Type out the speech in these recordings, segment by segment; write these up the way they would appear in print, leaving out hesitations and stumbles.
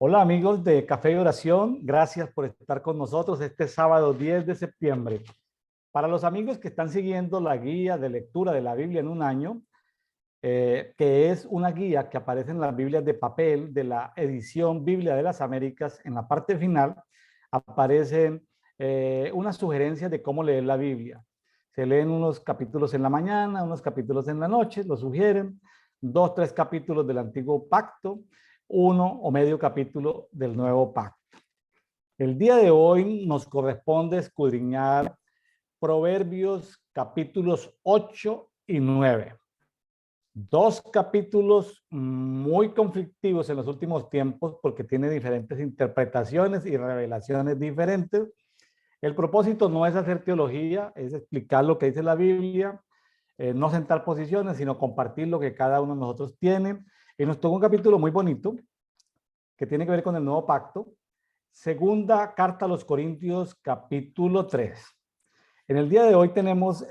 Hola amigos de Café y Oración, gracias por estar con nosotros este sábado 10 de septiembre. Para los amigos que están siguiendo la guía de lectura de la Biblia en un año, que es una guía que aparece en las Biblias de papel de la edición Biblia de las Américas, en la parte final aparecen unas sugerencias de cómo leer la Biblia. Se leen unos capítulos en la mañana, unos capítulos en la noche, lo sugieren, 2, 3 capítulos del Antiguo Pacto, uno o medio capítulo del Nuevo Pacto. El día de hoy nos corresponde escudriñar Proverbios capítulos 8 y 9. Dos capítulos muy conflictivos en los últimos tiempos porque tiene diferentes interpretaciones y revelaciones diferentes. El propósito no es hacer teología, es explicar lo que dice la Biblia, no sentar posiciones, sino compartir lo que cada uno de nosotros tiene. Y nos tocó un capítulo muy bonito que tiene que ver con el nuevo pacto. Segunda carta a los Corintios, capítulo 3. En el día de hoy tenemos,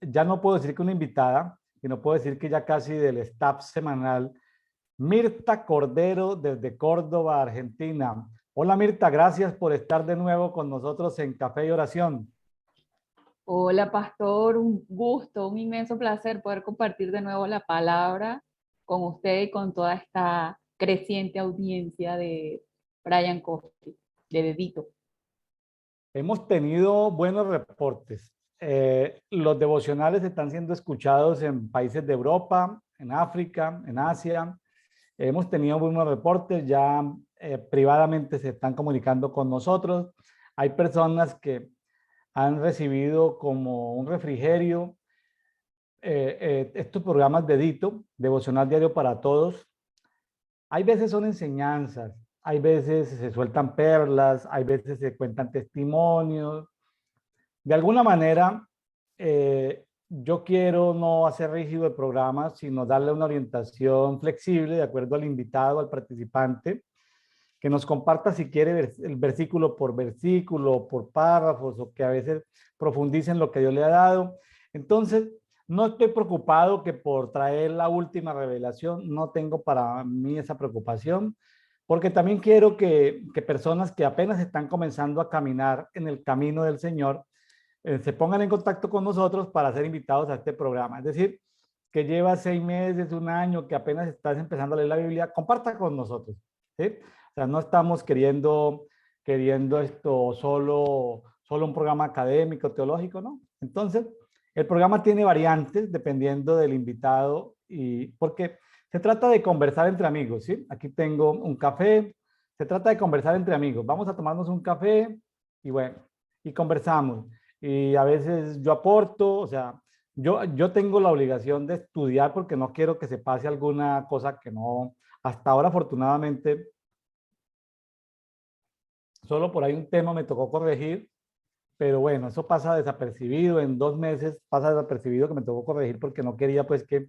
ya no puedo decir que una invitada, sino puedo decir que ya casi del staff semanal, Mirta Cordero desde Córdoba, Argentina. Hola Mirta, gracias por estar de nuevo con nosotros en Café y Oración. Hola, pastor, un gusto, un inmenso placer poder compartir de nuevo la palabra con usted y con toda esta creciente audiencia de Brian Coffey, de Dedito. Hemos tenido buenos reportes. Los devocionales están siendo escuchados en países de Europa, en África, en Asia. Hemos tenido buenos reportes, ya privadamente se están comunicando con nosotros. Hay personas que han recibido como un refrigerio estos programas de Dito, Devocional Diario para Todos. Hay veces son enseñanzas, hay veces se sueltan perlas, hay veces se cuentan testimonios. De alguna manera, yo quiero no hacer rígido el programa, sino darle una orientación flexible de acuerdo al invitado, al participante, que nos comparta si quiere el versículo por versículo, por párrafos, o que a veces profundice en lo que Dios le ha dado. Entonces, no estoy preocupado que por traer la última revelación, no tengo para mí esa preocupación, porque también quiero que personas que apenas están comenzando a caminar en el camino del Señor, se pongan en contacto con nosotros para ser invitados a este programa. Es decir, que lleva 6 meses, un año, que apenas estás empezando a leer la Biblia, comparta con nosotros. ¿Sí? O sea, no estamos queriendo esto solo un programa académico, teológico, ¿no? Entonces, el programa tiene variantes dependiendo del invitado y porque se trata de conversar entre amigos, ¿sí? Aquí tengo un café, se trata de conversar entre amigos. Vamos a tomarnos un café y bueno, y conversamos. Y a veces yo aporto, o sea, yo tengo la obligación de estudiar porque no quiero que se pase alguna cosa que no, hasta ahora afortunadamente, solo por ahí un tema me tocó corregir, pero bueno, eso pasa desapercibido, en 2 meses pasa desapercibido que me tocó corregir porque no quería pues que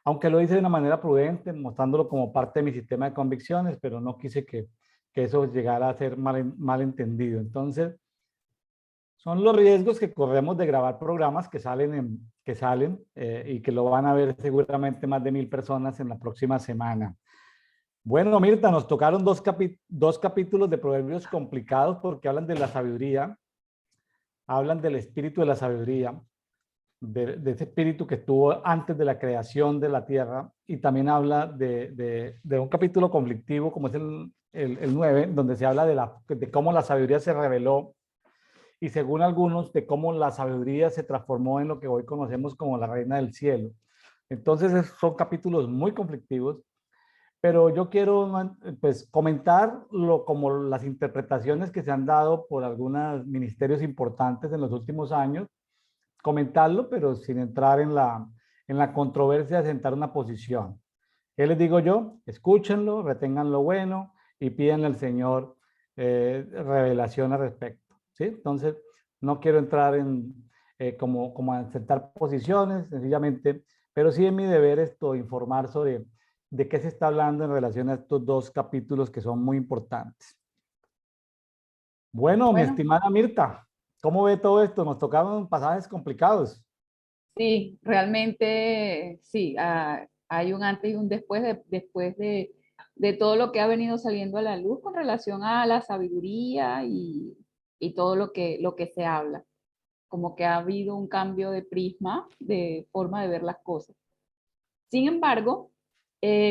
aunque lo hice de una manera prudente, mostrándolo como parte de mi sistema de convicciones, pero no quise que eso llegara a ser mal entendido. Entonces, son los riesgos que corremos de grabar programas que salen y que lo van a ver seguramente más de 1000 personas en la próxima semana. Bueno, Mirta, nos tocaron dos capítulos de Proverbios complicados porque hablan de la sabiduría, hablan del espíritu de la sabiduría, de ese espíritu que estuvo antes de la creación de la tierra, y también habla de un capítulo conflictivo como es el 9, donde se habla de cómo la sabiduría se reveló y según algunos de cómo la sabiduría se transformó en lo que hoy conocemos como la reina del cielo. Entonces son capítulos muy conflictivos, pero yo quiero pues comentar como las interpretaciones que se han dado por algunos ministerios importantes en los últimos años, comentarlo, pero sin entrar en la controversia de sentar una posición. ¿Qué les digo yo? Escúchenlo, retengan lo bueno y pídanle al Señor revelación al respecto. ¿Sí? Entonces, no quiero entrar como a sentar posiciones, sencillamente, pero sí es mi deber informar sobre de qué se está hablando en relación a estos dos capítulos que son muy importantes. Bueno, mi Bueno, estimada Mirta, ¿cómo ve todo esto? Nos tocaron pasajes complicados. sí, realmente sí, hay un antes y un después de de todo lo que ha venido saliendo a la luz con relación a la sabiduría y todo lo que se habla. Como que ha habido un cambio de prisma, de forma de ver las cosas. Sin embargo,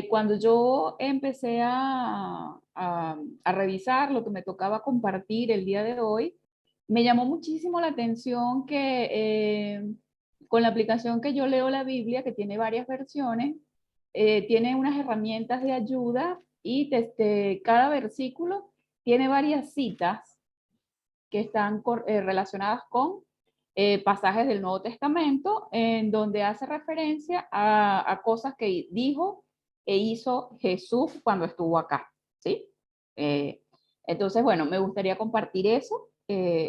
cuando yo empecé a revisar lo que me tocaba compartir el día de hoy, me llamó muchísimo la atención que con la aplicación que yo leo la Biblia, que tiene varias versiones, tiene unas herramientas de ayuda y desde cada versículo tiene varias citas que están relacionadas con pasajes del Nuevo Testamento, en donde hace referencia a cosas que dijo e hizo Jesús cuando estuvo acá, ¿sí? Entonces, bueno, me gustaría compartir eso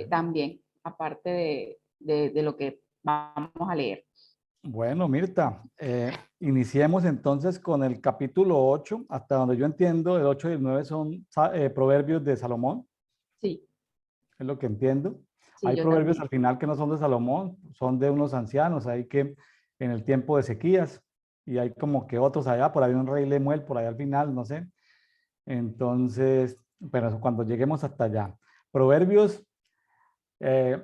también, aparte de lo que vamos a leer. Bueno, Mirta, iniciemos entonces con el capítulo 8, hasta donde yo entiendo, el 8 y el 9 son proverbios de Salomón, Sí, es lo que entiendo. sí, Hay yo proverbios también. al final que no son de Salomón, son de unos ancianos, ahí que en el tiempo de sequías, y hay como que otros allá, por ahí un rey Lemuel, por allá al final, no sé. Entonces, pero cuando lleguemos hasta allá. Proverbios, eh,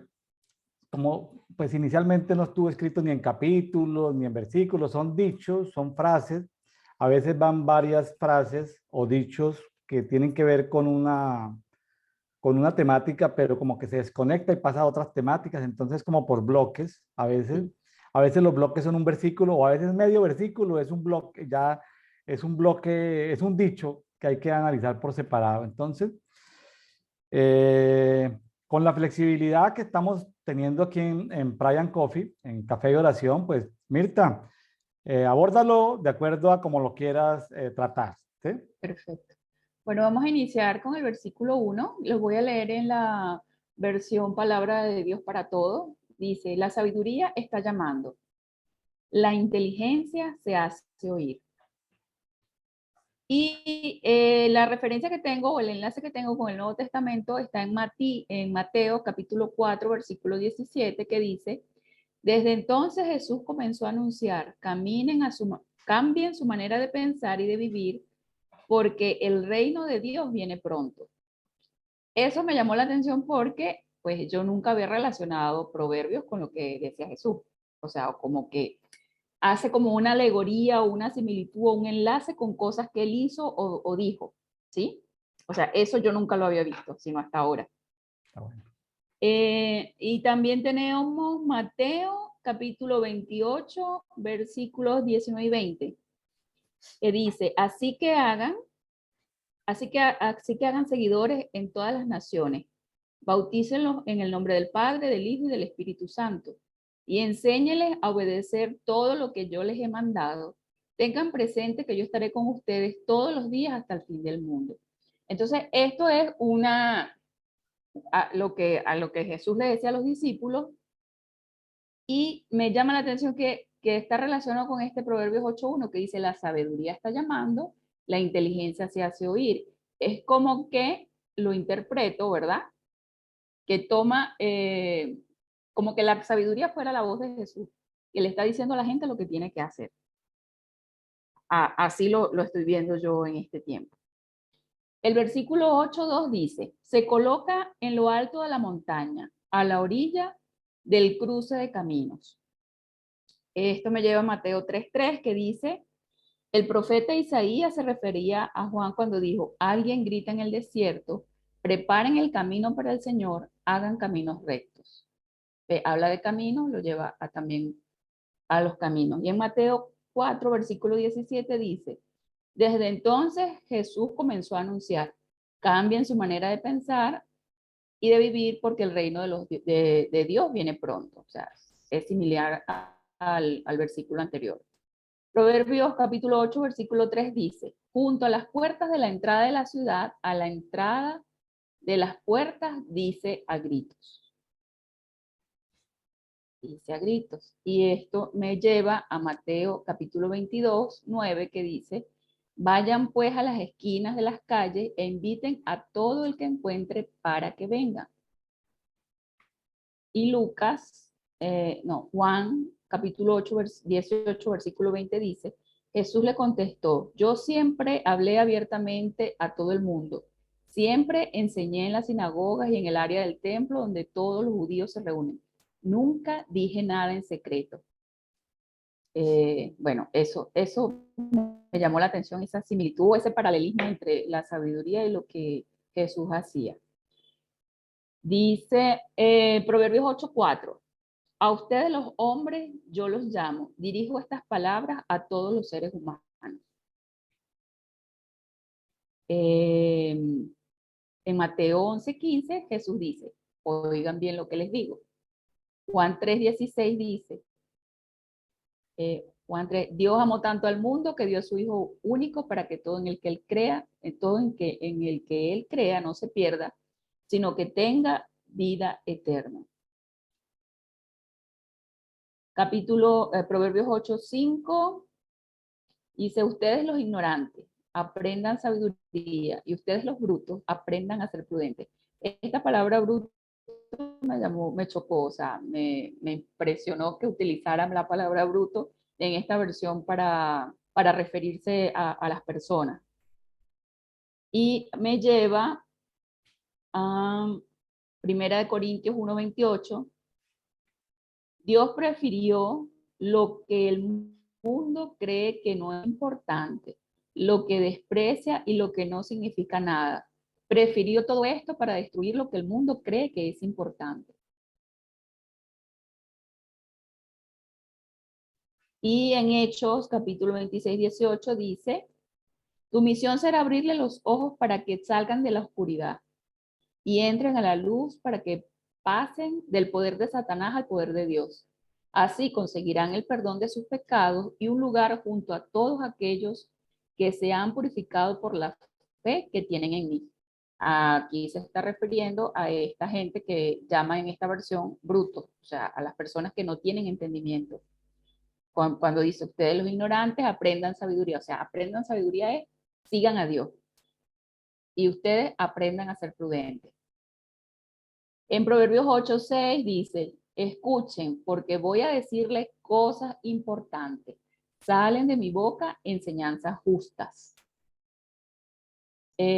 como pues inicialmente no estuvo escrito ni en capítulos ni en versículos, son dichos, son frases, a veces van varias frases o dichos que tienen que ver con una temática, pero como que se desconecta y pasa a otras temáticas, entonces como por bloques, Sí. a veces los bloques son un versículo o a veces medio versículo es un bloque, ya es un bloque, es un dicho que hay que analizar por separado. Entonces, con la flexibilidad que estamos teniendo aquí en Brian Coffee, en Café y Oración, pues Mirta, abórdalo de acuerdo a como lo quieras tratar. ¿Sí? Perfecto. Bueno, vamos a iniciar con el versículo 1. Los voy a leer en la versión Palabra de Dios para Todos. Dice, la sabiduría está llamando, la inteligencia se hace oír. Y la referencia que tengo o el enlace que tengo con el Nuevo Testamento está en Mateo capítulo 4, versículo 17, que dice, desde entonces Jesús comenzó a anunciar, cambien su manera de pensar y de vivir, porque el reino de Dios viene pronto. Eso me llamó la atención porque pues yo nunca había relacionado proverbios con lo que decía Jesús. O sea, como que hace como una alegoría o una similitud o un enlace con cosas que él hizo o dijo, ¿sí? O sea, eso yo nunca lo había visto, sino hasta ahora. Está bueno. Y también tenemos Mateo capítulo 28, versículos 19 y 20, que dice, así que hagan seguidores en todas las naciones. Bautícenlos en el nombre del Padre, del Hijo y del Espíritu Santo. Y enséñeles a obedecer todo lo que yo les he mandado. Tengan presente que yo estaré con ustedes todos los días hasta el fin del mundo. Entonces, esto es a lo que Jesús le decía a los discípulos, y me llama la atención que está relacionado con este Proverbios 8.1 que dice, la sabiduría está llamando, la inteligencia se hace oír. Es como que lo interpreto, ¿verdad? Que toma, como que la sabiduría fuera la voz de Jesús, que le está diciendo a la gente lo que tiene que hacer. Así lo estoy viendo yo en este tiempo. El versículo 8.2 dice, se coloca en lo alto de la montaña, a la orilla del cruce de caminos. Esto me lleva a Mateo 3.3 que dice, el profeta Isaías se refería a Juan cuando dijo, alguien grita en el desierto, preparen el camino para el Señor, hagan caminos rectos. Habla de caminos, lo lleva también a los caminos. Y en Mateo 4, versículo 17 dice, desde entonces Jesús comenzó a anunciar, cambien su manera de pensar y de vivir porque el reino de Dios viene pronto. O sea, es similar al versículo anterior. Proverbios capítulo 8, versículo 3 dice, junto a las puertas de la entrada de la ciudad, a la entrada de las puertas dice a gritos. Dice a gritos. Y esto me lleva a Mateo capítulo 22, 9, que dice, vayan pues a las esquinas de las calles e inviten a todo el que encuentre para que venga. Y Juan capítulo 8, 18, versículo 20 dice, Jesús le contestó, yo siempre hablé abiertamente a todo el mundo. Siempre enseñé en las sinagogas y en el área del templo donde todos los judíos se reúnen. Nunca dije nada en secreto. Bueno, eso me llamó la atención, esa similitud, ese paralelismo entre la sabiduría y lo que Jesús hacía. Dice Proverbios 8:4. A ustedes los hombres yo los llamo, dirijo estas palabras a todos los seres humanos. En Mateo 11:15 Jesús dice, oigan bien lo que les digo. Juan 3:16 dice, Juan 3, Dios amó tanto al mundo que dio a su Hijo único para que todo en el que Él crea, en el que Él crea no se pierda, sino que tenga vida eterna. Proverbios 8:5 dice, ustedes los ignorantes aprendan sabiduría y ustedes los brutos aprendan a ser prudentes. Esta palabra bruto me chocó, o sea, me impresionó que utilizaran la palabra bruto en esta versión para referirse a las personas. Y me lleva a 1 Corintios 1:28. Dios prefirió lo que el mundo cree que no es importante, lo que desprecia y lo que no significa nada. Prefirió todo esto para destruir lo que el mundo cree que es importante. Y en Hechos, capítulo 26:18 dice, tu misión será abrirle los ojos para que salgan de la oscuridad y entren a la luz para que pasen del poder de Satanás al poder de Dios. Así conseguirán el perdón de sus pecados y un lugar junto a todos aquellos que se han purificado por la fe que tienen en mí. Aquí se está refiriendo a esta gente que llama en esta versión brutos, o sea, a las personas que no tienen entendimiento. Cuando dice ustedes los ignorantes aprendan sabiduría, o sea, aprendan sabiduría es sigan a Dios y ustedes aprendan a ser prudentes. En Proverbios 8:6 dice, escuchen porque voy a decirles cosas importantes. Salen de mi boca enseñanzas justas.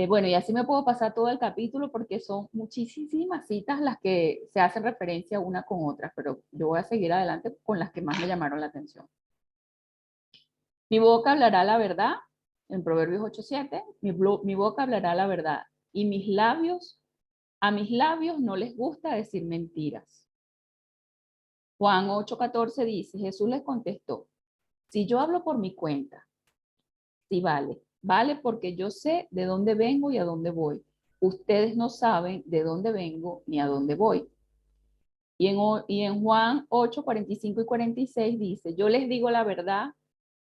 Bueno, y así me puedo pasar todo el capítulo porque son muchísimas citas las que se hacen referencia una con otra, pero yo voy a seguir adelante con las que más me llamaron la atención. Mi boca hablará la verdad, en Proverbios 8:7, mi boca hablará la verdad y a mis labios no les gusta decir mentiras. Juan 8:14 dice, Jesús les contestó, si yo hablo por mi cuenta, sí vale porque yo sé de dónde vengo y a dónde voy. Ustedes no saben de dónde vengo ni a dónde voy. Y en Juan 8:45 y 46 dice, yo les digo la verdad,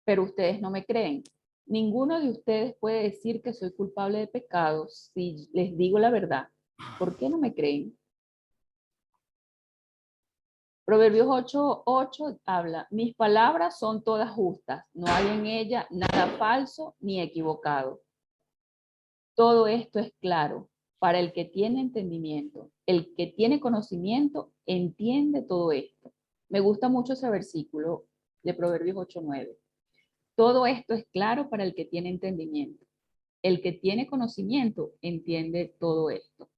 pero ustedes no me creen. Ninguno de ustedes puede decir que soy culpable de pecados si les digo la verdad. ¿Por qué no me creen? Proverbios 8:8 habla, mis palabras son todas justas, no hay en ella nada falso ni equivocado. Todo esto es claro para el que tiene entendimiento. El que tiene conocimiento entiende todo esto. Me gusta mucho ese versículo de Proverbios 8:9. Todo esto es claro para el que tiene entendimiento. El que tiene conocimiento entiende todo esto.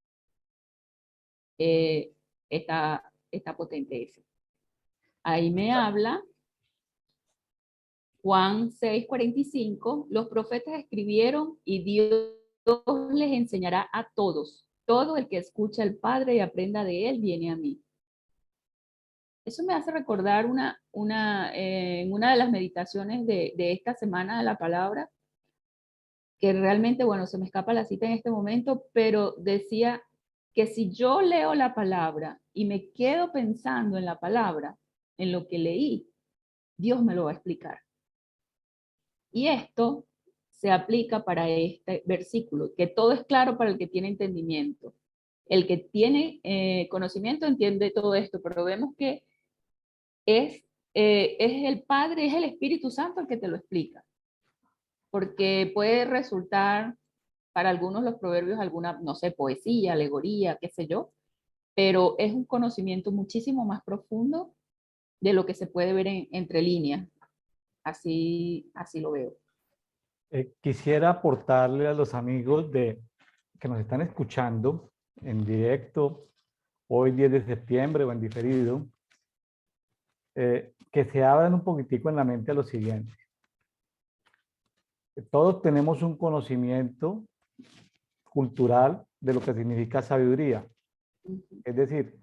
Está potente ese. Ahí me habla Juan 6:45, los profetas escribieron y Dios les enseñará a todos. Todo el que escucha al Padre y aprenda de él viene a mí. Eso me hace recordar en una de las meditaciones de esta semana de la palabra, que realmente, bueno, se me escapa la cita en este momento, pero decía que si yo leo la palabra y me quedo pensando en la palabra, en lo que leí, Dios me lo va a explicar. Y esto se aplica para este versículo, que todo es claro para el que tiene entendimiento. El que tiene conocimiento entiende todo esto, pero vemos que es el Padre, es el Espíritu Santo el que te lo explica. Porque puede resultar para algunos los proverbios alguna, no sé, poesía, alegoría, qué sé yo, pero es un conocimiento muchísimo más profundo de lo que se puede ver entre líneas. Así lo veo. Quisiera aportarle a los amigos que nos están escuchando en directo, hoy 10 de septiembre o en diferido, que se abran un poquitico en la mente a lo siguiente. Todos tenemos un conocimiento cultural de lo que significa sabiduría. Es decir,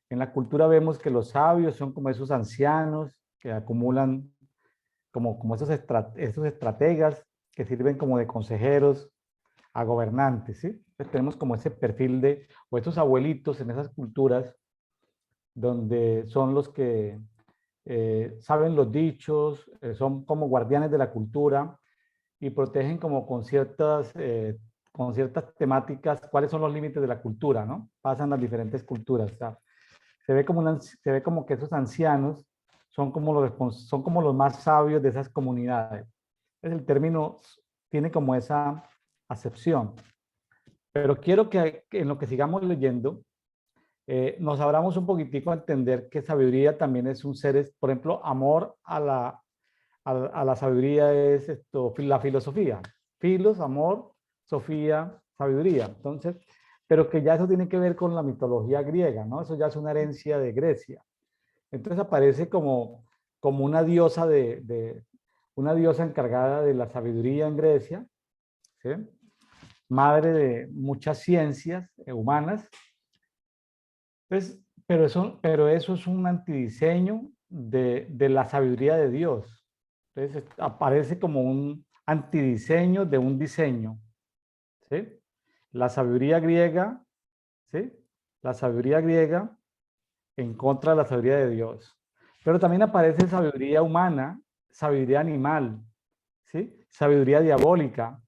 en la cultura vemos que los sabios son como esos ancianos que acumulan como esos estrategas que sirven como de consejeros a gobernantes, ¿sí? Entonces tenemos como ese perfil o estos abuelitos en esas culturas donde son los que saben los dichos, son como guardianes de la cultura y protegen como con ciertas temáticas cuáles son los límites de la cultura, ¿no? Pasan las diferentes culturas. O sea, se ve como que esos ancianos son como los más sabios de esas comunidades. El término tiene como esa acepción. Pero quiero que en lo que sigamos leyendo, nos abramos un poquitico a entender que sabiduría también es un ser, por ejemplo, amor a la sabiduría es la filosofía. Filos, amor, sofía, sabiduría. Entonces, pero que ya eso tiene que ver con la mitología griega, ¿no? Eso ya es una herencia de Grecia. Entonces aparece como una diosa encargada de la sabiduría en Grecia, ¿sí? Madre de muchas ciencias humanas. Entonces, pero eso es un antidiseño de la sabiduría de Dios. Entonces aparece como un antidiseño de un diseño, ¿sí? La sabiduría griega, ¿sí? La sabiduría griega en contra de la sabiduría de Dios. Pero también aparece sabiduría humana, sabiduría animal, ¿sí? Sabiduría diabólica.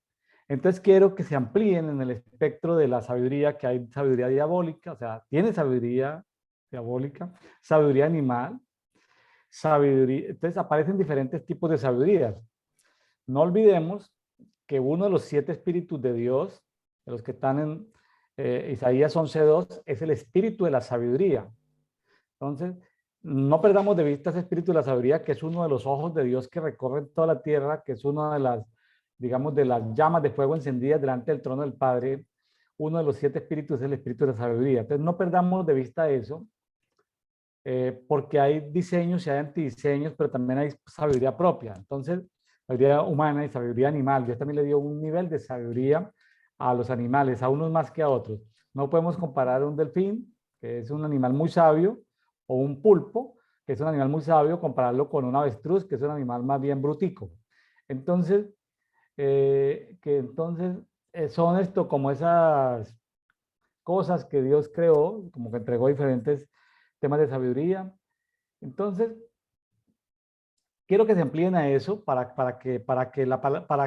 Entonces quiero que se amplíen en el espectro de la sabiduría, que hay sabiduría diabólica, o sea, tiene sabiduría diabólica, sabiduría animal, sabiduría. Entonces aparecen diferentes tipos de sabidurías. No olvidemos que uno de los 7 espíritus de Dios, de los que están en Isaías 11:2, es el espíritu de la sabiduría. Entonces, no perdamos de vista ese espíritu de la sabiduría, que es uno de los ojos de Dios que recorren toda la tierra, que es una de las, digamos, de las llamas de fuego encendidas delante del trono del Padre. Uno de los 7 espíritus es el espíritu de la sabiduría. Entonces, no perdamos de vista eso, porque hay diseños y hay antidiseños, pero también hay sabiduría propia. Entonces, sabiduría humana y sabiduría animal. Dios también le dio un nivel de sabiduría a los animales, a unos más que a otros. No podemos comparar un delfín, que es un animal muy sabio, o un pulpo, que es un animal muy sabio, compararlo con un avestruz, que es un animal más bien brutico. Entonces, son esto como esas cosas que Dios creó, como que entregó diferentes temas de sabiduría. Entonces, quiero que se amplíen a eso para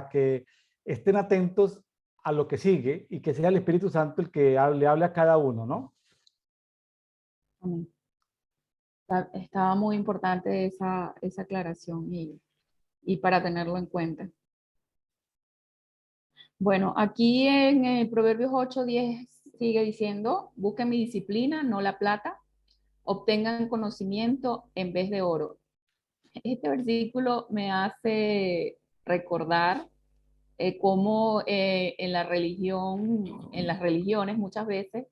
que estén atentos a lo que sigue y que sea el Espíritu Santo el que le hable a cada uno, ¿no? Amén. Estaba muy importante esa aclaración y para tenerlo en cuenta. Bueno, aquí en el Proverbios 8:10 sigue diciendo, busquen mi disciplina, no la plata, obtengan conocimiento en vez de oro. Este versículo me hace recordar cómo en la religión, en las religiones muchas veces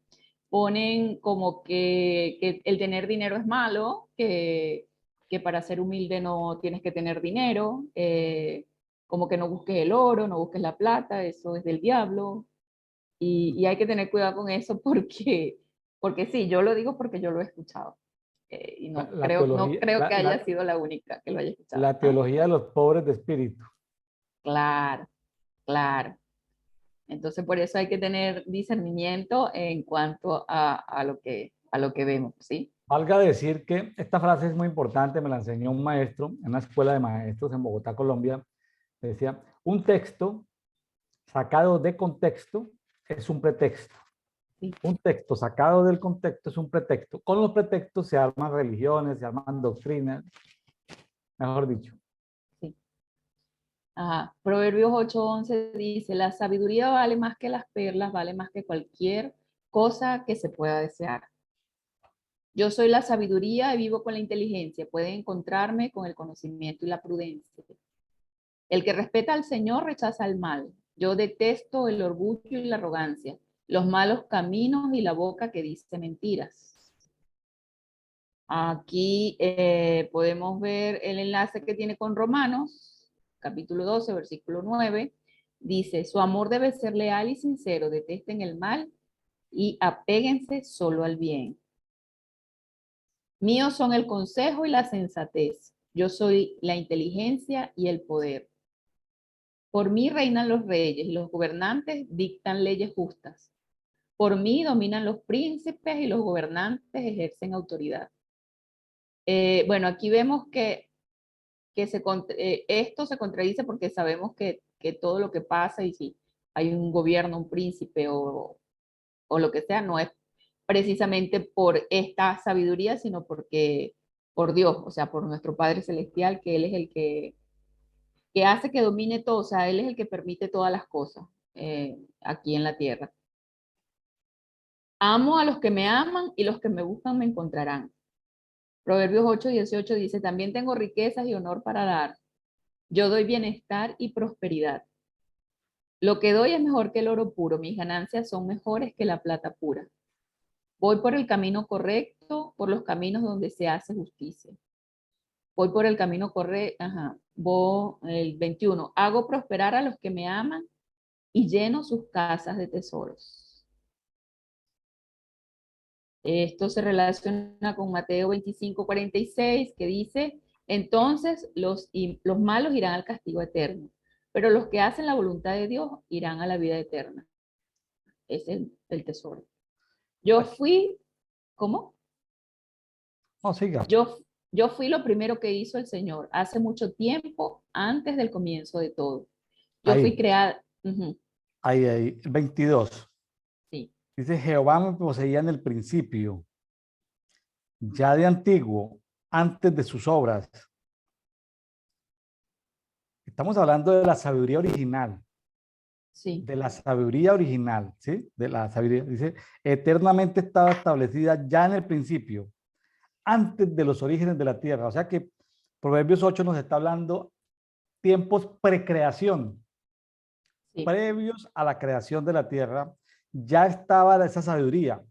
ponen como que el tener dinero es malo, que para ser humilde no tienes que tener dinero, como que no busques el oro, no busques la plata, eso es del diablo, y hay que tener cuidado con eso porque sí, yo lo digo porque yo lo he escuchado. Y no creo que haya sido la única que lo haya escuchado. La ¿Ah? teología de los pobres de espíritu. Claro, claro. Entonces, por eso hay que tener discernimiento en cuanto a lo que vemos, ¿sí? Valga decir que esta frase es muy importante, me la enseñó un maestro en una escuela de maestros en Bogotá, Colombia. Decía, un texto sacado de contexto es un pretexto. Sí, Un texto sacado del contexto es un pretexto. Con los pretextos se arman religiones, se arman doctrinas, mejor dicho. sí. Ajá. Proverbios 8:11 dice, la sabiduría vale más que las perlas, vale más que cualquier cosa que se pueda desear. Yo soy la sabiduría y vivo con la inteligencia. Pueden encontrarme con el conocimiento y la prudencia. El que respeta al Señor rechaza el mal. Yo detesto el orgullo y la arrogancia, los malos caminos y la boca que dice mentiras. Aquí podemos ver el enlace que tiene con Romanos, capítulo 12, versículo 9. Dice, su amor debe ser leal y sincero, detesten el mal y apéguense solo al bien. Míos son el consejo y la sensatez. Yo soy la inteligencia y el poder. Por mí reinan los reyes y los gobernantes dictan leyes justas. Por mí dominan los príncipes y los gobernantes ejercen autoridad. Bueno, aquí vemos que esto se contradice porque sabemos que todo lo que pasa y si hay un gobierno, un príncipe o lo que sea, no es precisamente por esta sabiduría, sino porque por Dios, o sea, por nuestro Padre Celestial, que Él es el que hace que domine todo, o sea, Él es el que permite todas las cosas aquí en la tierra. Amo a los que me aman y los que me buscan me encontrarán. Proverbios 8:18 dice, también tengo riquezas y honor para dar. Yo doy bienestar y prosperidad. Lo que doy es mejor que el oro puro, mis ganancias son mejores que la plata pura. Voy por el camino correcto, por los caminos donde se hace justicia. Voy por el camino correcto, voy el 21. Hago prosperar a los que me aman y lleno sus casas de tesoros. Esto se relaciona con Mateo 25:46, que dice, entonces los malos irán al castigo eterno, pero los que hacen la voluntad de Dios irán a la vida eterna. Ese es el tesoro. Yo fui, ¿cómo? No, siga. Yo fui lo primero que hizo el Señor hace mucho tiempo, antes del comienzo de todo. Yo fui Ahí, creada. ahí, 22. Sí, Dice, Jehová me poseía en el principio, ya de antiguo, antes de sus obras. Estamos hablando de la sabiduría original, sí, ¿sí? De la sabiduría. Dice, eternamente estaba establecida ya en el principio, antes de los orígenes de la tierra. O sea que Proverbios 8 nos está hablando tiempos precreación, sí. previos a la creación de la tierra, ya estaba esa sabiduría.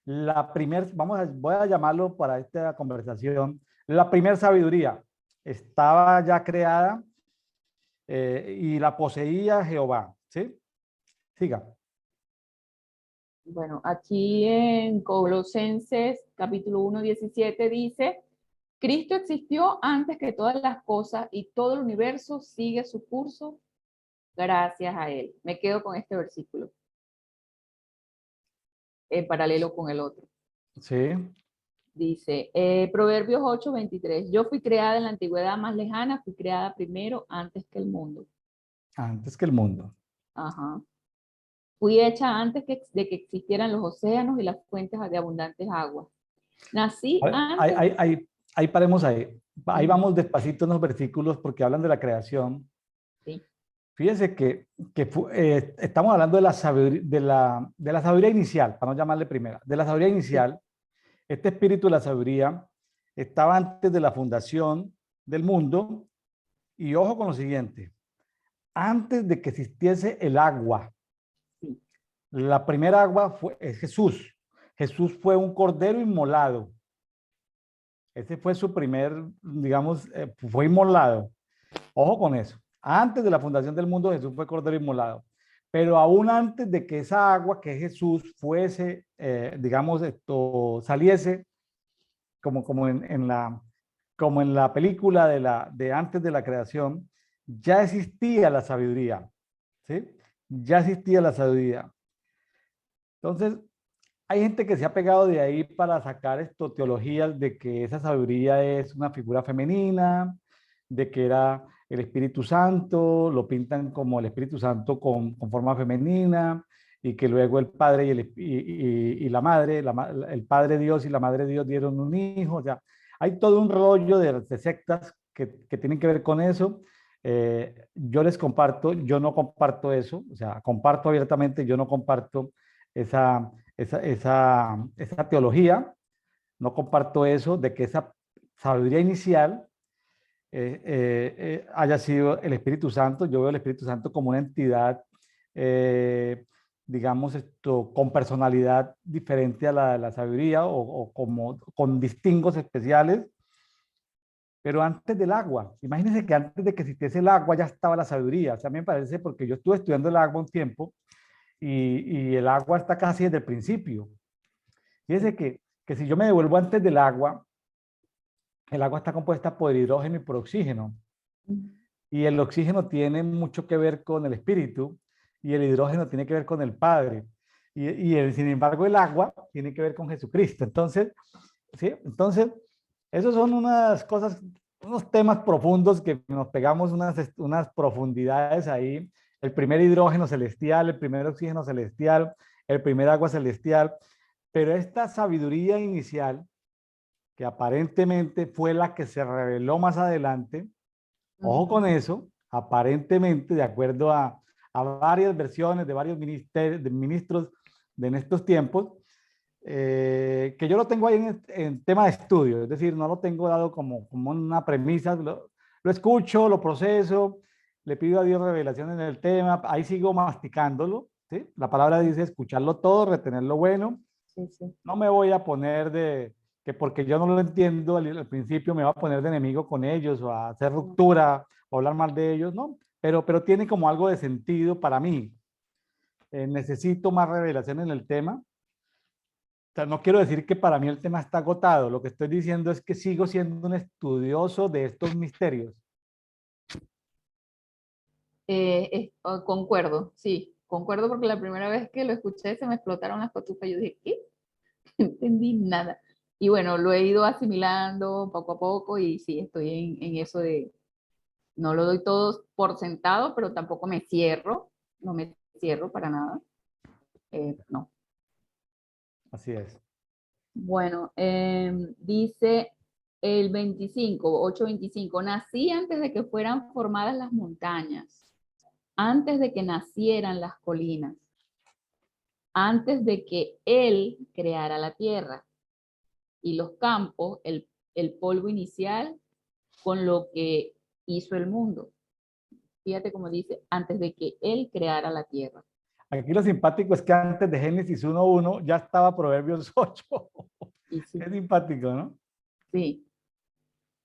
La primera, voy a llamarlo para esta conversación, la primera sabiduría estaba ya creada y la poseía Jehová, ¿sí? Siga. Bueno, aquí en Colosenses capítulo 1:17 dice, Cristo existió antes que todas las cosas y todo el universo sigue su curso gracias a Él. Me quedo con este versículo, en paralelo con el otro. Sí, Dice, Proverbios 8:23, yo fui creada en la antigüedad más lejana, fui creada primero antes que el mundo. antes que el mundo. Ajá. Fui hecha antes de que existieran los océanos y las fuentes de abundantes aguas. Nací Ahí, antes. ahí, ahí, ahí paremos ahí. Ahí Ujú, vamos despacito en los versículos porque hablan de la creación. sí, Fíjese que estamos hablando de la sabiduría, de la sabiduría inicial, para no llamarle primera, de la sabiduría sí, inicial. Este espíritu de la sabiduría estaba antes de la fundación del mundo y ojo con lo siguiente, antes de que existiese el agua. sí. La primera agua es Jesús. Jesús fue un cordero inmolado. Ese fue su primer, digamos, fue inmolado. Ojo con eso. Antes de la fundación del mundo, Jesús fue cordero inmolado. Pero aún antes de que esa agua que es Jesús fuese, digamos, esto saliese, como en la película de antes de la creación, ya existía la sabiduría, ¿sí? Ya existía la sabiduría. Entonces, hay gente que se ha pegado de ahí para sacar esto, teologías de que esa sabiduría es una figura femenina, de que era el Espíritu Santo, lo pintan como el Espíritu Santo con forma femenina, y que luego el Padre y la Madre, el Padre Dios y la Madre Dios dieron un hijo. O sea, hay todo un rollo de sectas que tienen que ver con eso. Yo les comparto, yo no comparto eso, o sea, comparto abiertamente, yo no comparto esa teología. no comparto eso de que esa sabiduría inicial haya sido el Espíritu Santo. Yo veo el Espíritu Santo como una entidad, digamos, con personalidad diferente a la de la sabiduría o como con distingos especiales. Pero antes del agua, imagínense que antes de que existiese el agua ya estaba la sabiduría. O sea, a mí me parece, porque yo estuve estudiando el agua un tiempo y el agua está casi desde el principio. Fíjense que si yo me devuelvo antes del agua, el agua está compuesta por hidrógeno y por oxígeno. Y el oxígeno tiene mucho que ver con el espíritu y el hidrógeno tiene que ver con el Padre. Sin embargo, el agua tiene que ver con Jesucristo. Entonces, ¿sí? Entonces, esos son unas cosas, unos temas profundos que nos pegamos unas profundidades ahí. El primer hidrógeno celestial, el primer oxígeno celestial, el primer agua celestial. Pero esta sabiduría inicial, que aparentemente fue la que se reveló más adelante, ojo con eso, aparentemente, de acuerdo a varias versiones de varios ministros de en estos tiempos, que yo lo tengo ahí en tema de estudio, es decir, no lo tengo dado como una premisa, lo escucho, lo proceso, le pido a Dios revelación en el tema, ahí sigo masticándolo, ¿sí? La palabra dice escucharlo todo, retener lo bueno, Sí, sí. no me voy a poner de que porque yo no lo entiendo al principio me va a poner de enemigo con ellos o a hacer ruptura o hablar mal de ellos, no, pero tiene como algo de sentido para mí. Necesito más revelación en el tema. O sea, no quiero decir que para mí el tema está agotado, lo que estoy diciendo es que sigo siendo un estudioso de estos misterios. Concuerdo, sí, concuerdo porque la primera vez que lo escuché se me explotaron las cotufas. Yo dije, ¿qué? No entendí nada. Y bueno, lo he ido asimilando poco a poco y sí, estoy en eso de, no lo doy todo por sentado, pero tampoco me cierro, no me cierro para nada. No. Así es. Bueno, dice el 25, 8:25, nací antes de que fueran formadas las montañas, antes de que nacieran las colinas, antes de que Él creara la tierra y los campos, el polvo inicial con lo que hizo el mundo. Fíjate cómo dice, antes de que Él creara la tierra. Aquí lo simpático es que antes de Génesis 1:1 ya estaba Proverbios 8. Y sí, Es simpático, ¿no? sí.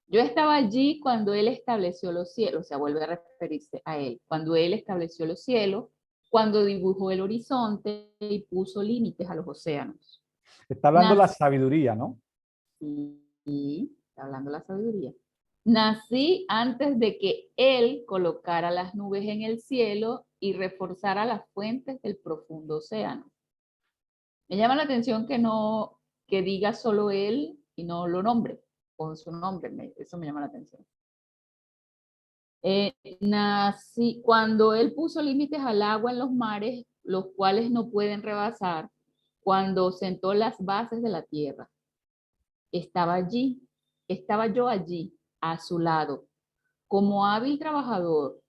Yo estaba allí cuando Él estableció los cielos, o sea, vuelve a referirse a Él, cuando Él estableció los cielos, cuando dibujó el horizonte y puso límites a los océanos. Está hablando la Nací, sabiduría, ¿no? está hablando la sabiduría. Nací antes de que Él colocara las nubes en el cielo y reforzara las fuentes del profundo océano. Me llama la atención que no, que diga solo Él y no lo nombre con su nombre. Eso me llama la atención. Nací cuando Él puso límites al agua en los mares, los cuales no pueden rebasar, cuando sentó las bases de la tierra. Estaba allí, estaba yo allí, a su lado, como hábil trabajador.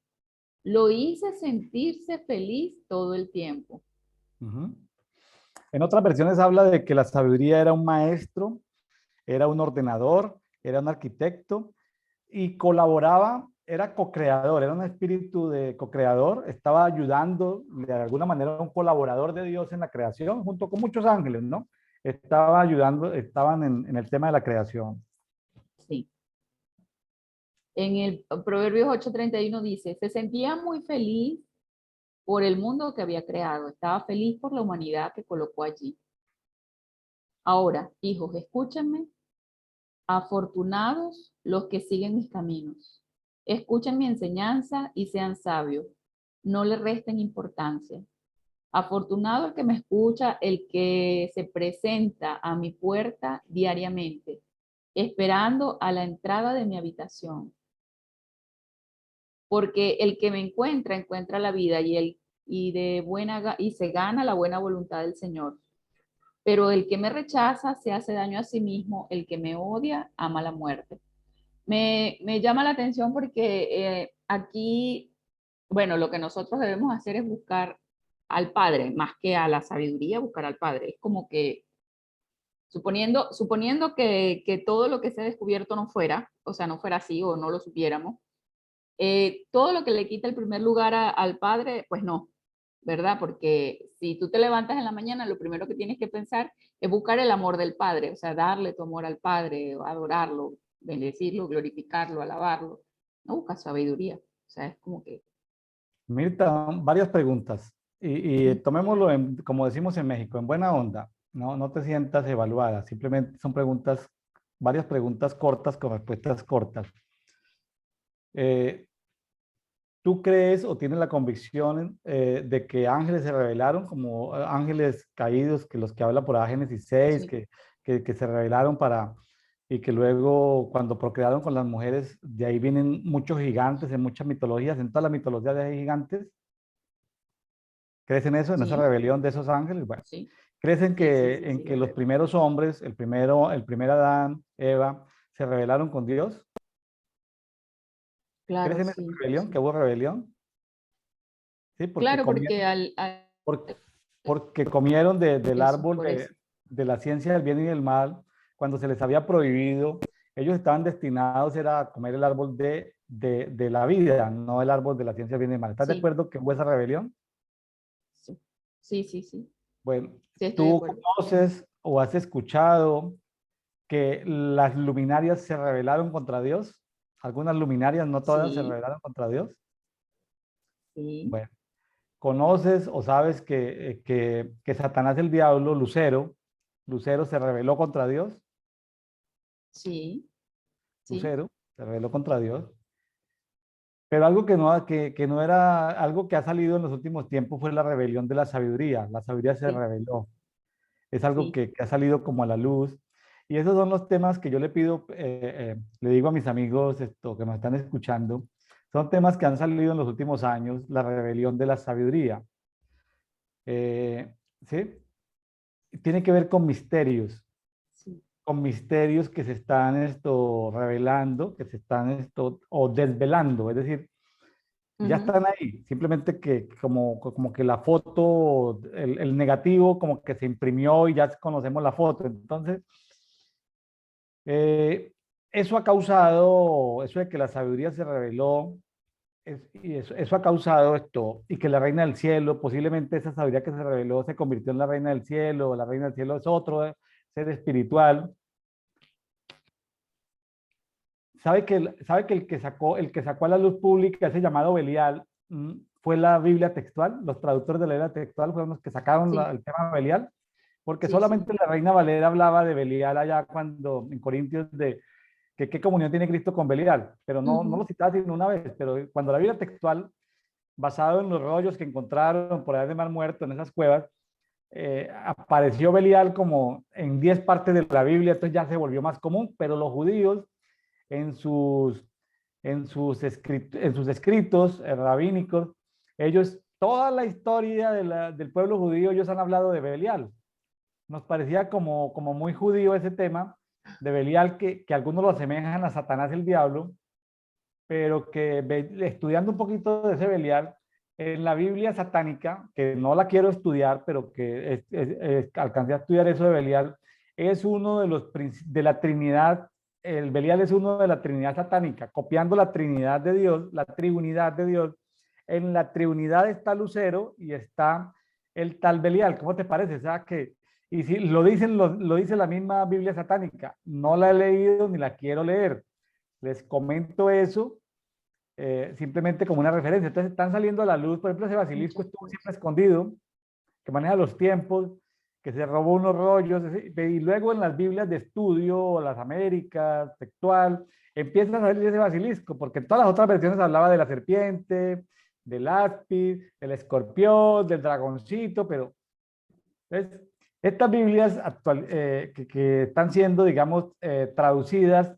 Lo hice sentirse feliz todo el tiempo. Ujú. En otras versiones habla de que la sabiduría era un maestro, era un ordenador, era un arquitecto y colaboraba, era co-creador, era un espíritu de co-creador, estaba ayudando de alguna manera a un colaborador de Dios en la creación, junto con muchos ángeles, ¿no? Estaba ayudando, estaban en el tema de la creación. Sí. En el Proverbios 8:31 dice, se sentía muy feliz por el mundo que había creado, estaba feliz por la humanidad que colocó allí. Ahora, hijos, escúchenme, afortunados los que siguen mis caminos. Escuchen mi enseñanza y sean sabios. No le resten importancia. Afortunado el que me escucha, el que se presenta a mi puerta diariamente, esperando a la entrada de mi habitación. Porque el que me encuentra, encuentra la vida y se gana la buena voluntad del Señor. Pero el que me rechaza se hace daño a sí mismo, el que me odia ama la muerte. Me llama la atención porque aquí, bueno, lo que nosotros debemos hacer es buscar al Padre, más que a la sabiduría, buscar al Padre. Es como que suponiendo que todo lo que se ha descubierto no fuera, o sea, no fuera así o no lo supiéramos, todo lo que le quita el primer lugar al padre, pues no, ¿verdad? Porque si tú te levantas en la mañana, lo primero que tienes que pensar es buscar el amor del padre, o sea, darle tu amor al padre, adorarlo, bendecirlo, glorificarlo, alabarlo. No buscas sabiduría, o sea, es como que... Mirta, varias preguntas. Y tomémoslo, como decimos en México, en buena onda. No, no te sientas evaluada. Simplemente son preguntas, varias preguntas cortas con respuestas cortas. Eh, ¿Tú crees o tienes la convicción de que ángeles se revelaron como ángeles caídos, que los que habla por Génesis 6, Sí, que se revelaron para, y que luego cuando procrearon con las mujeres, de ahí vienen muchos gigantes, en muchas mitologías, en toda la mitología hay gigantes? ¿Crees en eso, en esa sí, rebelión de esos ángeles? Bueno, sí, ¿crees sí, sí, sí, en sí, que lo los creo. primeros hombres, el primer Adán, Eva, se rebelaron con Dios? ¿Crees Claro, en esa sí, rebelión, que sí. hubo rebelión? Sí, porque Claro, porque comieron, por- porque comieron del eso, árbol por eso. de la ciencia del bien y del mal, cuando se les había prohibido, ellos estaban destinados era a comer el árbol de la vida, no el árbol de la ciencia del bien y del mal. ¿Estás de Sí, acuerdo que hubo esa rebelión? sí, sí, sí, sí, Bueno, sí, estoy de ¿tú acuerdo. conoces o has escuchado que las luminarias se rebelaron contra Dios? Algunas luminarias, no todas, se Sí, rebelaron contra Dios. sí, Bueno, ¿conoces o sabes que Satanás el diablo, Lucero se rebeló contra Dios? sí, sí, Lucero se rebeló contra Dios. Pero algo que no era algo que ha salido en los últimos tiempos fue la rebelión de la sabiduría. La sabiduría se sí, rebeló. Es algo sí, que ha salido como a la luz. Y esos son los temas que yo le pido, le digo a mis amigos esto, que me están escuchando, son temas que han salido en los últimos años, la rebelión de la sabiduría. Eh, ¿Sí? Tiene que ver sí. con misterios que se están esto revelando, que se están esto o desvelando, es decir, ya Ujú. están ahí, simplemente que como que la foto, el negativo como que se imprimió y ya conocemos la foto. Entonces, eh, eso ha causado, eso de que la sabiduría se reveló, y eso ha causado esto, y que la reina del cielo, posiblemente esa sabiduría que se reveló se convirtió en la reina del cielo, la reina del cielo es otro ser espiritual. Sabe que el que sacó a la luz pública ese llamado Belial fue la Biblia textual? Los traductores de la Biblia textual fueron los que sacaron Sí, el tema Belial, porque sí, sí. solamente la Reina Valera hablaba de Belial allá cuando en Corintios de que qué comunión tiene Cristo con Belial, pero no, no lo Ujú. citaba sino una vez, pero cuando la Biblia textual, basado en los rollos que encontraron por allá de Mar Muerto en esas cuevas, apareció Belial como en 10 partes de la Biblia, entonces ya se volvió más común, pero los judíos en sus, en sus escritos rabínicos, ellos, toda la historia del pueblo judío, ellos han hablado de Belial. Nos parecía como muy judío ese tema de Belial, que algunos lo asemejan a Satanás el diablo, pero que estudiando un poquito de ese Belial, en la Biblia satánica, que no la quiero estudiar, pero que alcancé a estudiar eso de Belial, es uno de los de la Trinidad, el Belial es uno de la Trinidad satánica, copiando la Trinidad de Dios, la Triunidad de Dios. En la Triunidad está Lucero y está el tal Belial. ¿Cómo te parece? O sea que, y si lo dicen, lo dice la misma Biblia satánica, no la he leído ni la quiero leer. Les comento eso simplemente como una referencia. Entonces están saliendo a la luz, por ejemplo, ese basilisco Muchas estuvo siempre cosas. escondido, que maneja los tiempos, que se robó unos rollos, y luego en las Biblias de estudio, las Américas, textual, empiezan a salir ese basilisco, porque en todas las otras versiones hablaba de la serpiente, del áspid, del escorpión, del dragoncito, pero entonces, estas Biblias que están siendo, digamos, traducidas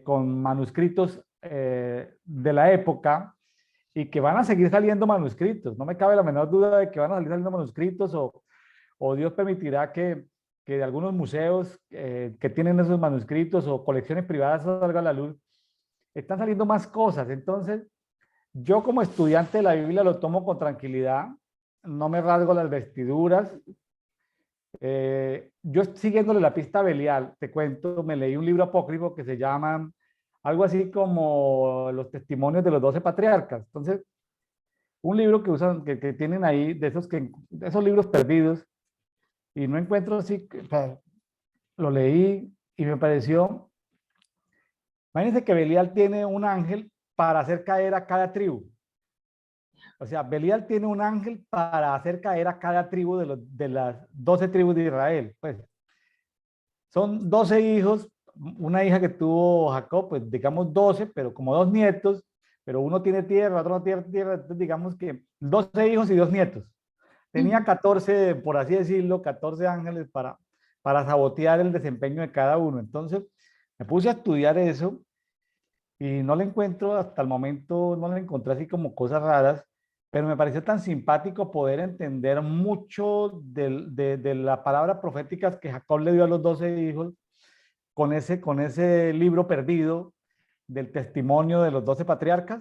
con manuscritos de la época y que van a seguir saliendo manuscritos. No me cabe la menor duda de que van a salir saliendo manuscritos o Dios permitirá que de algunos museos que tienen esos manuscritos o colecciones privadas salga a la luz. Están saliendo más cosas. Entonces, yo como estudiante de la Biblia lo tomo con tranquilidad, no me rasgo las vestiduras, Yo siguiéndole la pista a Belial, te cuento, me leí un libro apócrifo que se llama algo así como Los Testimonios de los 12 Patriarcas. Entonces, un libro que usan, que tienen ahí, de esos libros perdidos, y no encuentro así, o sea, lo leí y me pareció, imagínense que Belial tiene un ángel para hacer caer a cada tribu. O sea, Belial tiene un ángel para hacer caer a cada tribu de las 12 tribus de Israel. Pues son 12 hijos, una hija que tuvo Jacob, pues digamos 12, pero como dos nietos, pero uno tiene tierra, otro no tiene tierra, entonces digamos que 12 hijos y dos nietos. Tenía Ujú. 14, por así decirlo, 14 ángeles para sabotear el desempeño de cada uno. Entonces me puse a estudiar eso y no le encuentro, hasta el momento, no le encontré así como cosas raras, pero me pareció tan simpático poder entender mucho de la palabra profética que Jacob le dio a los 12 hijos con ese libro perdido del testimonio de los 12 patriarcas,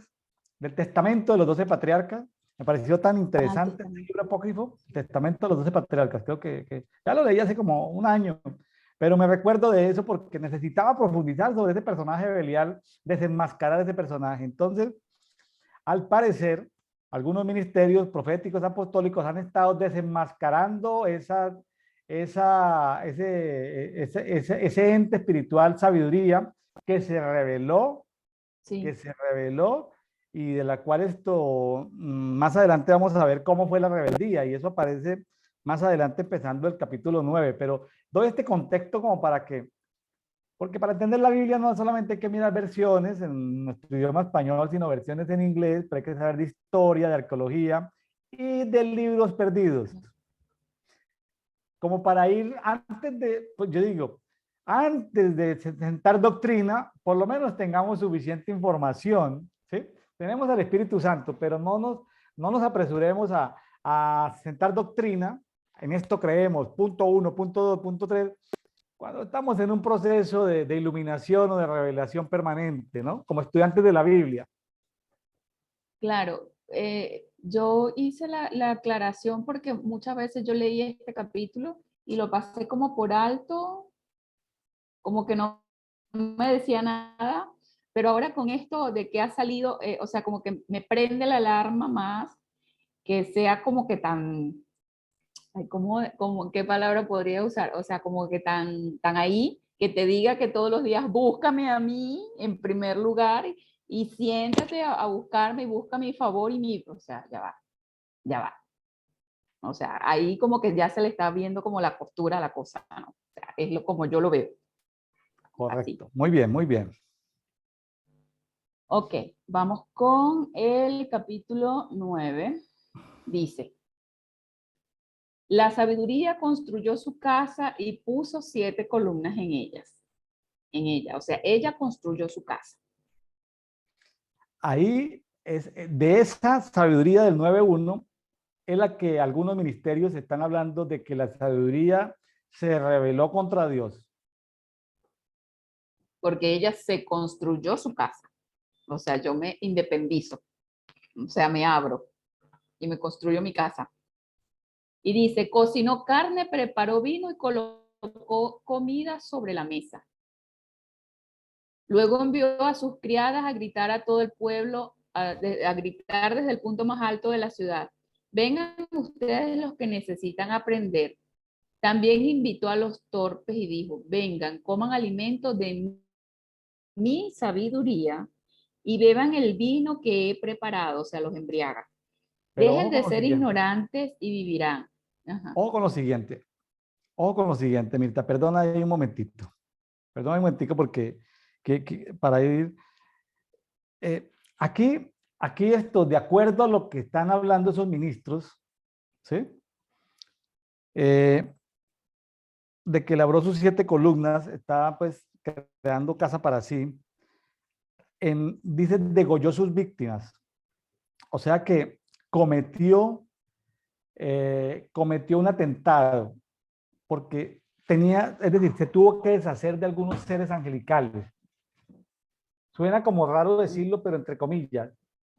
del testamento de los 12 patriarcas. Me pareció tan Ah, el interesante este testamento. libro apócrifo, Testamento de los 12 patriarcas. Creo que ya lo leí hace como un año, pero me recuerdo de eso porque necesitaba profundizar sobre ese personaje de Belial, desenmascarar ese personaje. Entonces, al parecer, algunos ministerios proféticos apostólicos han estado desenmascarando ese ente espiritual, sabiduría, que se reveló, que Sí. se reveló y de la cual más adelante vamos a ver cómo fue la rebeldía y eso aparece más adelante empezando el capítulo 9, pero doy este contexto como para que, porque para entender la Biblia no solamente hay que mirar versiones en nuestro idioma español, sino versiones en inglés, pero hay que saber de historia, de arqueología y de libros perdidos. Como para ir antes de, pues yo digo, antes de sentar doctrina, por lo menos tengamos suficiente información, ¿sí? Tenemos al Espíritu Santo, pero no nos apresuremos a sentar doctrina, en esto creemos, punto uno, punto dos, punto tres, cuando estamos en un proceso de iluminación o de revelación permanente, ¿no? Como estudiantes de la Biblia. Claro, yo hice la aclaración porque muchas veces yo leí este capítulo y lo pasé como por alto, como que no me decía nada, pero ahora con esto de que ha salido, o sea, como que me prende la alarma más, que sea como que tan, ay, ¿qué palabra podría usar? O sea, como que tan ahí, que te diga que todos los días búscame a mí en primer lugar y siéntate a buscarme y busca mi favor y mi, o sea, ya va. O sea, ahí como que ya se le está viendo como la postura a la cosa, ¿no? O sea, es como yo lo veo, así. Correcto. Muy bien, muy bien. Ok, vamos con el capítulo 9. Dice, la sabiduría construyó su casa y puso 7 columnas en ella. O sea, ella construyó su casa. Ahí es de esa sabiduría del 9.1 es la que algunos ministerios están hablando de que la sabiduría se rebeló contra Dios. Porque ella se construyó su casa. O sea, yo me independizo. O sea, me abro y me construyo mi casa. Y dice, cocinó carne, preparó vino y colocó comida sobre la mesa. Luego envió a sus criadas a gritar a todo el pueblo, a gritar desde el punto más alto de la ciudad. Vengan ustedes los que necesitan aprender. También invitó a los torpes y dijo, vengan, coman alimentos de mi sabiduría y beban el vino que he preparado, o sea, los embriaga. Pero Dejen de ser ignorantes y vivirán. Ajá. ojo con lo siguiente, ojo con lo siguiente, Mirta, perdona ahí un momentito, perdona un momentico porque para ir, aquí esto, de acuerdo a lo que están hablando esos ministros, ¿sí? Eh, de que labró sus 7 columnas, está pues creando casa para sí, dice, degolló sus víctimas, o sea que cometió, cometió un atentado, porque tenía, es decir, se tuvo que deshacer de algunos seres angelicales. Suena como raro decirlo, pero entre comillas,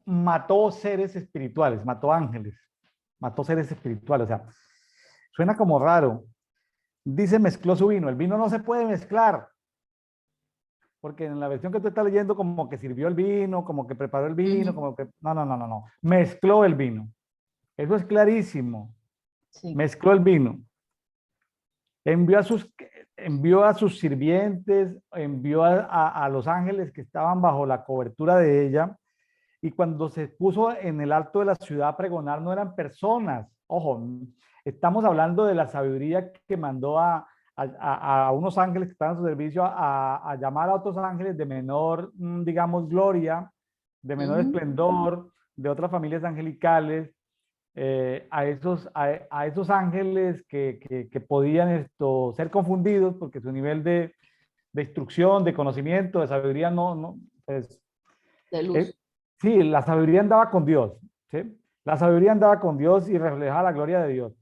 mató seres espirituales, mató ángeles, mató seres espirituales, o sea, suena como raro, dice mezcló su vino. El vino no se puede mezclar, porque en la versión que tú estás leyendo como que sirvió el vino, como que preparó el vino, Ujú. como que... No, no, no, no, no. Mezcló el vino. Eso es clarísimo. Sí. Mezcló el vino. Envió a sus, envió a sus sirvientes, envió a los ángeles que estaban bajo la cobertura de ella. Y cuando se puso en el alto de la ciudad a pregonar, no eran personas. Ojo, estamos hablando de la sabiduría que mandó a unos ángeles que estaban a su servicio a llamar a otros ángeles de menor, digamos, gloria, de menor Ujú. esplendor, de otras familias angelicales, a esos ángeles que podían ser confundidos porque su nivel de instrucción, de conocimiento, de sabiduría no pues, De eh, luz. sí, la sabiduría andaba con Dios, ¿sí? La sabiduría andaba con Dios y reflejaba la gloria de Dios.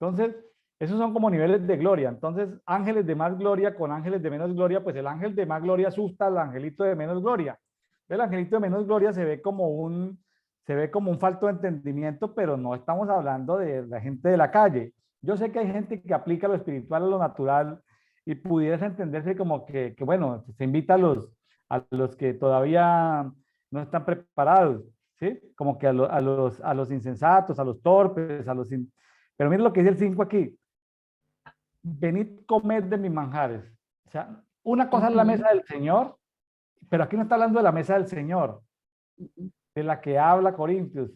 Entonces, esos son como niveles de gloria. Entonces, ángeles de más gloria con ángeles de menos gloria, pues el ángel de más gloria asusta al angelito de menos gloria. El angelito de menos gloria se ve como un falto de entendimiento, pero no estamos hablando de la gente de la calle. Yo sé que hay gente que aplica lo espiritual a lo natural y pudiese entenderse como que bueno, se invita a los que todavía no están preparados, ¿sí? Como que a los insensatos, a los torpes, pero miren lo que dice el 5 aquí. Venid, comed de mis manjares. O sea, una cosa es la Ujú. mesa del Señor, pero aquí no está hablando de la mesa del Señor, Ujú. de la que habla Corintios,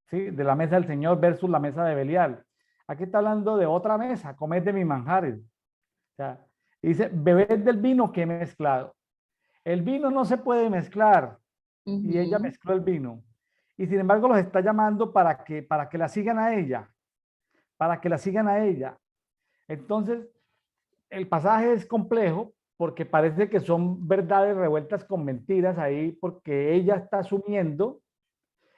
¿sí? De la mesa del Señor versus la mesa de Belial. Aquí está hablando de otra mesa, comed de mis manjares. O sea, dice, bebed del vino que he mezclado. El vino no se puede mezclar, y ella Ujú. mezcló el vino. Y sin embargo los está llamando para que la sigan a ella, para que la sigan a ella. Entonces, el pasaje es complejo porque parece que son verdades revueltas con mentiras ahí, porque ella está asumiendo,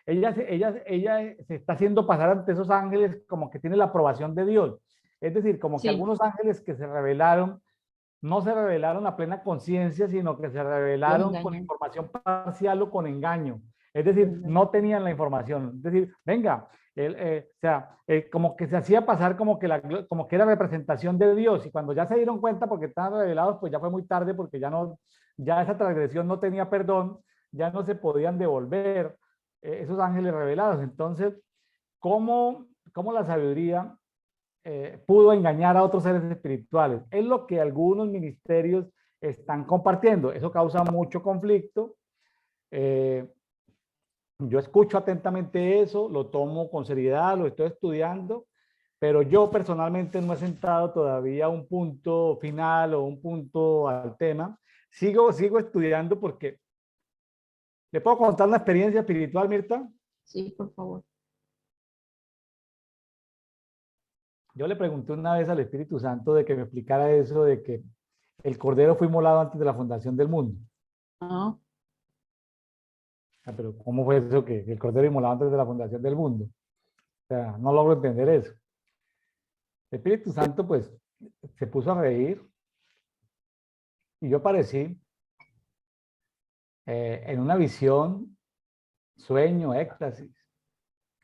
ella se está haciendo pasar ante esos ángeles como que tiene la aprobación de Dios. Es decir, como que Sí, algunos ángeles que se revelaron no se revelaron a plena conciencia, sino que se los revelaron con engañan. información parcial o con engaño. Es Los decir, engañan. no tenían la información. Es decir, venga, o sea, como que se hacía pasar como que era representación de Dios y cuando ya se dieron cuenta porque estaban revelados, pues ya fue muy tarde porque ya esa transgresión no tenía perdón, ya no se podían devolver esos ángeles revelados. Entonces, ¿cómo la sabiduría pudo engañar a otros seres espirituales? Es lo que algunos ministerios están compartiendo. Eso causa mucho conflicto. Eh, yo escucho atentamente eso, lo tomo con seriedad, lo estoy estudiando, pero yo personalmente no he sentado todavía un punto final o un punto al tema. Sigo estudiando porque le puedo contar una experiencia espiritual, Mirta. Sí, por favor. Yo le pregunté una vez al Espíritu Santo de que me explicara eso de que el Cordero fue inmolado antes de la fundación del mundo. Ah, Ah, pero ¿cómo fue eso que el Cordero inmolado antes de la fundación del mundo? O sea, no logro entender eso. El Espíritu Santo, pues, se puso a reír y yo aparecí en una visión, sueño, éxtasis.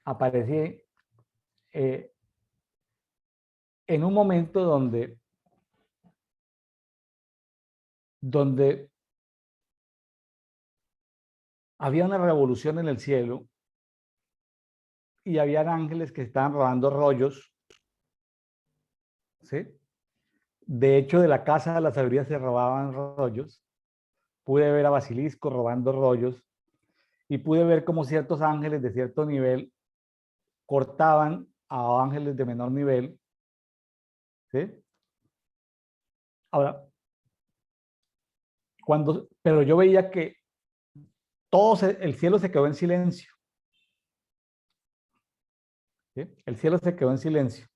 Aparecí eh, en un momento donde había una revolución en el cielo y había ángeles que estaban robando rollos, ¿sí? De hecho, de la casa de la sabiduría se robaban rollos. Pude ver a Basilisco robando rollos y pude ver cómo ciertos ángeles de cierto nivel cortaban a ángeles de menor nivel, ¿sí? Ahora, pero yo veía que el cielo se quedó en silencio, ¿sí? El cielo se quedó en silencio.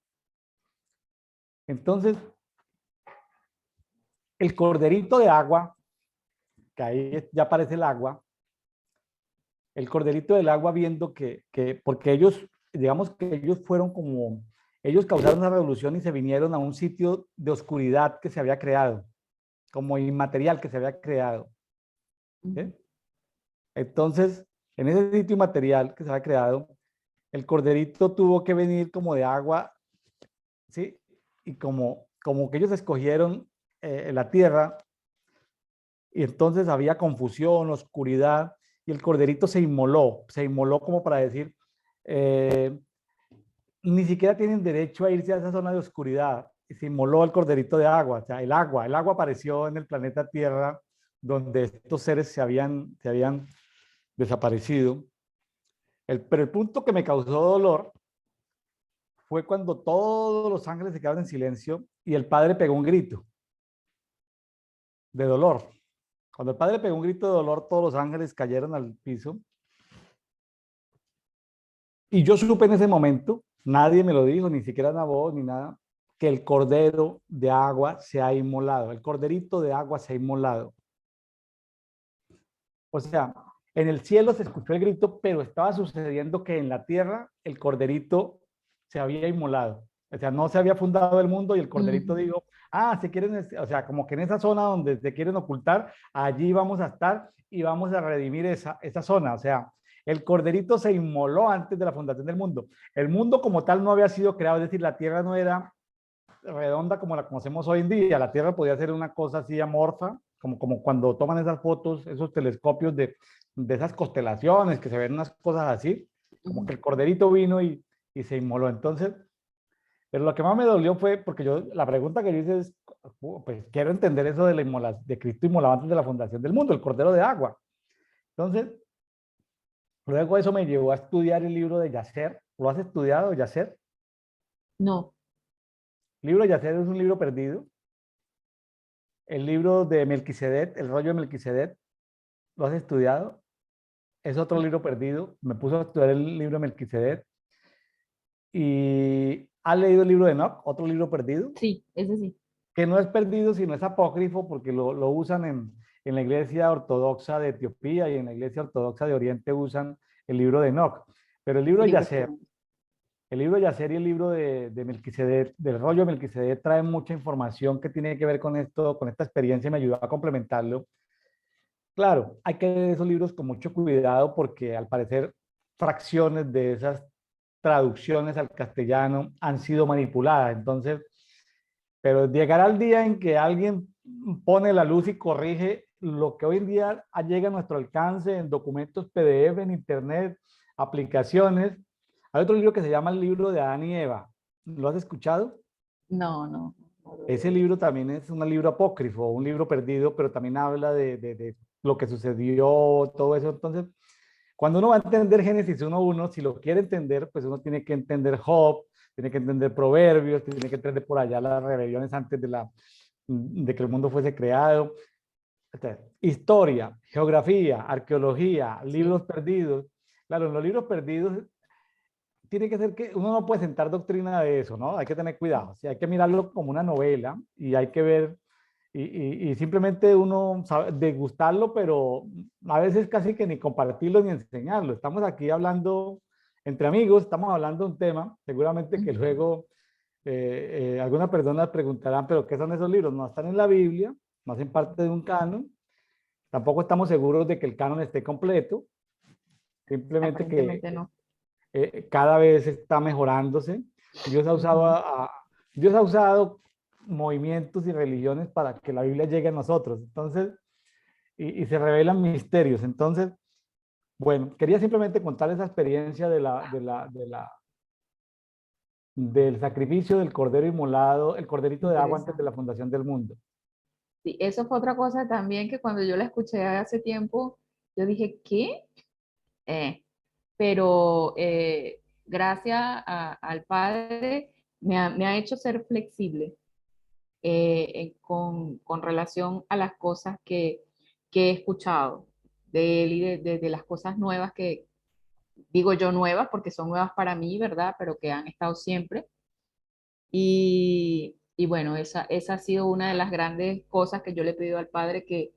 Entonces, el corderito de agua, que ahí ya aparece el agua, el corderito del agua viendo porque ellos, digamos que ellos fueron como, ellos causaron una revolución y se vinieron a un sitio de oscuridad que se había creado, como inmaterial que se había creado, ¿sí? ujú. Entonces, en ese sitio material que se había creado, el corderito tuvo que venir como de agua, ¿sí? Y como como que ellos escogieron la tierra y entonces había confusión, oscuridad y el corderito se inmoló como para decir, eh, ni siquiera tienen derecho a irse a esa zona de oscuridad. Y se inmoló el corderito de agua, o sea, el agua apareció en el planeta Tierra donde estos seres se habían desaparecido. Pero el punto que me causó dolor fue cuando todos los ángeles se quedaron en silencio y el padre pegó un grito de dolor. Cuando el padre pegó un grito de dolor, todos los ángeles cayeron al piso. Y yo supe en ese momento, nadie me lo dijo, ni siquiera una voz ni nada, que el cordero de agua se ha inmolado. El corderito de agua se ha inmolado. O sea, en el cielo se escuchó el grito, pero estaba sucediendo que en la tierra el corderito se había inmolado. O sea, no se había fundado el mundo y el corderito Ujú. dijo, ah, se quieren, o sea, como que en esa zona donde se quieren ocultar, allí vamos a estar y vamos a redimir esa zona. O sea, el corderito se inmoló antes de la fundación del mundo. El mundo como tal no había sido creado, es decir, la tierra no era redonda como la conocemos hoy en día. La Tierra podía ser una cosa así amorfa, como cuando toman esas fotos, esos telescopios de esas constelaciones, que se ven unas cosas así, como Ujú. que el corderito vino y se inmoló. Entonces, pero lo que más me dolió fue, porque yo, la pregunta que yo hice es, pues quiero entender eso de, de Cristo inmolado antes de la fundación del mundo, el cordero de agua. Entonces, luego eso me llevó a estudiar el libro de Yasser. ¿Lo has estudiado, Yasser? No, El libro de Yasser es un libro perdido. El libro de Melquisedec, el rollo de Melquisedec, ¿lo has estudiado? Es otro libro perdido. Me puso a estudiar el libro de Melquisedec. ¿Y has leído el libro de Enoch, otro libro perdido? sí, ese sí. Que no es perdido, sino es apócrifo, porque lo usan en la iglesia ortodoxa de Etiopía y en la iglesia ortodoxa de Oriente usan el libro de Enoch. Pero Ese libro está bueno. El libro de Yacer y el libro de Melquisedec, del rollo de Melquisedec, traen mucha información que tiene que ver con esto, con esta experiencia y me ayudó a complementarlo. Claro, hay que leer esos libros con mucho cuidado porque al parecer fracciones de esas traducciones al castellano han sido manipuladas. Entonces, pero llegará el día en que alguien pone la luz y corrige lo que hoy en día llega a nuestro alcance en documentos PDF, en Internet, aplicaciones. Hay otro libro que se llama el libro de Adán y Eva. ¿Lo has escuchado? No, no, no lo Ese he libro también es un libro apócrifo, un libro perdido, pero también habla de lo que sucedió, todo eso. Entonces, cuando uno va a entender Génesis 1.1, si lo quiere entender, pues uno tiene que entender Job, tiene que entender Proverbios, tiene que entender por allá las rebeliones antes de que el mundo fuese creado. Historia, geografía, arqueología, Sí. libros perdidos. Claro, en los libros perdidos tiene que ser que uno no puede sentar doctrina de eso, ¿no? Hay que tener cuidado. O sea, hay que mirarlo como una novela y hay que ver y simplemente uno sabe degustarlo, pero a veces casi que ni compartirlo ni enseñarlo. Estamos aquí hablando entre amigos, estamos hablando de un tema, seguramente que Ujú. luego algunas personas preguntarán, pero ¿qué son esos libros? No están en la Biblia, no hacen parte de un canon, tampoco estamos seguros de que el canon esté completo, simplemente que Aparentemente no. cada vez está mejorándose. Dios ha usado, Ujú. Dios ha usado movimientos y religiones para que la Biblia llegue a nosotros. Entonces, y se revelan misterios. Entonces, bueno, quería simplemente contar esa experiencia del sacrificio del cordero inmolado, el corderito de agua antes de Interesante. la fundación del mundo. Sí, eso fue otra cosa también que cuando yo la escuché hace tiempo, yo dije, ¿qué? Pero gracias al Padre me ha hecho ser flexible con relación a las cosas que he escuchado de él y de las cosas nuevas que, digo yo nuevas porque son nuevas para mí, ¿verdad? Pero que han estado siempre. Y bueno, esa ha sido una de las grandes cosas que yo le he pedido al Padre, que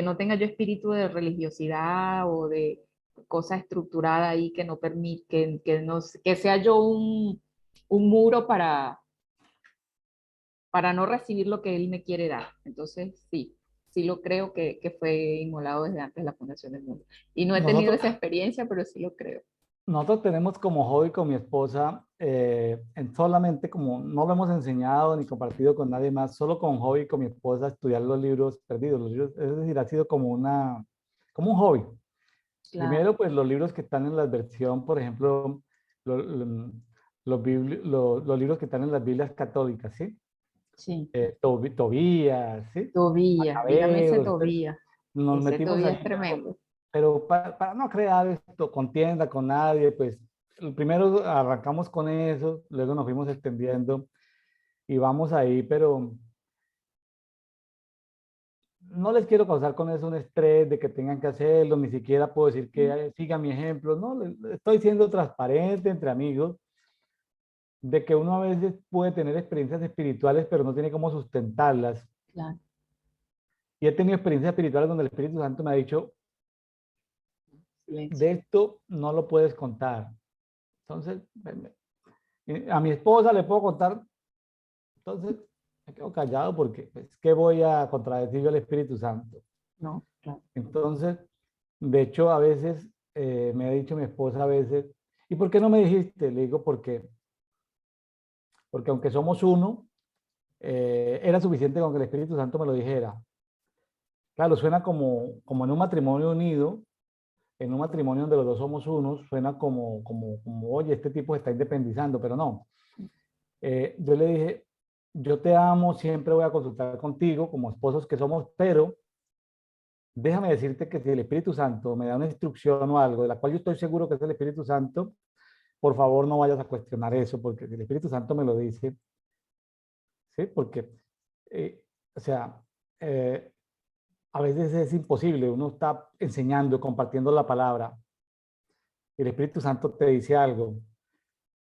no tenga yo espíritu de religiosidad o de cosa estructurada ahí que no permite, que, no, que sea yo un muro para no recibir lo que Él me quiere dar. Entonces, sí, sí lo creo que fue inmolado desde antes de la fundación del mundo. Y no he tenido Nosotros, esa experiencia, pero sí lo creo. nosotros tenemos como hobby con mi esposa, solamente como no lo hemos enseñado ni compartido con nadie más, solo con hobby con mi esposa estudiar los libros perdidos, los libros, es decir, ha sido como como un hobby. Claro, Primero, pues los libros que están en la versión, por ejemplo, lo- lo- los libros que están en las Biblias católicas, ¿sí? sí. Tobías, ¿sí? Tobías, dígame ese Macabeos, Tobías. nos Ese metimos Tobías es ahí, tremendo. pero para no crear esto, contienda con nadie, pues primero arrancamos con eso, luego nos fuimos extendiendo y vamos ahí, pero no les quiero causar con eso un estrés de que tengan que hacerlo, ni siquiera puedo decir que sigan mi ejemplo, no, estoy siendo transparente entre amigos, de que uno a veces puede tener experiencias espirituales, pero no tiene cómo sustentarlas. Claro, Y he tenido experiencias espirituales donde el Espíritu Santo me ha dicho, silencio. de esto no lo puedes contar. Entonces, a mi esposa le puedo contar, entonces me quedo callado porque, pues, ¿qué voy a contradecirle al Espíritu Santo? No, claro. Entonces, de hecho, a veces me ha dicho mi esposa a veces, ¿y por qué no me dijiste? Le digo, porque aunque somos uno, era suficiente con que el Espíritu Santo me lo dijera. Claro, suena como en un matrimonio unido, en un matrimonio donde los dos somos unos, suena oye, este tipo se está independizando, pero no. Yo le dije, yo te amo, siempre voy a consultar contigo como esposos que somos, pero déjame decirte que si el Espíritu Santo me da una instrucción o algo de la cual yo estoy seguro que es el Espíritu Santo, por favor no vayas a cuestionar eso, porque si el Espíritu Santo me lo dice, ¿sí? Porque, eh, o sea, eh, a veces es imposible, uno está enseñando, compartiendo la palabra, y el Espíritu Santo te dice algo.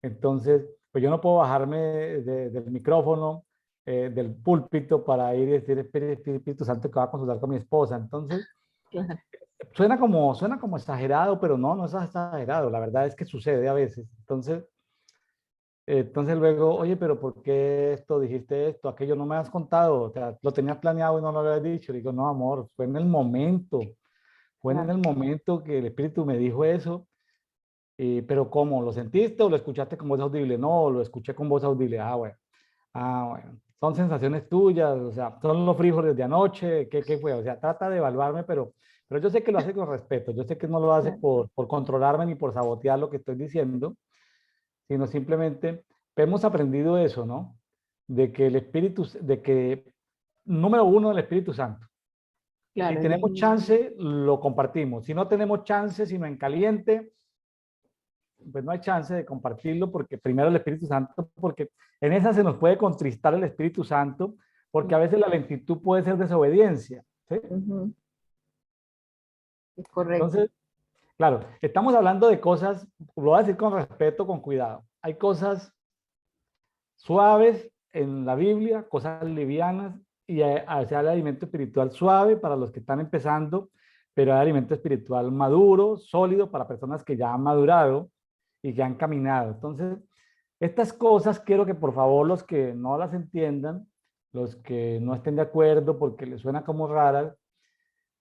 Entonces, pues yo no puedo bajarme del micrófono, del púlpito para ir y decir, Espíritu Santo que va a consultar con mi esposa. Entonces, Claro, suena como exagerado, pero no, no es exagerado. La verdad es que sucede a veces. Entonces luego, oye, pero ¿por qué esto? Dijiste esto, aquello no me has contado. O sea, lo tenías planeado y no lo habías dicho. Le digo, no, amor, fue en el momento. Fue en claro. el momento que el Espíritu me dijo eso. Pero ¿cómo? ¿Lo sentiste o lo escuchaste con voz audible? No, lo escuché con voz audible. Ah, bueno. Ah, bueno. Son sensaciones tuyas, o sea, son los frijoles de anoche, ¿qué fue? O sea, trata de evaluarme, pero yo sé que lo hace con respeto, yo sé que no lo hace Claro. por controlarme ni por sabotear lo que estoy diciendo, sino simplemente hemos aprendido eso, ¿no? De que, número uno, el Espíritu Santo. Si Claro, tenemos chance, lo compartimos. Si no tenemos chance, sino en caliente, pues no hay chance de compartirlo porque primero el Espíritu Santo, porque en esa se nos puede contristar el Espíritu Santo, porque a veces la lentitud puede ser desobediencia, ¿sí? ujú, es correcto. Entonces, claro, estamos hablando de cosas, lo voy a decir con respeto, con cuidado. Hay cosas suaves en la Biblia, cosas livianas, y hay alimento espiritual suave para los que están empezando, pero hay alimento espiritual maduro, sólido para personas que ya han madurado y que han caminado. Entonces, estas cosas quiero que por favor los que no las entiendan, los que no estén de acuerdo porque les suena como raras,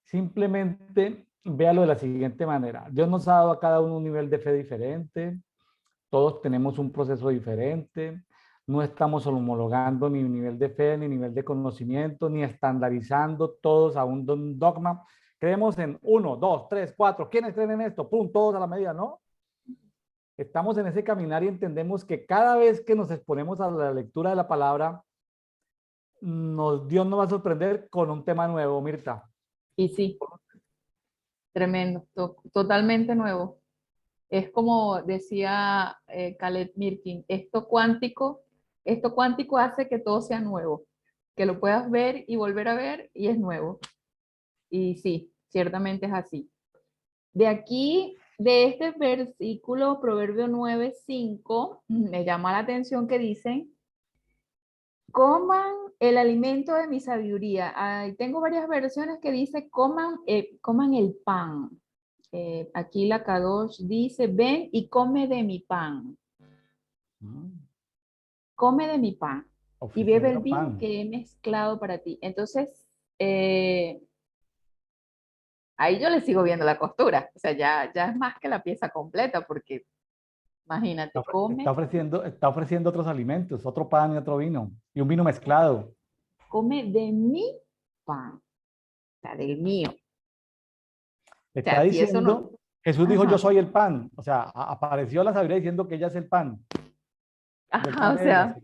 simplemente véalo de la siguiente manera. Dios nos ha dado a cada uno un nivel de fe diferente, todos tenemos un proceso diferente, no estamos homologando ni nivel de fe, ni nivel de conocimiento, ni estandarizando todos a un dogma. Creemos en uno, dos, tres, cuatro. ¿Quiénes creen en esto? ¡Pum! Todos a la medida, ¿no? Estamos en ese caminar y entendemos que cada vez que nos exponemos a la lectura de la palabra, Dios nos va a sorprender con un tema nuevo, Mirta. Y sí, tremendo, totalmente nuevo. Es como decía Caleb Mirkin, esto cuántico hace que todo sea nuevo, que lo puedas ver y volver a ver y es nuevo. Y sí, ciertamente es así. De aquí, de este versículo, Proverbio 9:5, me llama la atención que dicen, coman el alimento de mi sabiduría. Ay, tengo varias versiones que dice, coman el pan. Aquí la Kadosh dice, ven y come de mi pan. Come de mi pan y bebe el Ofreciendo vino pan. que he mezclado para ti. Entonces, eh, Ahí yo le sigo viendo la costura. O sea, ya es más que la pieza completa, porque imagínate, come, Está ofreciendo otros alimentos, otro pan y otro vino, y un vino mezclado. come de mi pan, o sea, del mío. O Está sea, si eso no, diciendo, Jesús dijo, yo ajá, soy el pan. O sea, apareció la sabiduría diciendo que ella es el pan, del ajá, pan o de ella. sea,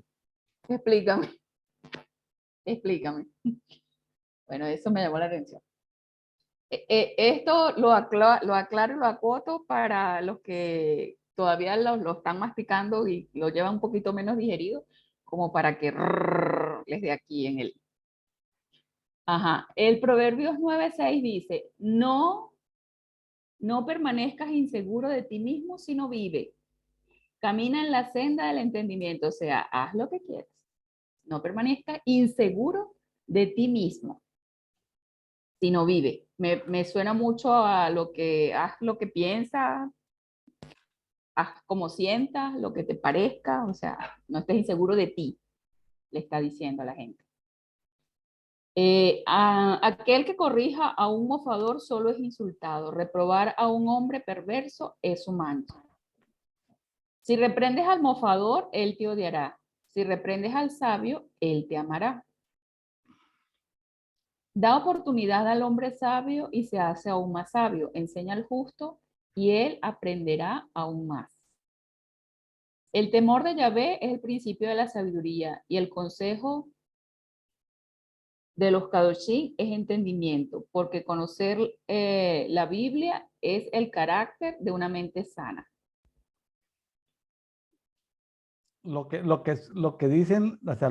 Sí. explícame, explícame. Bueno, eso me llamó la atención. Esto lo aclaro y lo acoto para los que todavía lo están masticando y lo llevan un poquito menos digerido, como para que les dé aquí en el... Ajá, el Proverbios 9:6 dice, no permanezcas inseguro de ti mismo, sino vive. Camina en la senda del entendimiento, o sea, haz lo que quieras. No permanezcas inseguro de ti mismo, sino vive. Me suena mucho a lo que haz lo que piensas, haz como sientas, lo que te parezca, o sea, no estés inseguro de ti, le está diciendo a la gente. Aquel que corrija a un mofador solo es insultado. Reprobar a un hombre perverso es su mancha. Si reprendes al mofador, él te odiará. Si reprendes al sabio, él te amará. Da oportunidad al hombre sabio y se hace aún más sabio. Enseña al justo y él aprenderá aún más. El temor de Yahvé es el principio de la sabiduría y el consejo de los Kadoshim es entendimiento, porque conocer la Biblia es el carácter de una mente sana. Lo que dicen, o sea,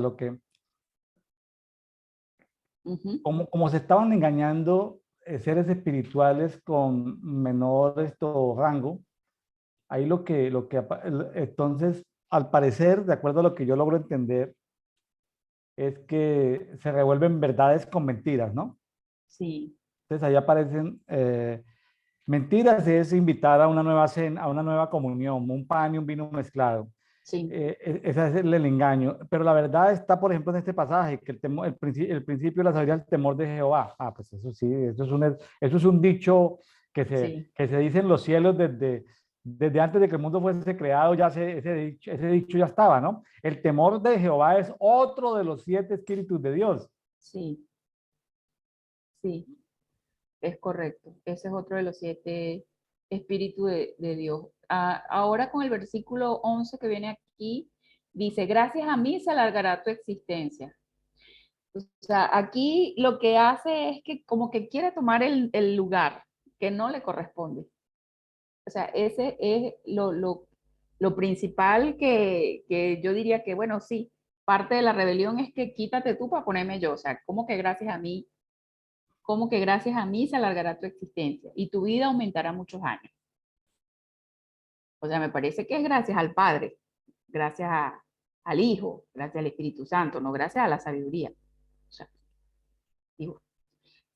Ujú. como se estaban engañando seres espirituales con menor rango, ahí entonces, al parecer, de acuerdo a lo que yo logro entender, es que se revuelven verdades con mentiras, ¿no? Sí, Entonces ahí aparecen mentiras, es invitar a una nueva cena, a una nueva comunión, un pan y un vino mezclado. sí, Ese es el engaño. Pero la verdad está, por ejemplo, en este pasaje, que el principio de la sabiduría es el temor de Jehová. Ah, pues eso sí, eso es un dicho sí, que se dice en los cielos desde antes de que el mundo fuese creado, ya ese dicho ya estaba, ¿no? El temor de Jehová es otro de los 7 espíritus de Dios. sí, sí, es correcto. Ese es otro de los 7 espíritus de Dios. Ahora con el versículo 11 que viene aquí, dice, gracias a mí se alargará tu existencia. O sea, aquí lo que hace es que como que quiere tomar el lugar que no le corresponde. O sea, ese es lo principal que yo diría que, bueno, sí, parte de la rebelión es que quítate tú para ponerme yo. O sea, ¿cómo que gracias a mí? ¿Cómo que gracias a mí se alargará tu existencia y tu vida aumentará muchos años? O sea, me parece que es gracias al Padre, gracias al Hijo, gracias al Espíritu Santo, no gracias a la sabiduría. O sea, digo,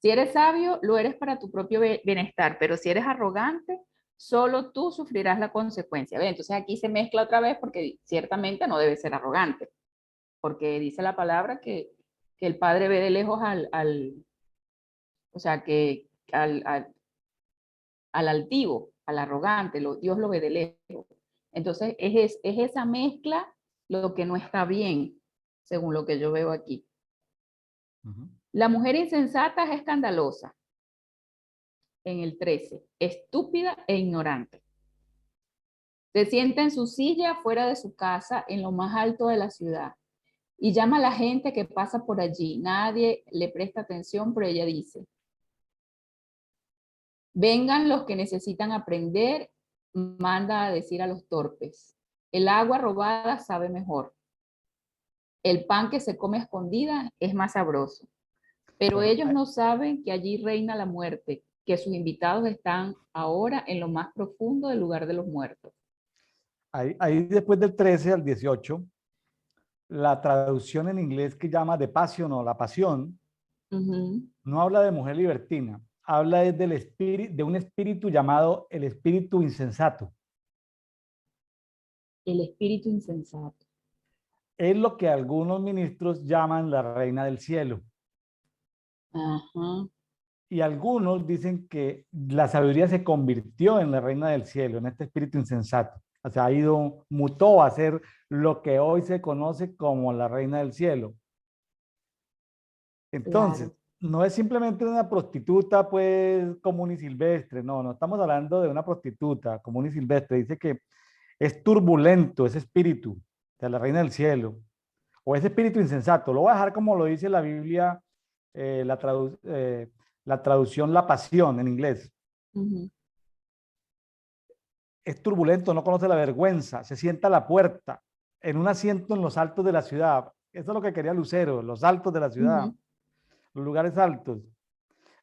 si eres sabio, lo eres para tu propio bienestar, pero si eres arrogante, solo tú sufrirás la consecuencia. ¿Ve? Entonces aquí se mezcla otra vez porque ciertamente no debe ser arrogante, porque dice la palabra que el Padre ve de lejos o sea, que al altivo, al arrogante, Dios lo ve de lejos. Entonces es esa mezcla lo que no está bien, según lo que yo veo aquí. Ujú. La mujer insensata es escandalosa, en el 13, estúpida e ignorante. Se sienta en su silla fuera de su casa, en lo más alto de la ciudad, y llama a la gente que pasa por allí. Nadie le presta atención, pero ella dice, vengan los que necesitan aprender, manda a decir a los torpes. El agua robada sabe mejor. El pan que se come a escondida es más sabroso. Pero Bueno, ellos no saben que allí reina la muerte, que sus invitados están ahora en lo más profundo del lugar de los muertos. ahí después del 13 al 18, la traducción en inglés que llama de pasión o la pasión, Ujú. no habla de mujer libertina, habla de un espíritu llamado el espíritu insensato. El espíritu insensato. Es lo que algunos ministros llaman la reina del cielo. Ajá. y algunos dicen que la sabiduría se convirtió en la reina del cielo, en este espíritu insensato. O sea, mutó a ser lo que hoy se conoce como la reina del cielo. Entonces, Claro. no es simplemente una prostituta, pues, común y silvestre. No, no estamos hablando de una prostituta común y silvestre. Dice que es turbulento ese espíritu de la reina del cielo, o ese espíritu insensato. Lo voy a dejar como lo dice la Biblia, eh, la, tradu- eh, la traducción La Pasión en inglés. Ujú. Es turbulento, no conoce la vergüenza, se sienta a la puerta, en un asiento en los altos de la ciudad. Eso es lo que quería Lucero, los altos de la ciudad, Ujú. los lugares altos.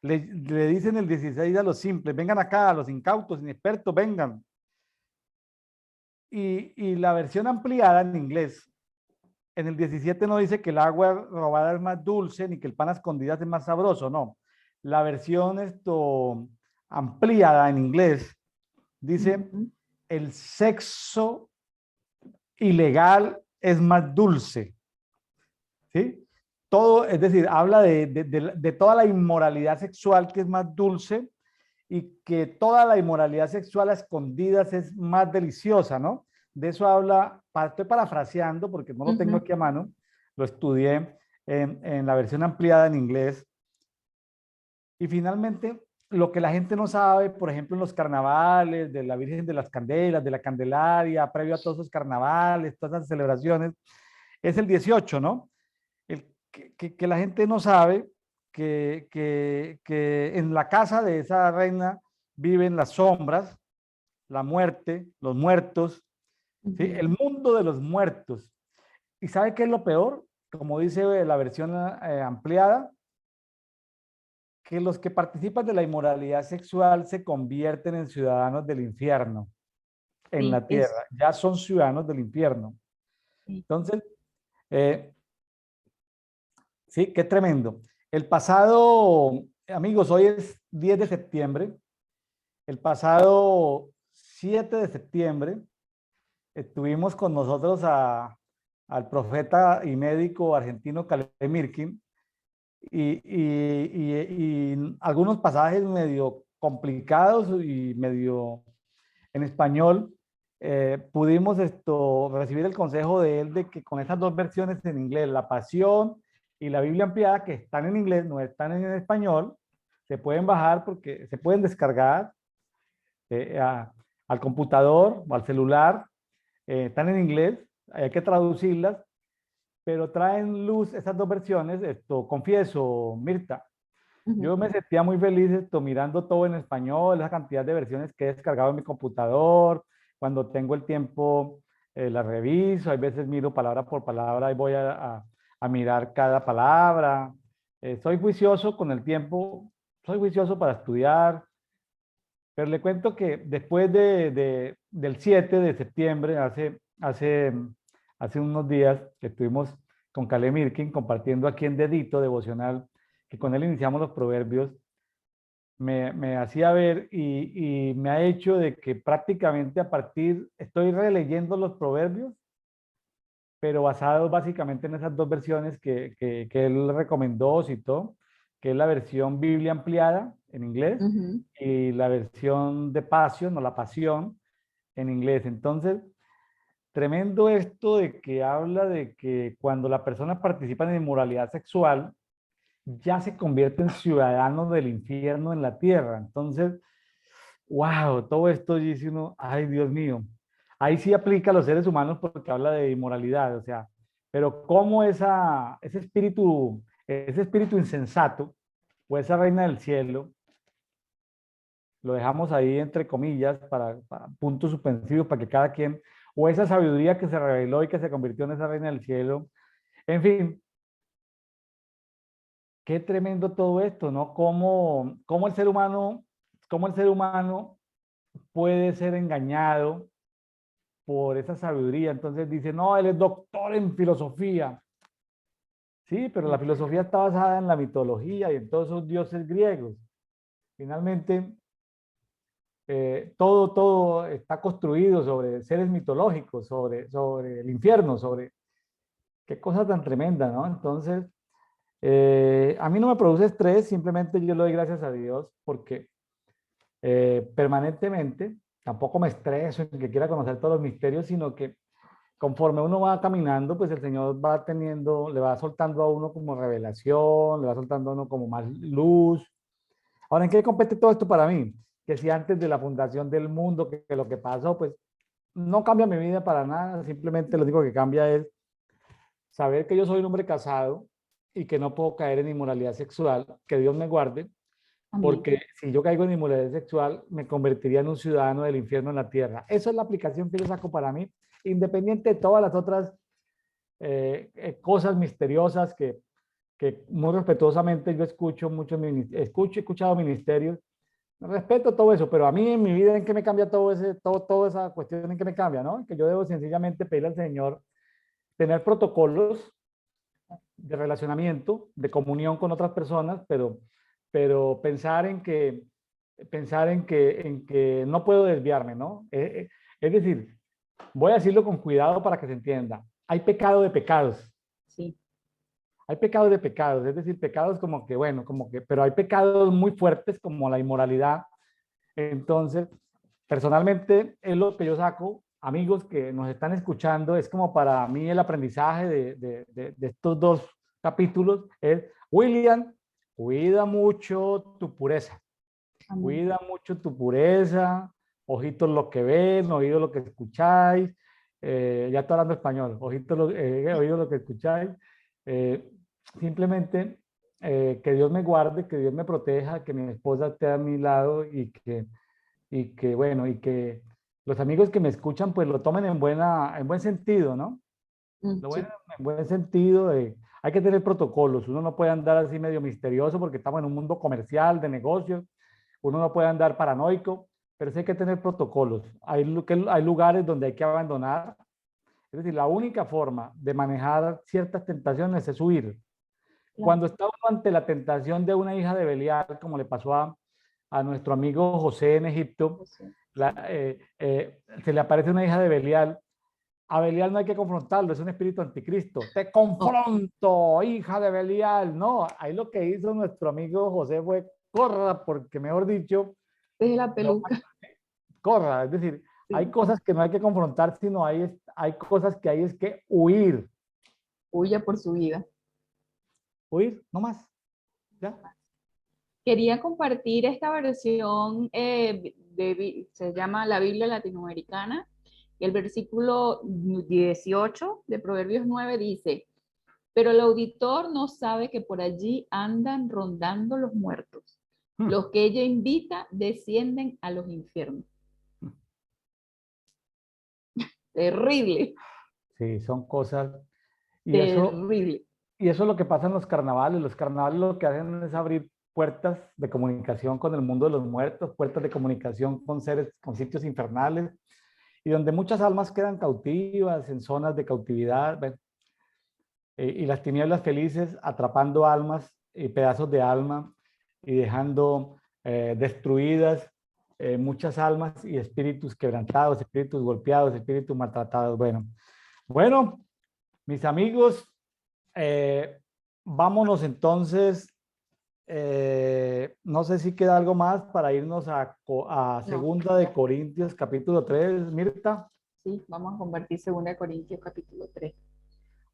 Le dicen el 16 a los simples, vengan acá, a los incautos, inexpertos, vengan. Y la versión ampliada en inglés, en el 17 no dice que el agua robada es más dulce ni que el pan a escondidas es más sabroso, no. La versión ampliada en inglés dice Ujú. el sexo ilegal es más dulce, ¿sí? Todo, es decir, habla de toda la inmoralidad sexual que es más dulce y que toda la inmoralidad sexual a escondidas es más deliciosa, ¿no? De eso habla, estoy parafraseando porque no lo tengo Ujú. aquí a mano, lo estudié en la versión ampliada en inglés. Y finalmente, lo que la gente no sabe, por ejemplo, en los carnavales de la Virgen de las Candelas, de la Candelaria, previo a todos esos carnavales, todas esas celebraciones, es el 18, ¿no? Que la gente no sabe que en la casa de esa reina viven las sombras, la muerte, los muertos, ¿sí? Ujú. El mundo de los muertos. ¿Y sabe qué es lo peor? Como dice la versión ampliada, que los que participan de la inmoralidad sexual se convierten en ciudadanos del infierno en Sí, la es. tierra, ya son ciudadanos del infierno. Sí. Entonces, eh, sí, qué tremendo. El pasado, amigos, hoy es 10 de septiembre. El pasado 7 de septiembre tuvimos con nosotros al profeta y médico argentino Caleb Mirkin y algunos pasajes medio complicados y medio en español. Pudimos recibir el consejo de él de que con esas dos versiones en inglés, la Pasión y la Biblia ampliada, que están en inglés, no están en español, se pueden bajar porque se pueden descargar al computador o al celular, están en inglés, hay que traducirlas, pero traen luz esas dos versiones. Confieso, Mirta, Ujú. yo me sentía muy feliz mirando todo en español, esa cantidad de versiones que he descargado en mi computador. Cuando tengo el tiempo, la reviso. Hay veces miro palabra por palabra y voy a mirar cada palabra. Soy juicioso con el tiempo, soy juicioso para estudiar. Pero le cuento que después del 7 de septiembre, hace unos días, que estuvimos con Caleb Mirkin compartiendo aquí en Dedito Devocional, que con él iniciamos los proverbios, me hacía ver y me ha hecho de que prácticamente estoy releyendo los proverbios, pero basados básicamente en esas dos versiones que él recomendó, citó, que es la versión Biblia ampliada en inglés Ujú. y la versión de Pasión o la Pasión en inglés. Entonces, tremendo esto de que habla de que cuando la persona participa en inmoralidad sexual, ya se convierte en ciudadano del infierno en la tierra. Entonces, wow, todo esto dice uno, ay Dios mío, ahí sí aplica a los seres humanos porque habla de inmoralidad, o sea, pero cómo ese espíritu insensato o esa reina del cielo, lo dejamos ahí entre comillas para puntos suspensivos para que cada quien, o esa sabiduría que se reveló y que se convirtió en esa reina del cielo, en fin, qué tremendo todo esto, ¿no? Cómo el ser humano puede ser engañado por esa sabiduría. Entonces dice, no, él es doctor en filosofía. Sí, pero la filosofía está basada en la mitología y en todos esos dioses griegos. Finalmente, todo está construido sobre seres mitológicos, sobre el infierno, sobre qué cosa tan tremenda, ¿no? Entonces, A mí no me produce estrés, simplemente yo le doy gracias a Dios porque permanentemente, tampoco me estreso en que quiera conocer todos los misterios, sino que conforme uno va caminando, pues el Señor va teniendo, le va soltando a uno como revelación, le va soltando a uno como más luz. Ahora, ¿en qué compete todo esto para mí? Que si antes de la fundación del mundo, que lo que pasó, pues no cambia mi vida para nada, simplemente lo único que cambia es saber que yo soy un hombre casado y que no puedo caer en inmoralidad sexual, que Dios me guarde, Amén. porque si yo caigo en inmoralidad sexual, me convertiría en un ciudadano del infierno en la tierra. Esa es la aplicación que yo saco para mí, independiente de todas las otras cosas misteriosas que muy respetuosamente yo escucho, he escuchado ministerios, respeto todo eso, pero a mí en mi vida, ¿en qué me cambia toda esa cuestión? ¿En qué me cambia, no? Que yo debo sencillamente pedirle al Señor tener protocolos de relacionamiento, de comunión con otras personas, pero en que no puedo desviarme, ¿no? Es decir, voy a decirlo con cuidado para que se entienda. Hay pecado de pecados. Sí, Hay pecados de pecados, es decir, pecados como que, bueno, pero hay pecados muy fuertes como la inmoralidad. Entonces, personalmente es lo que yo saco, amigos que nos están escuchando, es como para mí el aprendizaje de estos dos capítulos, es, William, cuida mucho tu pureza, amén. cuida mucho tu pureza, ojitos lo que ven, oídos lo que escucháis, ya estoy hablando español, oídos lo que escucháis, eh, simplemente que Dios me guarde, que Dios me proteja, que mi esposa esté a mi lado bueno, y que los amigos que me escuchan pues lo tomen en buen sentido, ¿no? Lo bueno Sí, en buen sentido de, hay que tener protocolos, uno no puede andar así medio misterioso porque estamos en un mundo comercial, de negocios, uno no puede andar paranoico, pero sí hay que tener protocolos. Hay lugares donde hay que abandonar, es decir, la única forma de manejar ciertas tentaciones es huir. claro. Cuando está uno ante la tentación de una hija de Belial, como le pasó a nuestro amigo José en Egipto, Pues sí, sí, se le aparece una hija de Belial. A Belial no hay que confrontarlo, es un espíritu anticristo. Te oh, confronto, hija de Belial. No, ahí lo que hizo nuestro amigo José fue corra, porque mejor dicho, deje la no, peluca. corra. Es decir, hay Sí. cosas que no hay que confrontar, sino hay cosas que hay es que huir. Huya por su vida. Huir, no más. ¿Ya? Quería compartir esta versión se llama la Biblia Latinoamericana. Y el versículo 18 de Proverbios 9 dice, pero el auditor no sabe que por allí andan rondando los muertos. Hmm. Los que ella invita descienden a los infiernos. Terrible, Sí, son cosas. Y eso, terrible. y eso es lo que pasa en los carnavales. Los carnavales lo que hacen es abrir puertas de comunicación con el mundo de los muertos, puertas de comunicación con seres, con sitios infernales, y donde muchas almas quedan cautivas en zonas de cautividad, bueno, y las tinieblas felices atrapando almas y pedazos de alma y dejando destruidas muchas almas y espíritus quebrantados, espíritus golpeados, espíritus maltratados. Bueno, mis amigos, eh, vámonos entonces. No sé si queda algo más para irnos a No, Segunda de ya, Corintios, capítulo 3, Mirta. sí, vamos a convertir 2 Corintios capítulo 3.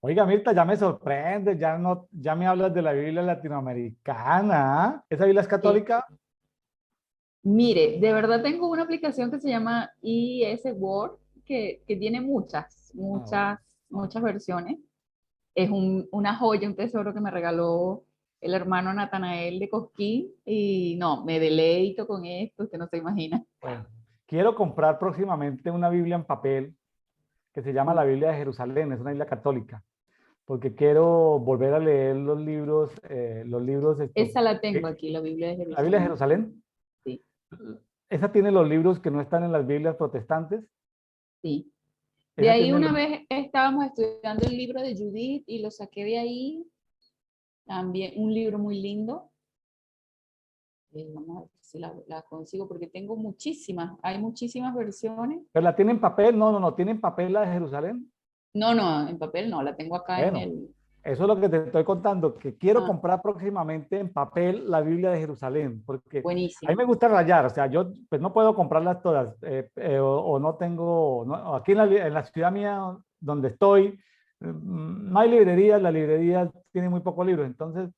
Oiga, Mirta, ya me sorprende, ya no, ya me hablas de la Biblia latinoamericana. ¿Ah? ¿Esa Biblia es Sí. católica? Mire, de verdad tengo una aplicación que se llama IS Word, que tiene muchas, Ah, bueno. muchas, muchas versiones. Es una joya, un tesoro que me regaló el hermano Natanael de Cosquín y no, me deleito con esto, usted no se imagina. Bueno, quiero comprar próximamente una Biblia en papel que se llama la Biblia de Jerusalén, es una Biblia católica, porque quiero volver a leer los libros, Esa la tengo aquí, la Biblia de la Biblia de Jerusalén. Jerusalén. Sí, Esa tiene los libros que no están en las Biblias protestantes. sí. De Esa ahí tiene una los... vez estábamos estudiando el libro de Judith y lo saqué de ahí, también un libro muy lindo. Vamos a ver si la consigo porque tengo muchísimas, hay muchísimas versiones. ¿Pero la tiene en papel? No, tiene en papel la de Jerusalén. No, no, en papel no, la tengo acá en Bueno, el... eso es lo que te estoy contando, que quiero Ah, comprar próximamente en papel la Biblia de Jerusalén, porque a mí buenísimo. me gusta rayar, o sea, yo pues no puedo comprarlas todas, o no tengo, aquí en la ciudad mía donde estoy, no hay librerías, las librerías tienen muy pocos libros, entonces,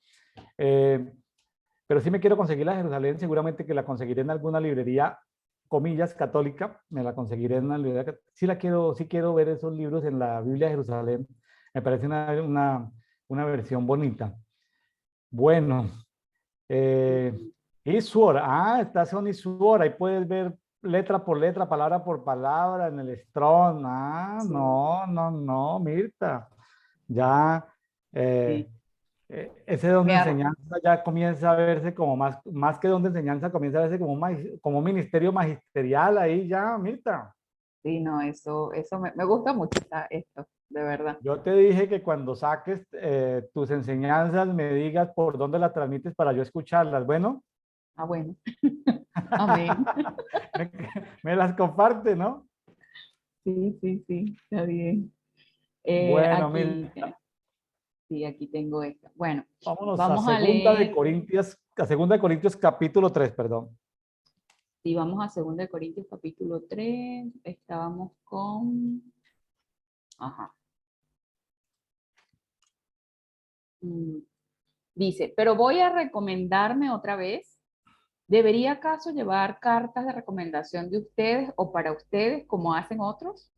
eh, pero sí me quiero conseguir la de Jerusalén, seguramente que la conseguiré en alguna librería, comillas, católica, me la conseguiré en una librería, sí la quiero, sí quiero ver esos libros en la Biblia de Jerusalén, me parece una versión bonita. Bueno, eh, Isword, estas son Isword, ahí puedes ver letra por letra, palabra por palabra en el Strong. Sí, No, no, no, Mirta, ya sí. ese don de Me ar- enseñanza ya comienza a verse como más que don de enseñanza, comienza a verse como como un ministerio magisterial ahí ya, Mirta. sí, no, eso me gusta mucho esto, de verdad. Yo te dije que cuando saques tus enseñanzas me digas por dónde las transmites para yo escucharlas. Bueno, Ah, bueno. Amén. me, me las comparte, ¿no? Sí, sí, sí, está bien. Bueno, Aquí, mira, sí, aquí tengo esto. Bueno, vámonos vamos a leer, A segunda de Corintios capítulo 3, perdón. sí, vamos a 2 Corintios capítulo 3. Estábamos con, ajá, mm, dice, pero voy a recomendarme otra vez. ¿Debería acaso llevar cartas de recomendación de ustedes o para ustedes como hacen otros?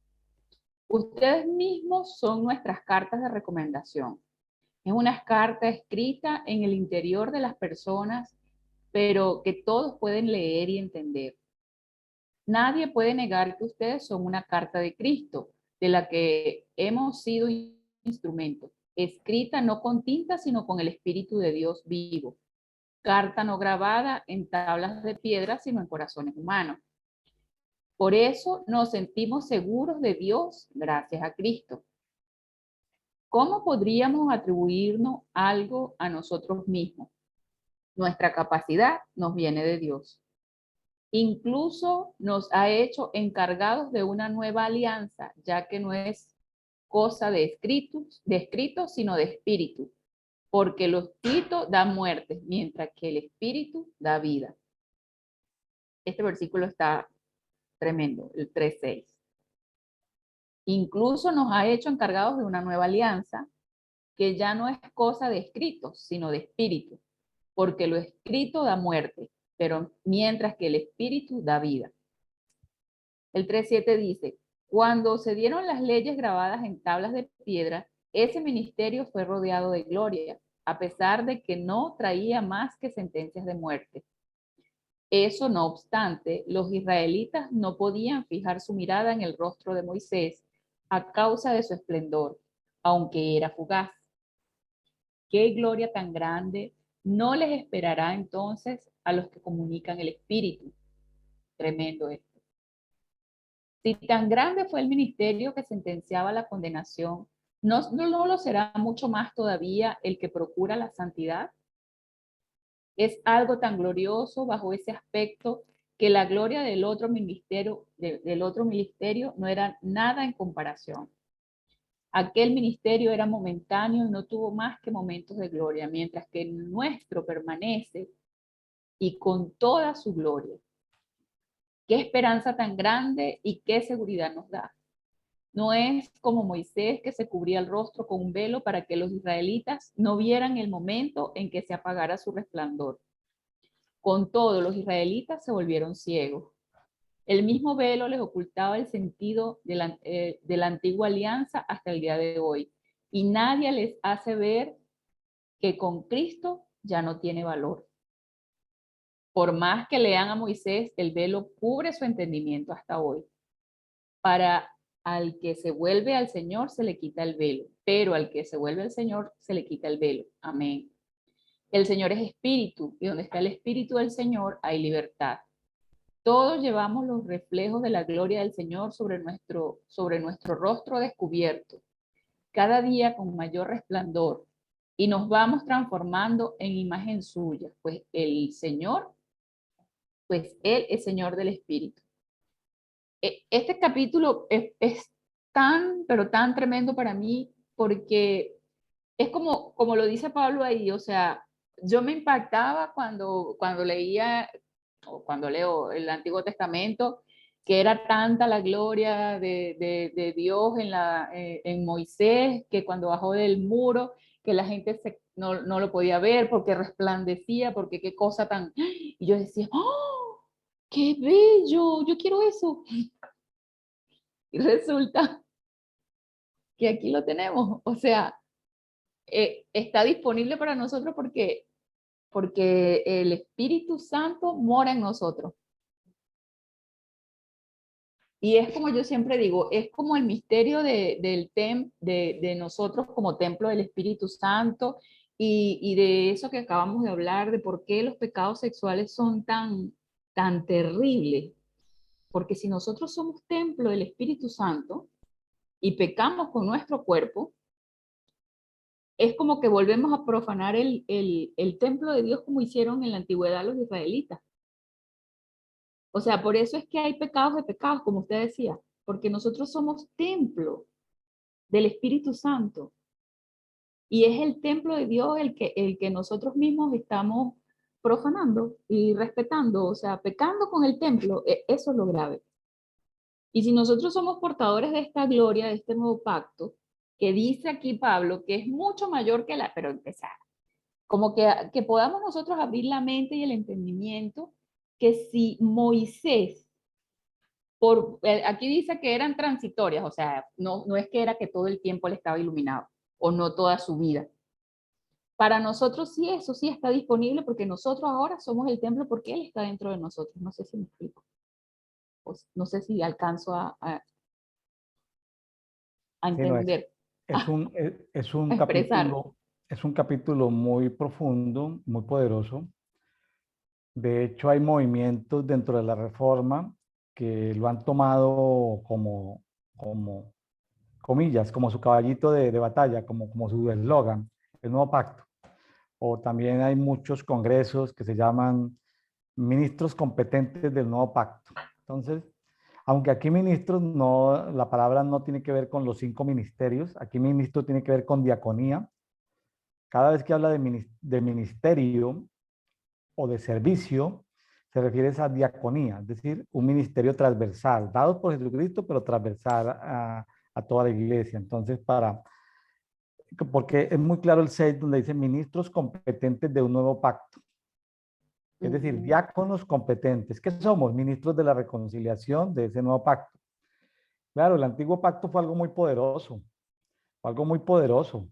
Ustedes mismos son nuestras cartas de recomendación. Es una carta escrita en el interior de las personas, pero que todos pueden leer y entender. Nadie puede negar que ustedes son una carta de Cristo, de la que hemos sido instrumentos, escrita no con tinta, sino con el Espíritu de Dios vivo. Carta no grabada en tablas de piedra, sino en corazones humanos. Por eso nos sentimos seguros de Dios gracias a Cristo. ¿Cómo podríamos atribuirnos algo a nosotros mismos? Nuestra capacidad nos viene de Dios. Incluso nos ha hecho encargados de una nueva alianza, ya que no es cosa de escritos, sino de espíritu, porque lo escrito da muerte, mientras que el espíritu da vida. Este versículo está tremendo, el 3:6. Incluso nos ha hecho encargados de una nueva alianza, que ya no es cosa de escritos, sino de espíritu, porque lo escrito da muerte, pero mientras que el espíritu da vida. El 3:7 dice, cuando se dieron las leyes grabadas en tablas de piedra, ese ministerio fue rodeado de gloria, a pesar de que no traía más que sentencias de muerte. Eso no obstante, los israelitas no podían fijar su mirada en el rostro de Moisés a causa de su esplendor, aunque era fugaz. ¿Qué gloria tan grande no les esperará entonces a los que comunican el Espíritu? Tremendo esto. Si tan grande fue el ministerio que sentenciaba la condenación, ¿no lo será mucho más todavía el que procura la santidad? Es algo tan glorioso bajo ese aspecto que la gloria del otro ministerio no era nada en comparación. Aquel ministerio era momentáneo y no tuvo más que momentos de gloria, mientras que el nuestro permanece y con toda su gloria. Qué esperanza tan grande y qué seguridad nos da. No es como Moisés, que se cubría el rostro con un velo para que los israelitas no vieran el momento en que se apagara su resplandor. Con todo, los israelitas se volvieron ciegos. El mismo velo les ocultaba el sentido de la antigua alianza hasta el día de hoy. Y nadie les hace ver que con Cristo ya no tiene valor. Por más que lean a Moisés, el velo cubre su entendimiento hasta hoy. Para al que se vuelve al Señor se le quita el velo, pero al que se vuelve al Señor se le quita el velo. Amén. El Señor es espíritu, y donde está el espíritu del Señor hay libertad. Todos llevamos los reflejos de la gloria del Señor sobre nuestro rostro descubierto, cada día con mayor resplandor, y nos vamos transformando en imagen suya, pues el Señor, pues Él es Señor del Espíritu. Este capítulo es tan, pero tan tremendo para mí, porque es como lo dice Pablo ahí, o sea, yo me impactaba cuando leía o cuando leo el Antiguo Testamento, que era tanta la gloria de Dios en Moisés, que cuando bajó del muro, que la gente no lo podía ver porque resplandecía, porque qué cosa tan... Y yo decía, ¡oh, qué bello! Yo quiero eso. Y resulta que aquí lo tenemos, o sea, está disponible para nosotros porque el Espíritu Santo mora en nosotros. Y es como yo siempre digo, es como el misterio de nosotros como templo del Espíritu Santo y de eso que acabamos de hablar, de por qué los pecados sexuales son tan terribles. Porque si nosotros somos templo del Espíritu Santo y pecamos con nuestro cuerpo, es como que volvemos a profanar el templo de Dios como hicieron en la antigüedad los israelitas. O sea, por eso es que hay pecados de pecados, como usted decía, porque nosotros somos templo del Espíritu Santo y es el templo de Dios el que nosotros mismos estamos profanando y respetando, o sea, pecando con el templo, eso es lo grave. Y si nosotros somos portadores de esta gloria, de este nuevo pacto, que dice aquí Pablo, que es mucho mayor que pero empezar, como que podamos nosotros abrir la mente y el entendimiento, que si Moisés aquí dice que eran transitorias, o sea, no es que era que todo el tiempo él estaba iluminado, o no toda su vida. Para nosotros sí, eso sí está disponible porque nosotros ahora somos el templo porque Él está dentro de nosotros. No sé si me explico. No sé si alcanzo a Sí, no, entender, es un a expresar. capítulo, es un capítulo muy profundo, muy poderoso. De hecho, hay movimientos dentro de la Reforma que lo han tomado como comillas, como su caballito de batalla, como su eslogan, el nuevo pacto. O también hay muchos congresos que se llaman ministros competentes del nuevo pacto. Entonces, aunque aquí ministros no, la palabra no tiene que ver con los 5 ministerios, aquí ministro tiene que ver con diaconía. Cada vez que habla de ministerio o de servicio, se refiere a esa diaconía, es decir, un ministerio transversal, dado por Jesucristo, pero transversal a toda la iglesia. Entonces, porque es muy claro el 6 donde dice ministros competentes de un nuevo pacto. Es decir, Ujú, diáconos competentes. ¿Qué somos? Ministros de la reconciliación de ese nuevo pacto. Claro, el antiguo pacto fue algo muy poderoso, fue algo muy poderoso.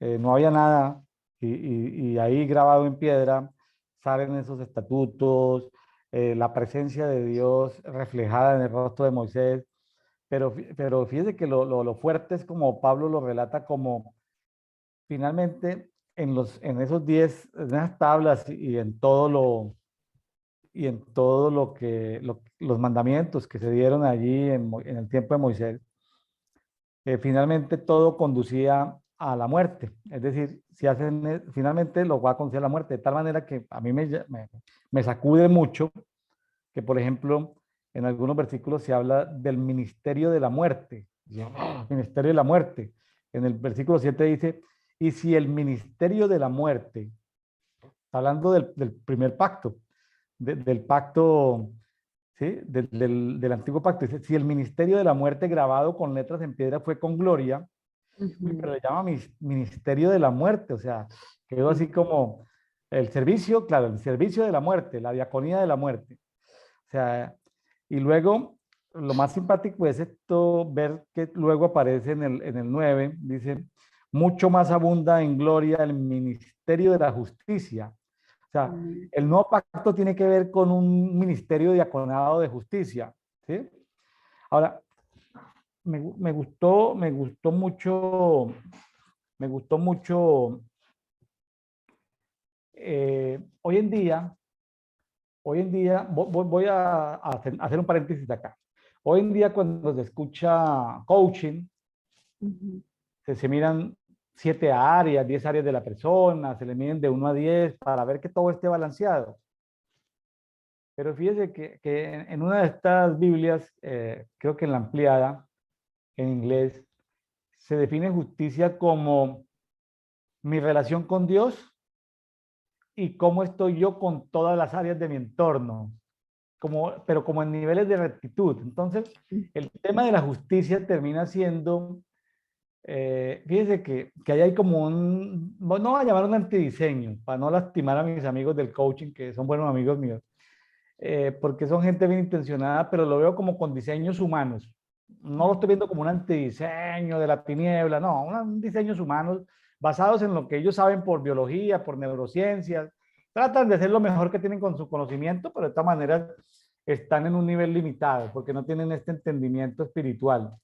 No había nada y ahí grabado en piedra salen esos estatutos, la presencia de Dios reflejada en el rostro de Moisés. Pero fíjese que lo fuerte es como Pablo lo relata como finalmente en esos 10, en esas tablas y en todo lo que los mandamientos que se dieron allí en el tiempo de Moisés, finalmente todo conducía a la muerte. Es decir, si hacen, finalmente lo va a conducir a la muerte, de tal manera que a mí me sacude mucho que, por ejemplo, en algunos versículos se habla del ministerio de la muerte. Ministerio de la muerte. En el versículo 7 dice, y si el ministerio de la muerte, hablando del primer pacto, del pacto, ¿sí? Del antiguo pacto, dice, si el ministerio de la muerte grabado con letras en piedra fue con gloria, uy, ujú, pero le llama ministerio de la muerte, o sea, quedó así sí. como el servicio, claro, el servicio de la muerte, la diaconía de la muerte. O sea, y luego, lo más simpático es esto, ver que luego aparece en el 9 dice, mucho más abunda en gloria el ministerio de la justicia. O sea, Amén. el nuevo pacto tiene que ver con un ministerio diaconado de justicia, ¿sí? Ahora, me gustó mucho, hoy en día, voy a hacer un paréntesis acá. Hoy en día cuando se escucha coaching, Ujú, se miran 7 áreas, 10 áreas de la persona, se le miden de 1 a 10 para ver que todo esté balanceado. Pero fíjese que en una de estas Biblias, creo que en la ampliada, en inglés, se define justicia como mi relación con Dios y cómo estoy yo con todas las áreas de mi entorno, pero como en niveles de rectitud. Entonces, el tema de la justicia termina siendo, fíjense que ahí hay como no voy a llamar un antidiseño, para no lastimar a mis amigos del coaching, que son buenos amigos míos, porque son gente bien intencionada, pero lo veo como con diseños humanos. No lo estoy viendo como un antidiseño de la tiniebla, no, diseños humanos basados en lo que ellos saben por biología, por neurociencias. Tratan de hacer lo mejor que tienen con su conocimiento, pero de esta manera están en un nivel limitado porque no tienen este entendimiento espiritual.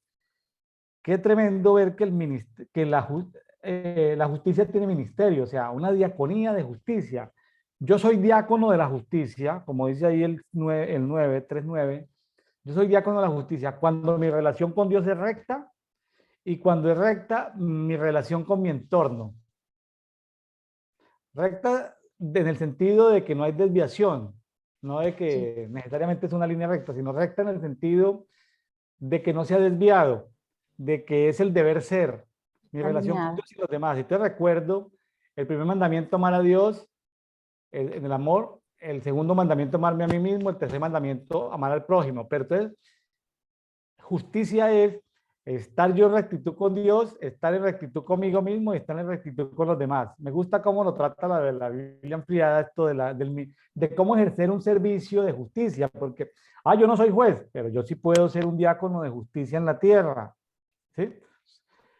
Qué tremendo ver que, la justicia tiene ministerio, o sea, una diaconía de justicia. Yo soy diácono de la justicia, como dice ahí el 9, 3:9. Yo soy diácono de la justicia cuando mi relación con Dios es recta y cuando es recta mi relación con mi entorno. Recta en el sentido de que no hay desviación, no de que necesariamente es una línea recta, sino recta en el sentido de que no se ha desviado, de que es el deber ser, mi relación con Alineado. Dios y los demás. Y te recuerdo, el primer mandamiento, amar a Dios en el amor, el segundo mandamiento, amarme a mí mismo, el tercer mandamiento, amar al prójimo. Pero entonces, justicia es estar yo en rectitud con Dios, estar en rectitud conmigo mismo y estar en rectitud con los demás. Me gusta cómo lo trata la Biblia ampliada, esto de cómo ejercer un servicio de justicia, porque, yo no soy juez, pero yo sí puedo ser un diácono de justicia en la tierra. ¿Sí?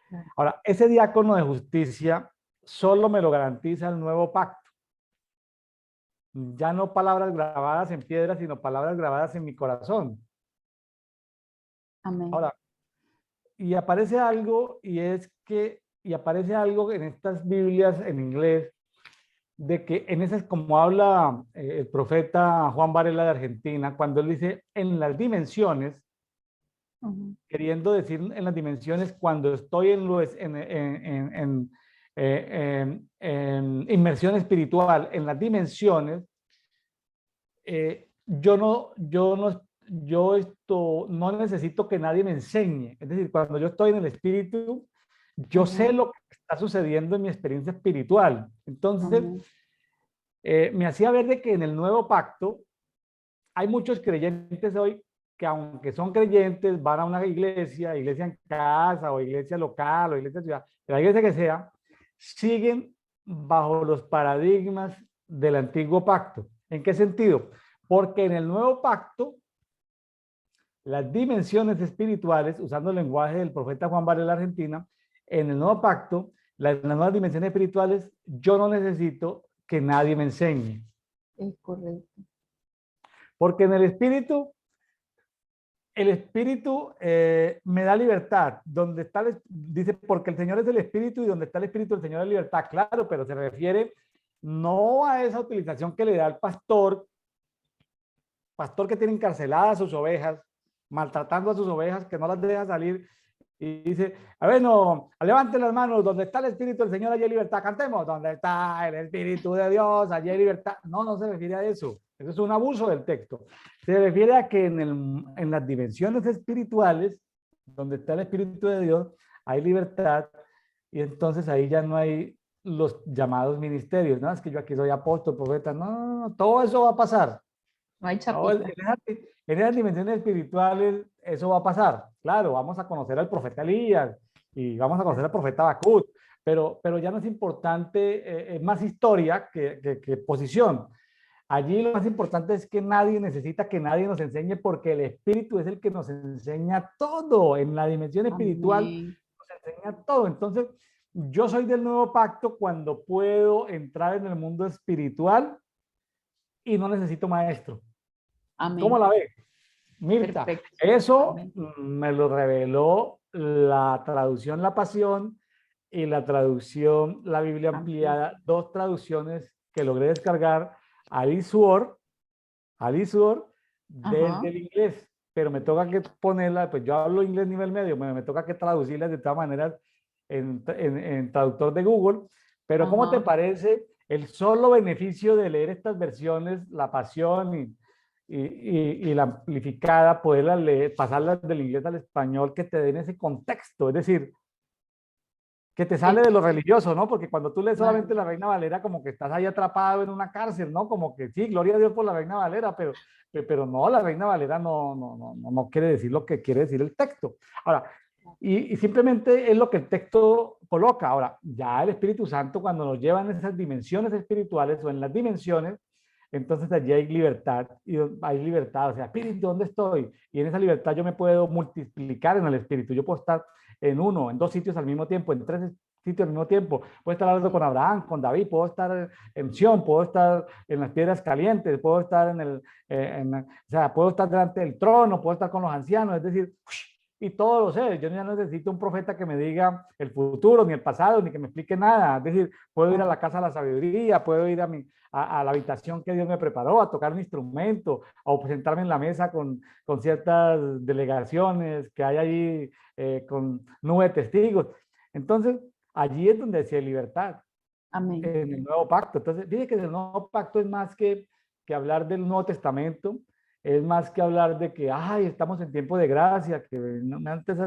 Claro. Ahora, ese diácono de justicia solo me lo garantiza el nuevo pacto. Ya no palabras grabadas en piedra, sino palabras grabadas en mi corazón. Amén. Ahora, y aparece algo en estas Biblias en inglés, de que en esas, como habla el profeta Juan Varela de Argentina, cuando él dice en las dimensiones, queriendo decir en las dimensiones cuando estoy en inmersión espiritual, en las dimensiones, yo no necesito que nadie me enseñe. Es decir, cuando yo estoy en el espíritu, yo sé lo que está sucediendo en mi experiencia espiritual. Entonces, Amén. me hacía ver de que en el nuevo pacto hay muchos creyentes hoy que aunque son creyentes, van a una iglesia en casa o iglesia local o iglesia ciudad, la iglesia que sea, siguen bajo los paradigmas del antiguo pacto. ¿En qué sentido? Porque en el nuevo pacto, las dimensiones espirituales, usando el lenguaje del profeta Juan Varela Argentina, en el nuevo pacto, las nuevas dimensiones espirituales, yo no necesito que nadie me enseñe. Es correcto. Porque en el espíritu me da libertad. Donde está dice, porque el Señor es el espíritu y donde está el espíritu del Señor es libertad. Claro, pero se refiere no a esa utilización que le da el pastor que tiene encarceladas a sus ovejas, maltratando a sus ovejas, que no las deja salir. Y dice, a ver, no, levanten las manos, donde está el Espíritu del Señor, allí hay libertad. Cantemos, donde está el Espíritu de Dios, allí hay libertad. No, no se refiere a eso. Eso es un abuso del texto. Se refiere a que en las dimensiones espirituales, donde está el Espíritu de Dios, hay libertad. Y entonces ahí ya no hay los llamados ministerios. No, es que yo aquí soy apóstol, profeta. No, no, no, todo eso va a pasar. No hay No, chapita. en esas dimensiones espirituales eso va a pasar. Claro, vamos a conocer al profeta Elías y vamos a conocer al profeta Habacuc, pero ya no es importante, es más historia que posición. Allí lo más importante es que nadie necesita que nadie nos enseñe porque el Espíritu es el que nos enseña todo. En la dimensión espiritual Amén. nos enseña todo. Entonces, yo soy del nuevo pacto cuando puedo entrar en el mundo espiritual y no necesito maestro. ¿Cómo Amén. la ves, Mirta? Perfecto. Eso Amén. me lo reveló la traducción La Pasión y la traducción La Biblia Amén. Ampliada, dos traducciones que logré descargar al eSword desde Ajá. el inglés, pero me toca que ponerla, pues yo hablo inglés nivel medio, me toca que traducirlas de todas maneras en traductor de Google, pero ¿cómo te Ajá. parece el solo beneficio de leer estas versiones, La Pasión y la amplificada, poderlas leer, pasarlas del inglés al español, que te den ese contexto? Es decir, que te sale Es de que, lo religioso, ¿no? Porque cuando tú lees claro, solamente la Reina Valera, como que estás ahí atrapado en una cárcel, ¿no? Como que sí, gloria a Dios por la Reina Valera, pero no, la Reina Valera no quiere decir lo que quiere decir el texto. Ahora, y simplemente es lo que el texto coloca. Ahora, ya el Espíritu Santo, cuando nos lleva en esas dimensiones espirituales o en las dimensiones, entonces allí hay libertad, y hay libertad, o sea, Espíritu, ¿dónde estoy? Y en esa libertad yo me puedo multiplicar en el Espíritu, yo puedo estar en uno, en dos sitios al mismo tiempo, en tres sitios al mismo tiempo, puedo estar hablando con Abraham, con David, puedo estar en Sion, puedo estar en las piedras calientes, puedo estar o sea, puedo estar delante del trono, puedo estar con los ancianos, es decir, y todo lo sé. Yo ya no necesito un profeta que me diga el futuro, ni el pasado, ni que me explique nada. Es decir, puedo ir a claro, la casa de la sabiduría, puedo ir a la habitación que Dios me preparó, a tocar un instrumento, o sentarme en la mesa con ciertas delegaciones que hay allí, con nube de testigos. Entonces, allí es donde hay libertad, amén. en el nuevo pacto. Entonces, fíjate que el nuevo pacto es más que hablar del Nuevo Testamento, es más que hablar de que, ay, estamos en tiempo de gracia, que antes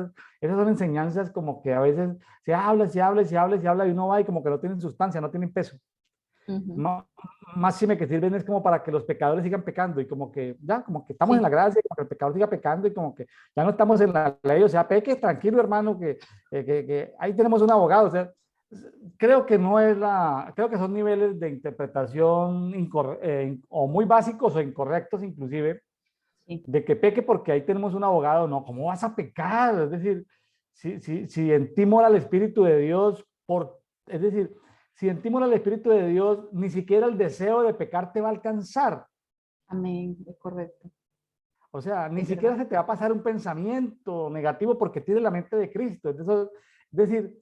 esas son enseñanzas como que a veces se habla, se habla, se habla, se habla y uno va y como que no tienen sustancia, no tienen peso. Ujú, No, más si me que sirven es como para que los pecadores sigan pecando y como que ya, como que estamos en la sí, gracia, como que el pecador siga pecando y como que ya no estamos en la ley, o sea, peque tranquilo hermano, que ahí tenemos un abogado, o sea, creo que no es creo que son niveles de interpretación o muy básicos o incorrectos inclusive, sí, de que peque porque ahí tenemos un abogado, no, ¿cómo vas a pecar? Es decir, si en ti mora el Espíritu de Dios, es decir, si en ti mora el Espíritu de Dios, ni siquiera el deseo de pecar te va a alcanzar. amén, es correcto, O sea, ni es siquiera verdad. se te va a pasar un pensamiento negativo porque tienes la mente de Cristo. Entonces, es decir,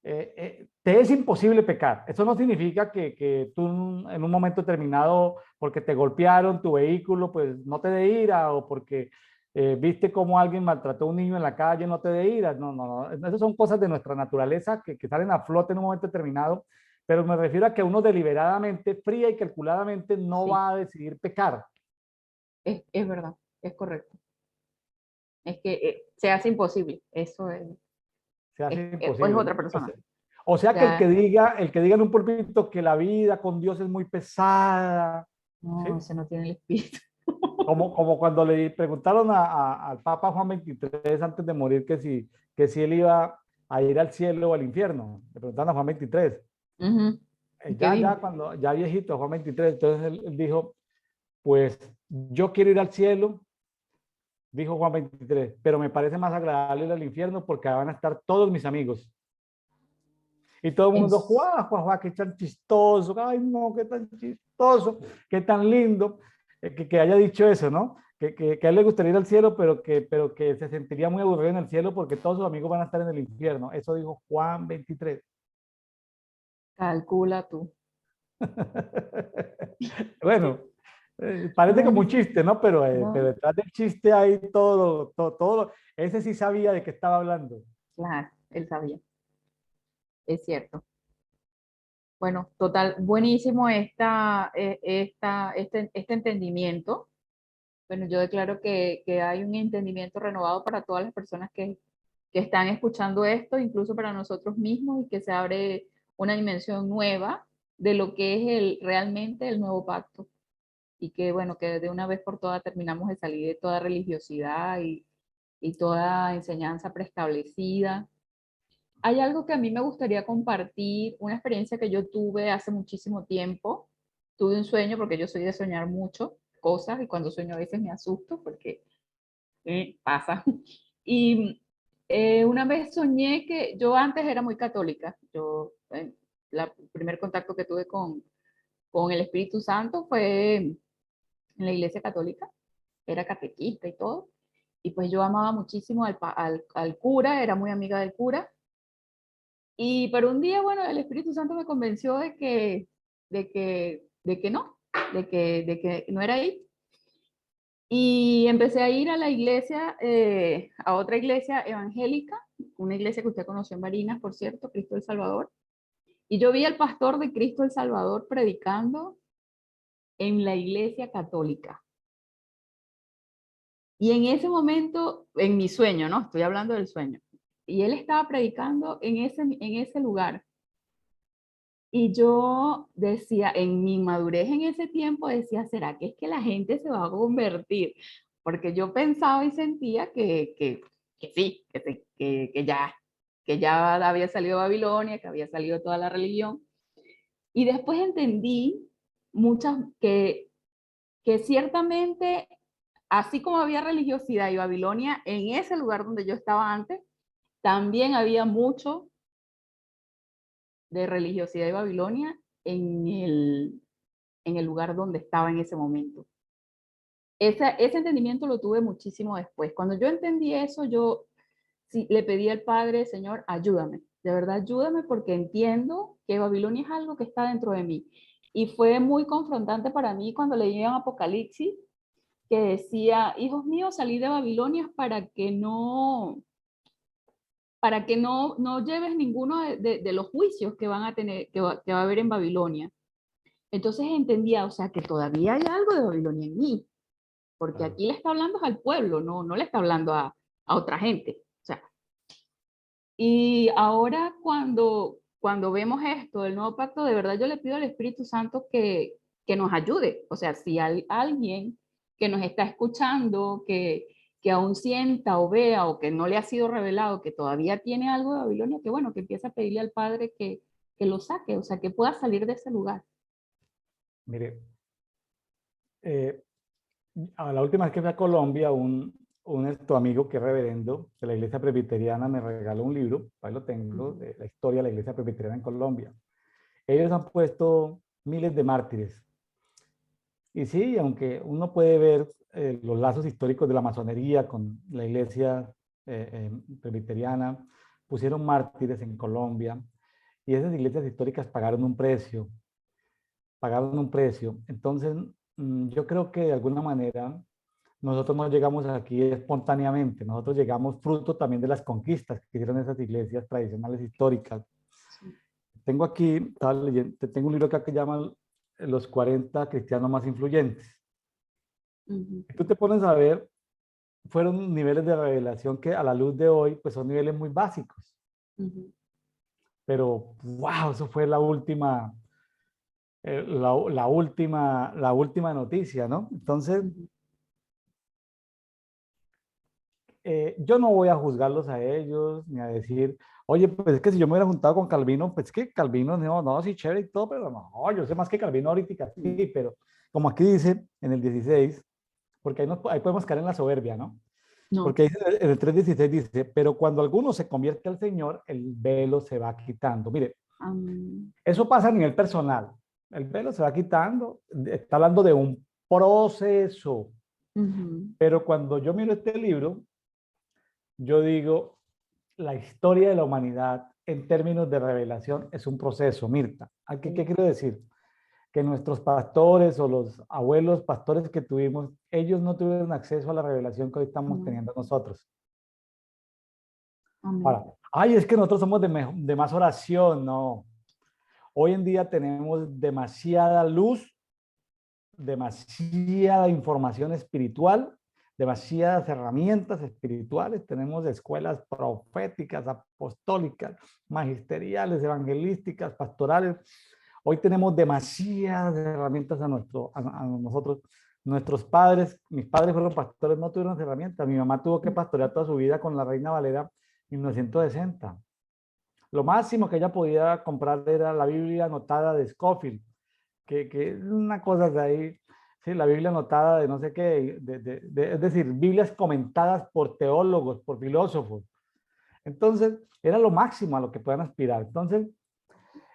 te es imposible pecar. Eso no significa que tú en un momento determinado, porque te golpearon tu vehículo, pues no te dé ira, o porque viste cómo alguien maltrató a un niño en la calle, no te dé ira. No, no, no. Esas son cosas de nuestra naturaleza que salen a flote en un momento determinado, pero me refiero a que uno deliberadamente, fría y calculadamente no Sí, va a decidir pecar. es verdad, es correcto. Es que se hace imposible, eso Se hace es imposible, otra ¿no? persona. O sea que Ya, el que diga en un púlpito que la vida con Dios es muy pesada, no, ¿sí? ese no tiene el espíritu. Como cuando le preguntaron al Papa Juan XXIII antes de morir que si él iba a ir al cielo o al infierno. Le preguntaron a Juan XXIII. Ujú. ¿Y qué Ya dijo? cuando, ya viejito, Juan XXIII, entonces él dijo, pues yo quiero ir al cielo, dijo Juan XXIII, pero me parece más agradable ir al infierno porque van a estar todos mis amigos. Y todo el mundo, Es, ¡guau, guau, guau! ¡Qué tan chistoso! ¡Ay, no, qué tan chistoso! ¡Qué tan lindo! Que haya dicho eso, ¿no? Que a él le gustaría ir al cielo, pero que se sentiría muy aburrido en el cielo porque todos sus amigos van a estar en el infierno. Eso dijo Juan 23. calcula tú. Bueno, parece como un Bueno, chiste, ¿no? Pero no, detrás del chiste hay todo. Ese sí sabía de qué estaba hablando. claro, él sabía, es cierto. Bueno, total, buenísimo este entendimiento. Bueno, yo declaro que hay un entendimiento renovado para todas las personas que están escuchando esto, incluso para nosotros mismos, y que se abre una dimensión nueva de lo que es realmente el nuevo pacto. Y que, bueno, que de una vez por todas terminamos de salir de toda religiosidad y toda enseñanza preestablecida. Hay algo que a mí me gustaría compartir, una experiencia que yo tuve hace muchísimo tiempo. Tuve un sueño, porque yo soy de soñar mucho cosas, y cuando sueño a veces me asusto porque pasa. Y una vez soñé que yo antes era muy católica. El primer contacto que tuve con el Espíritu Santo fue en la iglesia católica. Era catequista y todo. Y pues yo amaba muchísimo al cura, era muy amiga del cura. Y pero un día, bueno, el Espíritu Santo me convenció de que no, de que no era ahí. Y empecé a ir a la iglesia, a otra iglesia evangélica, una iglesia que usted conoció en Barinas, por cierto, Cristo el Salvador. Y yo vi al pastor de Cristo el Salvador predicando en la iglesia católica. Y en ese momento, en mi sueño, ¿no? Estoy hablando del sueño. y él estaba predicando en ese lugar. Y yo decía, en mi madurez en ese tiempo decía, ¿será que es que la gente se va a convertir? Porque yo pensaba y sentía que sí, que ya había salido Babilonia, que había salido toda la religión. Y después entendí muchas que ciertamente, así como había religiosidad y Babilonia, en ese lugar donde yo estaba antes, también había mucho de religiosidad y Babilonia en el lugar donde estaba en ese momento. Ese entendimiento lo tuve muchísimo después. Cuando yo entendí eso, yo sí, le pedí al Padre, Señor, ayúdame, de verdad ayúdame porque entiendo que Babilonia es algo que está dentro de mí. Y fue muy confrontante para mí cuando leí en Apocalipsis que decía, hijos míos, salí de Babilonia para que no lleves ninguno de los juicios que van a tener, que va a haber en Babilonia. Entonces entendía, o sea, que todavía hay algo de Babilonia en mí, porque Claro. aquí le está hablando al pueblo, no le está hablando a otra gente. O sea, y ahora cuando vemos esto del nuevo pacto, de verdad yo le pido al Espíritu Santo que nos ayude. O sea, si hay alguien que nos está escuchando, que aún sienta o vea o que no le ha sido revelado, que todavía tiene algo de Babilonia, que bueno, que empiece a pedirle al Padre que lo saque, o sea, que pueda salir de ese lugar. Mire, eh, a la última vez que fui a Colombia, tu amigo que es reverendo de la iglesia presbiteriana me regaló un libro, ahí lo tengo, Ujú, de la historia de la iglesia presbiteriana en Colombia. Ellos han puesto miles de mártires. Y sí, aunque uno puede ver los lazos históricos de la masonería con la iglesia presbiteriana, pusieron mártires en Colombia y esas iglesias históricas pagaron un precio, pagaron un precio. Entonces, yo creo que de alguna manera nosotros no llegamos aquí espontáneamente, nosotros llegamos fruto también de las conquistas que hicieron esas iglesias tradicionales históricas. sí, Tengo aquí, estaba leyendo, tengo un libro acá que llama Los 40 cristianos más influyentes. ujú, Y tú te pones a ver, fueron niveles de revelación que a la luz de hoy, pues son niveles muy básicos. ujú, Pero, wow, eso fue la última noticia, ¿no? Entonces, ujú, yo no voy a juzgarlos a ellos, ni a decir, oye, pues es que si yo me hubiera juntado con Calvino, pues que Calvino, no, sí, chévere y todo, pero no, yo sé más que Calvino ahorita, ujú, sí, pero como aquí dice en el 16, porque ahí podemos caer en la soberbia, ¿no? no. Porque dice, en el 3:16 dice, pero cuando alguno se convierte al Señor, el velo se va quitando. Mire, eso pasa a nivel personal. El velo se va quitando, está hablando de un proceso. Ujú, Pero cuando yo miro este libro, yo digo, la historia de la humanidad en términos de revelación es un proceso, Mirta. ¿Qué sí, quiero decir? Que nuestros pastores o los abuelos pastores que tuvimos, ellos no tuvieron acceso a la revelación que hoy estamos no, teniendo nosotros. amén. Ahora, ay, es que nosotros somos de más oración, no. Hoy en día tenemos demasiada luz, demasiada información espiritual, demasiadas herramientas espirituales. Tenemos escuelas proféticas, apostólicas, magisteriales, evangelísticas, pastorales. Hoy tenemos demasiadas herramientas a nosotros. Nuestros padres, mis padres fueron pastores, no tuvieron herramientas. Mi mamá tuvo que pastorear toda su vida con la Reina Valera 1960. Lo máximo que ella podía comprar era la Biblia anotada de Scofield, que una cosa de ahí, sí, la Biblia anotada de no sé qué, es decir, Biblias comentadas por teólogos, por filósofos. Entonces, era lo máximo a lo que puedan aspirar. Entonces,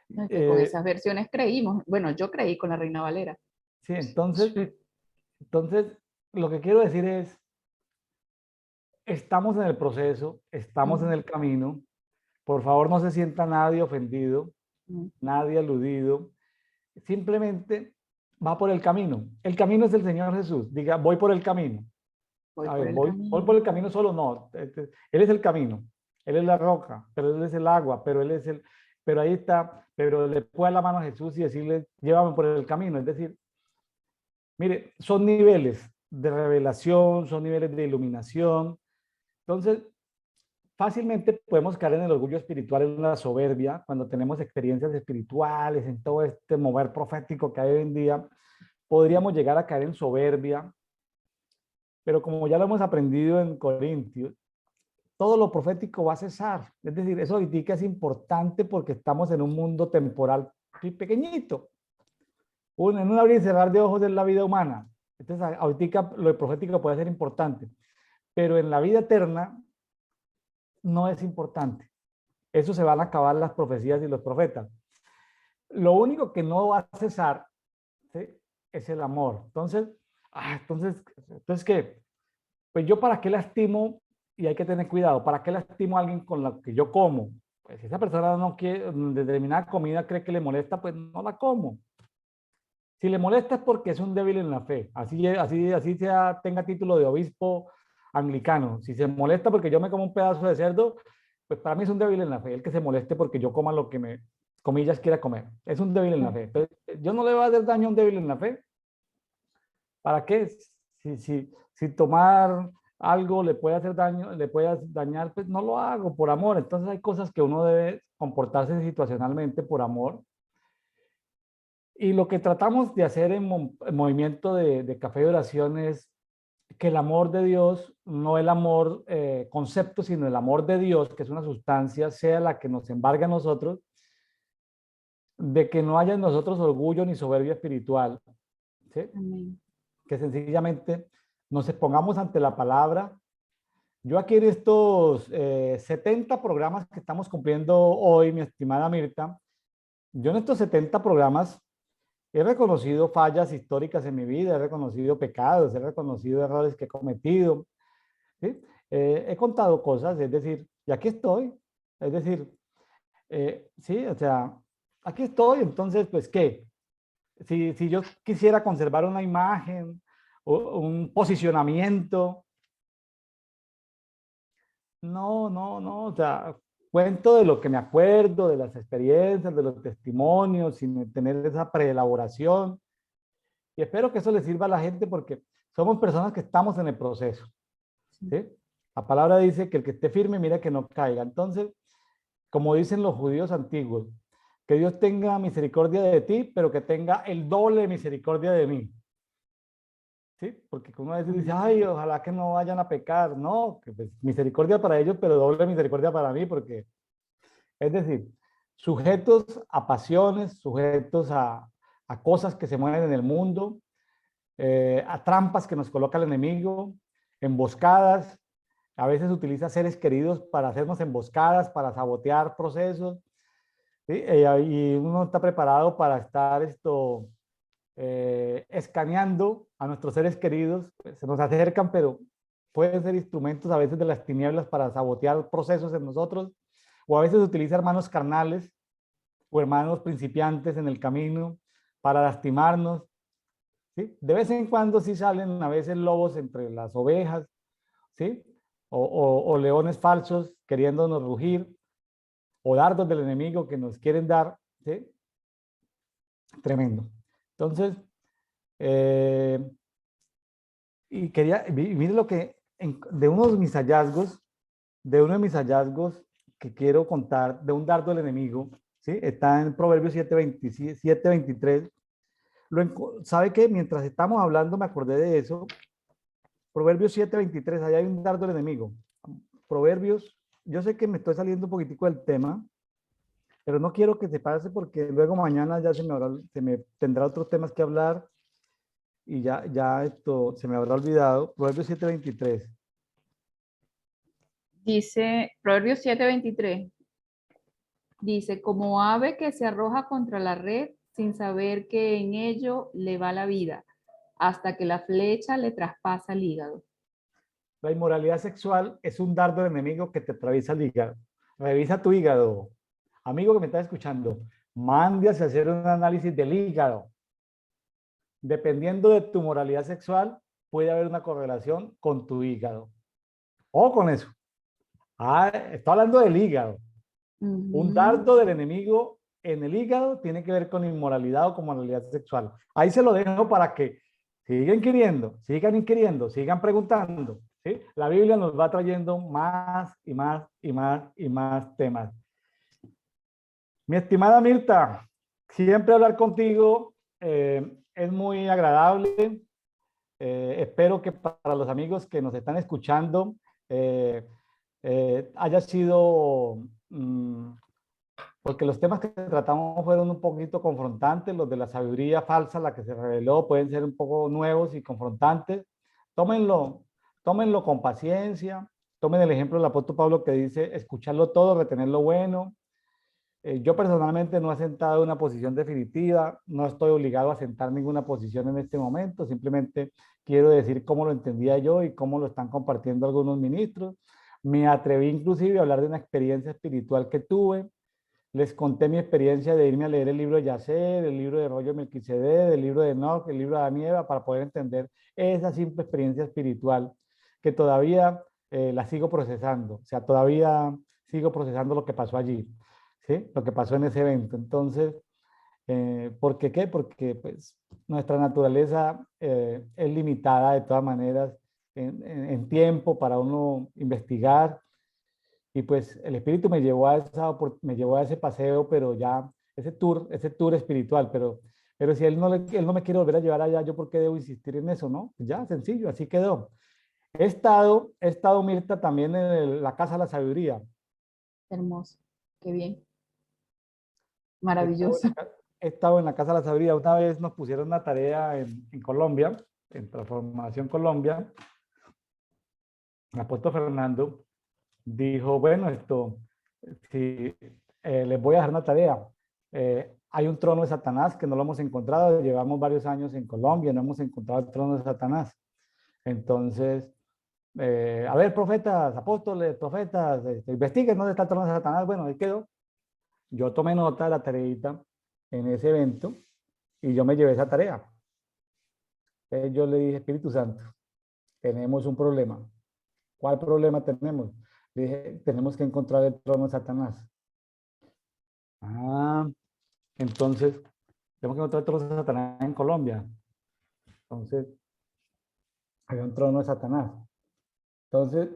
No, es que con eh, esas versiones creímos. Bueno, yo creí con la Reina Valera. sí, entonces, Sí. entonces, lo que quiero decir es, estamos en el proceso, estamos en Ujú, el camino. Por favor, no se sienta nadie ofendido, ujú. nadie aludido. Simplemente va por el camino. El camino es el Señor Jesús. Diga, voy por el camino. Voy A por ver, el voy por el camino. camino solo, no. Él es el camino. Él es la roca, pero Él es el agua, pero ahí está, pero le puede dar la mano a Jesús y decirle, llévame por el camino. Es decir, mire, son niveles de revelación, son niveles de iluminación. Entonces, fácilmente podemos caer en el orgullo espiritual, en la soberbia, cuando tenemos experiencias espirituales, en todo este mover profético que hay hoy en día, podríamos llegar a caer en soberbia, pero como ya lo hemos aprendido en Corintios, todo lo profético va a cesar. Es decir, eso ahorita es importante porque estamos en un mundo temporal pequeñito. En un abrir y cerrar de ojos de la vida humana. Entonces, ahorita lo profético puede ser importante, pero en la vida eterna no es importante. Eso se van a acabar las profecías y los profetas. Lo único que no va a cesar, ¿sí?, es el amor. Entonces, ¿qué? Pues yo para qué lastimo, y hay que tener cuidado, ¿para qué lastimo a alguien con la que yo como? Pues si esa persona no quiere, determinada comida cree que le molesta, pues no la como. Si le molesta es porque es un débil en la fe. Así sea, tenga título de obispo anglicano. Si se molesta porque yo me como un pedazo de cerdo, pues para mí es un débil en la fe. El que se moleste porque yo coma lo que me, comillas, quiera comer. Es un débil en la fe. Entonces, yo no le voy a hacer daño a un débil en la fe. ¿Para qué? Si tomar algo le puede hacer daño, le puede dañar, pues no lo hago por amor. Entonces hay cosas que uno debe comportarse situacionalmente por amor. Y lo que tratamos de hacer en movimiento de café de oración es que el amor de Dios, no el amor concepto, sino el amor de Dios, que es una sustancia, sea la que nos embargue a nosotros, de que no haya en nosotros orgullo ni soberbia espiritual, ¿sí? Amén. Que sencillamente nos expongamos ante la palabra. Yo aquí en estos 70 programas que estamos cumpliendo hoy, mi estimada Mirta, yo en estos 70 programas he reconocido fallas históricas en mi vida, he reconocido pecados, he reconocido errores que he cometido, ¿sí? He contado cosas, es decir, y aquí estoy, es decir, sí, o sea, aquí estoy, entonces, pues, ¿qué? Si yo quisiera conservar una imagen o un posicionamiento, no, o sea, cuento de lo que me acuerdo, de las experiencias, de los testimonios, sin tener esa preelaboración. Y espero que eso le sirva a la gente porque somos personas que estamos en el proceso, ¿sí? La palabra dice que el que esté firme, mira que no caiga. Entonces, como dicen los judíos antiguos, que Dios tenga misericordia de ti, pero que tenga el doble de misericordia de mí. ¿Sí? Porque uno a veces dice, ay, ojalá que no vayan a pecar. No, que pues, misericordia para ellos, pero doble misericordia para mí, porque, es decir, sujetos a pasiones, sujetos a cosas que se mueven en el mundo, a trampas que nos coloca el enemigo, emboscadas. A veces utiliza seres queridos para hacernos emboscadas, para sabotear procesos, ¿sí? Y uno está preparado para estar escaneando a nuestros seres queridos. Pues, se nos acercan, pero pueden ser instrumentos a veces de las tinieblas para sabotear procesos en nosotros, o a veces utiliza hermanos carnales o hermanos principiantes en el camino para lastimarnos, ¿sí? De vez en cuando sí salen a veces lobos entre las ovejas, ¿sí? O leones falsos queriéndonos rugir, o dardos del enemigo que nos quieren dar, ¿sí? Tremendo. Entonces, y quería, mire lo que, de uno de mis hallazgos que quiero contar, de un dardo del enemigo, ¿sí? Está en Proverbios 7:23. ¿Sabe qué? Mientras estamos hablando me acordé de eso. Proverbios 7:23, allá hay un dardo del enemigo. Proverbios, yo sé que me estoy saliendo un poquitico del tema, pero no quiero que se pase porque luego mañana ya se me tendrá otros temas que hablar y ya esto se me habrá olvidado. Proverbios 7:23. Dice, Proverbios 7:23, dice, como ave que se arroja contra la red sin saber que en ello le va la vida, hasta que la flecha le traspasa el hígado. La inmoralidad sexual es un dardo del enemigo que te atraviesa el hígado. Revisa tu hígado. Amigo que me está escuchando, mande a hacer un análisis del hígado. Dependiendo de tu moralidad sexual, puede haber una correlación con tu hígado. O con eso. Estoy hablando del hígado. Un dardo del enemigo en el hígado tiene que ver con inmoralidad o con moralidad sexual. Ahí se lo dejo para que sigan inquiriendo, sigan preguntando, ¿sí? La Biblia nos va trayendo más y más y más y más temas. Mi estimada Mirta, siempre hablar contigo es muy agradable. Espero que para los amigos que nos están escuchando eh, haya sido, porque los temas que tratamos fueron un poquito confrontantes, los de la sabiduría falsa, la que se reveló, pueden ser un poco nuevos y confrontantes. Tómenlo, tómenlo con paciencia. Tomen el ejemplo del apóstol Pablo que dice escucharlo todo, retener lo bueno. Yo personalmente no he sentado una posición definitiva, no estoy obligado a sentar ninguna posición en este momento, simplemente quiero decir cómo lo entendía yo y cómo lo están compartiendo algunos ministros. Me atreví inclusive a hablar de una experiencia espiritual que tuve. Les conté mi experiencia de irme a leer el libro de Yacer, el libro de Rollo Melquisedec, el libro de Enoch, el libro de Adán y Eva, para poder entender esa simple experiencia espiritual que todavía la sigo procesando. O sea, todavía sigo procesando lo que pasó allí, ¿sí? Lo que pasó en ese evento. Entonces, ¿por qué qué? Porque pues, nuestra naturaleza es limitada de todas maneras en tiempo para uno investigar y pues el espíritu me llevó a, me llevó a ese paseo, pero ya, ese tour espiritual, pero si él él no me quiere volver a llevar allá, ¿yo por qué debo insistir en eso, no? Ya, sencillo, así quedó. He estado Mirta, también en la Casa de la Sabiduría. Hermoso, qué bien, He estado, maravilloso. he estado en la Casa de la Sabiduría. Una vez nos pusieron una tarea en Colombia, en Transformación Colombia. El apóstol Fernando dijo, bueno, si les voy a dejar una tarea. Hay un trono de Satanás que no lo hemos encontrado, llevamos varios años en Colombia, no hemos encontrado el trono de Satanás. Entonces, a ver, profetas, apóstoles, profetas, investiguen dónde está el trono de Satanás. Bueno, ahí quedó. Yo tomé nota de la tareita en ese evento y yo me llevé esa tarea. Yo le dije, Espíritu Santo, tenemos un problema. ¿Cuál problema tenemos? Le dije, tenemos que encontrar el trono de Satanás. Ah, entonces, tenemos que encontrar el trono de Satanás en Colombia. Entonces, había un trono de Satanás. Entonces,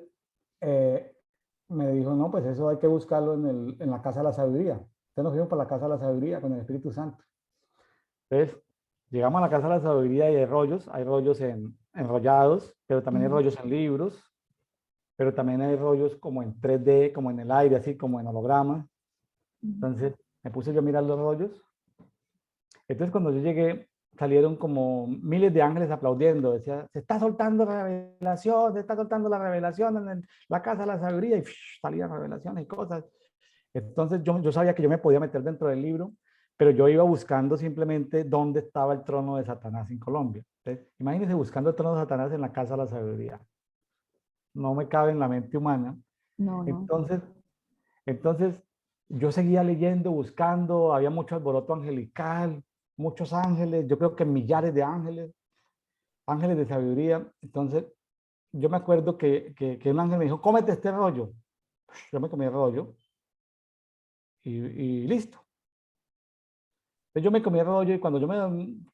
eh, me dijo, no, pues eso hay que buscarlo en la Casa de la Sabiduría. Entonces nos fuimos para la Casa de la Sabiduría con el Espíritu Santo. Entonces, llegamos a la Casa de la Sabiduría y hay rollos enrollados, pero también hay rollos en libros, pero también hay rollos como en 3D, como en el aire, así como en hologramas. Entonces, me puse yo a mirar los rollos. Entonces, cuando yo llegué, salieron como miles de ángeles aplaudiendo. Decía, se está soltando la revelación, se está soltando la revelación en la Casa de la Sabiduría. Y salían revelaciones y cosas. Entonces, yo sabía que yo me podía meter dentro del libro, pero yo iba buscando simplemente dónde estaba el trono de Satanás en Colombia. Entonces, imagínense buscando el trono de Satanás en la Casa de la Sabiduría. No me cabe en la mente humana. No, no. Entonces, entonces, yo seguía leyendo, buscando, había mucho alboroto angelical, muchos ángeles, yo creo que millares de ángeles, ángeles de sabiduría. Entonces, yo me acuerdo que un ángel me dijo, cómete este rollo. Yo me comí el rollo y listo. Entonces yo me comí el rollo y cuando yo me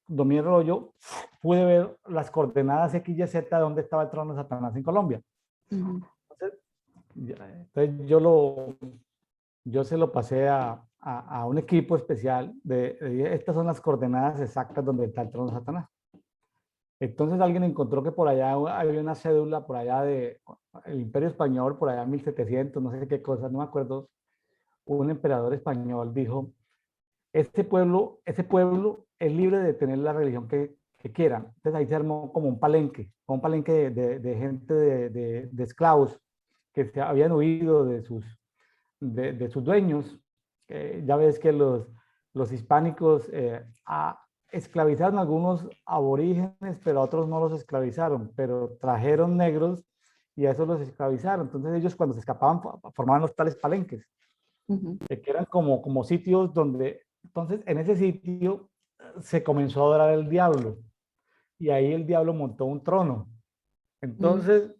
domí el rollo, pude ver las coordenadas X, Y, Z de dónde estaba el trono de Satanás en Colombia. Entonces, entonces yo se lo pasé a un equipo especial estas son las coordenadas exactas donde está el trono de Satanás. Entonces alguien encontró que por allá había una cédula, por allá de el Imperio Español, por allá 1700, no sé qué cosa, no me acuerdo, un emperador español dijo, ese pueblo es libre de tener la religión que quieran. Entonces ahí se armó como un palenque de gente, de esclavos que se habían huido de sus dueños. Ya ves que los hispánicos esclavizaron a algunos aborígenes, pero a otros no los esclavizaron, pero trajeron negros y a esos los esclavizaron. Entonces ellos cuando se escapaban formaban los tales palenques, que eran como sitios donde, entonces en ese sitio se comenzó a adorar al diablo y ahí el diablo montó un trono. Entonces,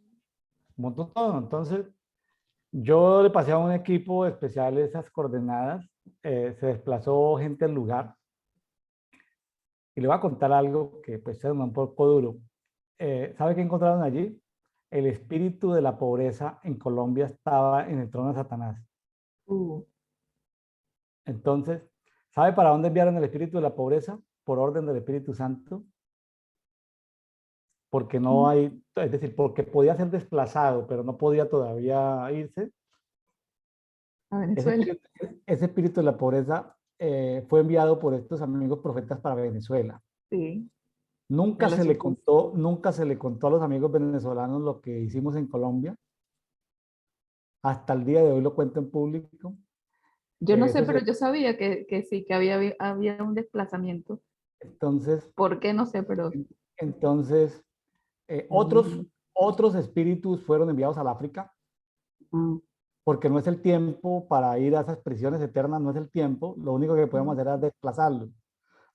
montó un trono. Entonces, yo le pasé a un equipo especial esas coordenadas, se desplazó gente al lugar y le voy a contar algo que pues es un poco duro. ¿Sabe qué encontraron allí? el espíritu de la pobreza en Colombia estaba en el trono de Satanás. Uh, Entonces, ¿sabe para dónde enviaron el espíritu de la pobreza? Por orden del Espíritu Santo, porque no mm, hay, es decir, porque podía ser desplazado, pero no podía todavía irse. a Ese Venezuela. espíritu, ese espíritu de la pobreza fue enviado por estos amigos profetas para Venezuela. Sí, me lo supuse. Nunca se le contó a los amigos venezolanos lo que hicimos en Colombia. Hasta el día de hoy lo cuento en público. Yo no sé, Eso pero se, yo sabía que sí, que había un desplazamiento. entonces, ¿Por qué? No sé, pero... entonces Mm, otros espíritus fueron enviados al África, mm, porque no es el tiempo para ir a esas prisiones eternas, no es el tiempo. Lo único que podemos mm, hacer es desplazarlos.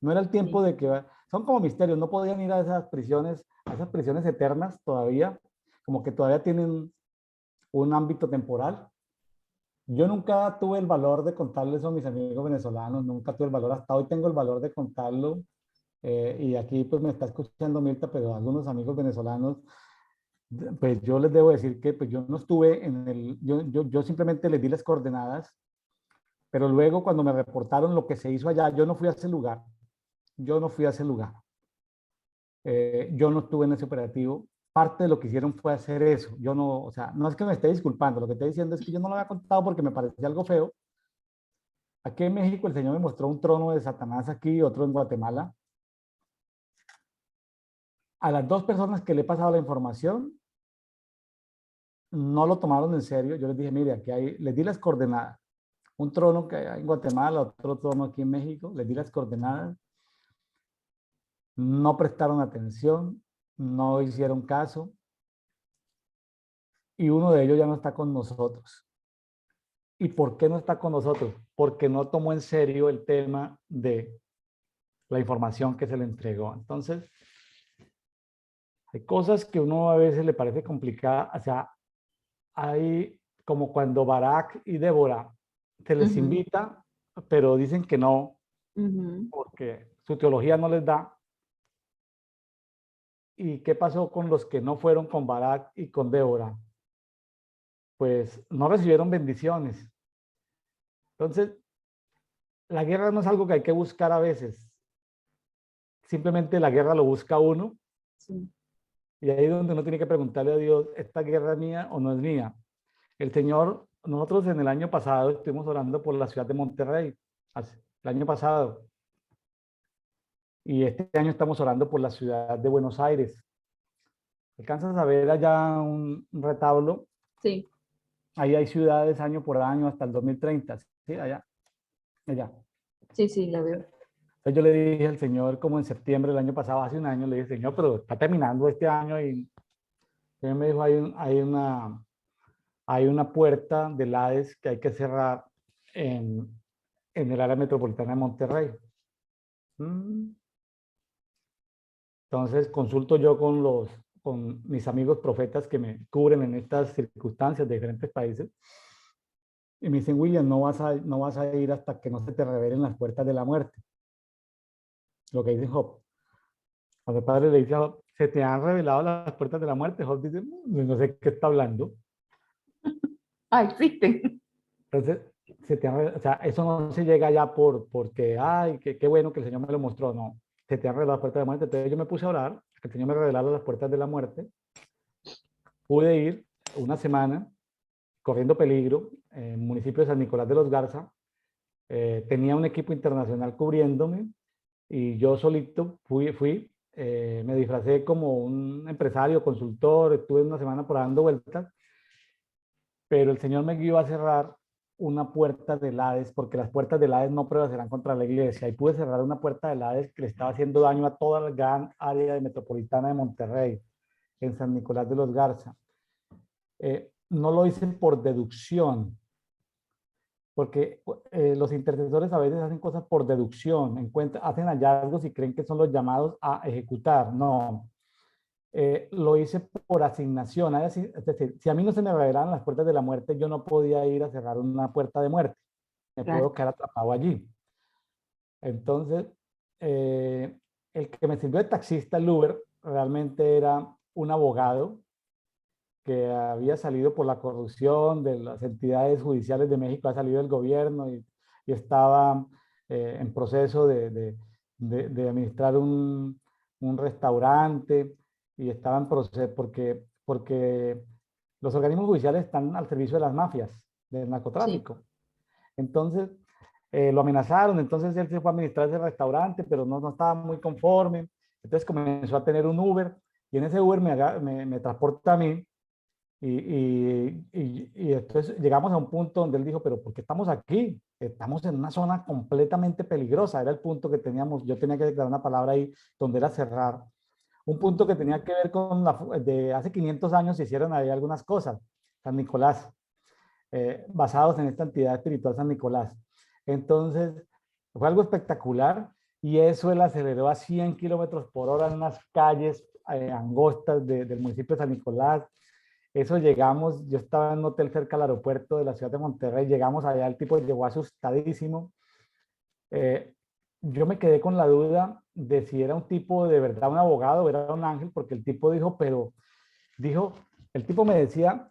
No era el sí. tiempo de que, son como misterios, no podían ir a esas prisiones eternas todavía, como que todavía tienen un ámbito temporal. Yo nunca tuve el valor de contarles eso a mis amigos venezolanos, nunca tuve el valor, hasta hoy tengo el valor de contarlo, y aquí pues me está escuchando Mirta, pero algunos amigos venezolanos, pues yo les debo decir que pues yo no estuve en el, yo simplemente les di las coordenadas, pero luego cuando me reportaron lo que se hizo allá, yo no fui a ese lugar, yo no fui a ese lugar. Yo no estuve en ese operativo. Parte de lo que hicieron fue hacer eso. Yo no, o sea, no es que me esté disculpando, lo que estoy diciendo es que yo no lo había contado porque me parecía algo feo. Aquí en México el Señor me mostró un trono de Satanás aquí y otro en Guatemala. A las dos personas que le he pasado la información, no lo tomaron en serio. Yo les dije, mire, aquí hay, les di las coordenadas. Un trono que hay en Guatemala, otro trono aquí en México, les di las coordenadas. No prestaron atención, no hicieron caso y uno de ellos ya no está con nosotros. ¿Y por qué no está con nosotros? Porque no tomó en serio el tema de la información que se le entregó. Entonces, hay cosas que uno a veces le parece complicada. O sea, hay como cuando Barak y Débora se les Ujú, invita, pero dicen que no, ujú. porque su teología no les da. ¿Y qué pasó con los que no fueron con Barak y con Débora? Pues no recibieron bendiciones. Entonces, la guerra no es algo que hay que buscar a veces. Simplemente la guerra lo busca uno. Sí. Y ahí es donde uno tiene que preguntarle a Dios, ¿esta guerra es mía o no es mía? El Señor, nosotros en el año pasado estuvimos orando por la ciudad de Monterrey, el año pasado, y este año estamos orando por la ciudad de Buenos Aires. ¿Alcanzas a ver allá un retablo? Sí, Ahí hay ciudades año por año hasta el 2030, ¿sí? Allá, allá. sí, sí, la veo. Entonces yo le dije al Señor, como en septiembre del año pasado, hace un año, le dije, Señor, pero está terminando este año y él me dijo, hay una puerta del Hades que hay que cerrar en, en el área metropolitana de Monterrey. Mm. Entonces consulto yo con mis amigos profetas que me cubren en estas circunstancias de diferentes países y me dicen, William, no vas a ir hasta que no se te revelen las puertas de la muerte. Lo que dice Job. Cuando el padre le dice a Job, ¿se te han revelado las puertas de la muerte? Job dice, no sé qué está hablando. Ah, existen. Entonces, o sea, eso no se llega ya porque, ay, qué bueno que el Señor me lo mostró, no. Se te han revelado las puertas de la muerte. Entonces yo me puse a orar, que el Señor me revelara las puertas de la muerte. Pude ir una semana corriendo peligro en el municipio de San Nicolás de los Garza. Tenía un equipo internacional cubriéndome y yo solito me disfracé como un empresario, consultor, estuve una semana por dando vueltas, pero el Señor me guió a cerrar una puerta del Hades, porque las puertas del Hades no prevalecerán contra la iglesia, y pude cerrar una puerta del Hades que le estaba haciendo daño a toda la gran área metropolitana de Monterrey, en San Nicolás de los Garza. No lo hice por deducción, porque los intercesores a veces hacen cosas por deducción, hacen hallazgos y creen que son los llamados a ejecutar. No, lo hice por asignación. Es decir, si a mí no se me revelaran las puertas de la muerte, yo no podía ir a cerrar una puerta de muerte. Me Claro. puedo quedar atrapado allí. Entonces, eh, el que me sirvió de taxista, el Uber, realmente era un abogado que había salido por la corrupción de las entidades judiciales de México, ha salido del gobierno y estaba en proceso de administrar un restaurante y estaba en proceso porque los organismos judiciales están al servicio de las mafias, del Sí. narcotráfico. Entonces, lo amenazaron, entonces él se fue a administrar ese restaurante, pero no estaba muy conforme. Entonces comenzó a tener un Uber y en ese Uber me transporta a mí y entonces llegamos a un punto donde él dijo, pero ¿por qué estamos aquí? Estamos en una zona completamente peligrosa. Era el punto que teníamos, yo tenía que declarar una palabra ahí donde era cerrar. Un punto que tenía que ver con de hace 500 años se hicieron ahí algunas cosas. San Nicolás, basados en esta entidad espiritual San Nicolás. Entonces, fue algo espectacular y eso él aceleró a 100 kilómetros por hora en unas calles angostas del municipio de San Nicolás. Eso llegamos, yo estaba en un hotel cerca del aeropuerto de la ciudad de Monterrey, llegamos allá, el tipo llegó asustadísimo. Eh, yo me quedé con la duda de si era un tipo de verdad, un abogado o era un ángel, porque el tipo dijo, dijo, el tipo me decía,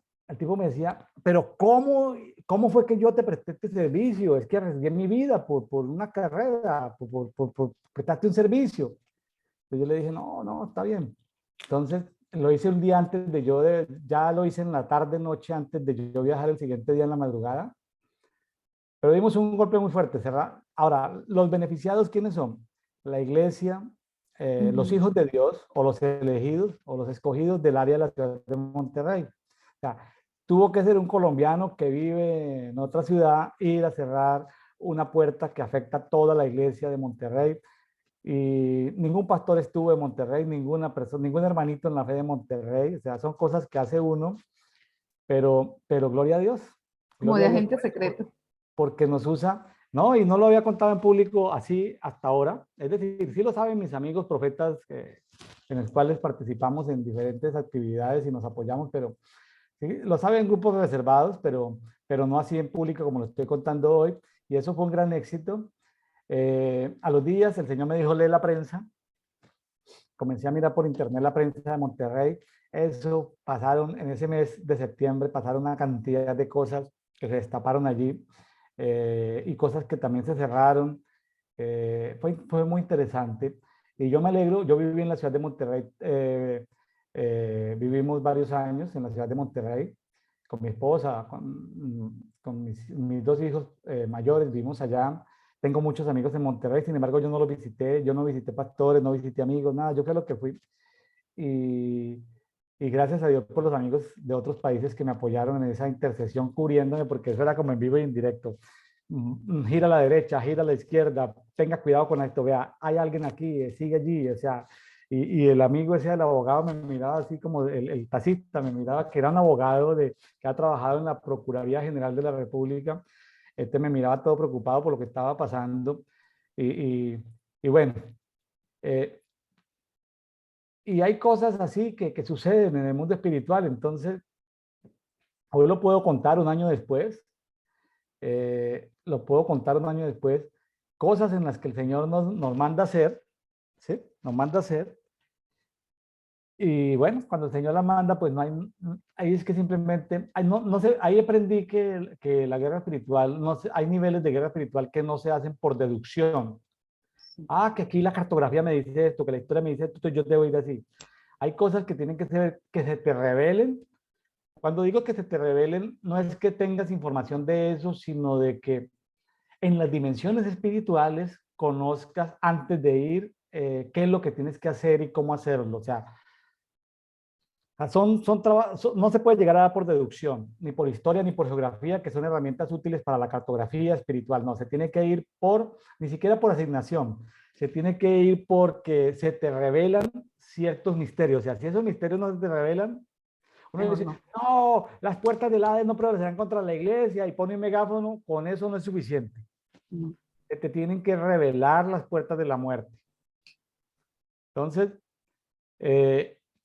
pero ¿cómo fue que yo te presté este servicio? Es que arriesgué mi vida por una carrera, por prestarte un servicio. Entonces yo le dije, no, está bien. Entonces lo hice un día antes ya lo hice en la tarde, noche, antes de yo viajar el siguiente día en la madrugada. Pero dimos un golpe muy fuerte. Ahora, los beneficiados, ¿quiénes son? La iglesia, los hijos de Dios, o los elegidos, o los escogidos del área de la ciudad de Monterrey. O sea, tuvo que ser un colombiano que vive en otra ciudad, ir a cerrar una puerta que afecta a toda la iglesia de Monterrey. Y ningún pastor estuvo en Monterrey, ninguna persona, ningún hermanito en la fe de Monterrey. O sea, son cosas que hace uno, pero gloria a Dios. Como Gloria de a Dios agente secreto. porque nos usa, no, y no lo había contado en público así hasta ahora. Es decir, sí lo saben mis amigos profetas en los cuales participamos en diferentes actividades y nos apoyamos, pero sí, lo saben en grupos reservados, pero no así en público como lo estoy contando hoy. Y eso fue un gran éxito. A los días el Señor me dijo, lee la prensa. Comencé a mirar por internet la prensa de Monterrey. Eso pasaron, en ese mes de septiembre, pasaron una cantidad de cosas que se destaparon allí y cosas que también se cerraron. Fue muy interesante. Y yo me alegro, yo viví en la ciudad de Monterrey, vivimos varios años en la ciudad de Monterrey con mi esposa, con mis dos hijos mayores, vivimos allá. Tengo muchos amigos en Monterrey, sin embargo yo no los visité, yo no visité pastores, no visité amigos, nada, yo fui a lo que fui. Y, y gracias a Dios por los amigos de otros países que me apoyaron en esa intercesión cubriéndome, porque eso era como en vivo y en directo. Gira a la derecha, gira a la izquierda, tenga cuidado con esto, vea, hay alguien aquí, sigue allí, o sea, y el amigo ese del abogado me miraba así como el taxista, me miraba que era un abogado que ha trabajado en la Procuraduría General de la República, este me miraba todo preocupado por lo que estaba pasando y, y, y bueno, eh, y hay cosas así que suceden en el mundo espiritual, entonces hoy lo puedo contar un año después, lo puedo contar un año después, cosas en las que el Señor nos manda a hacer, ¿sí? Nos manda a hacer. Y bueno, cuando el Señor la manda, pues no hay, ahí es que simplemente, no sé, ahí aprendí que la guerra espiritual, no sé, hay niveles de guerra espiritual que no se hacen por deducción. Ah, que aquí la cartografía me dice esto, que la historia me dice esto, entonces yo debo ir así. Hay cosas que tienen que ser, que se te revelen. Cuando digo que se te revelen, no es que tengas información de eso, sino de que en las dimensiones espirituales conozcas antes de ir qué es lo que tienes que hacer y cómo hacerlo. O sea, no se puede llegar a dar por deducción, ni por historia, ni por geografía, que son herramientas útiles para la cartografía espiritual. No, se tiene que ir ni siquiera por asignación, se tiene que ir porque se te revelan ciertos misterios. O sea, si esos misterios no se te revelan, uno Mejor dice, no. no, las puertas del Hades no prevalecerán contra la iglesia y pone un megáfono, con eso no es suficiente. No. Se te tienen que revelar las puertas de la muerte. Entonces,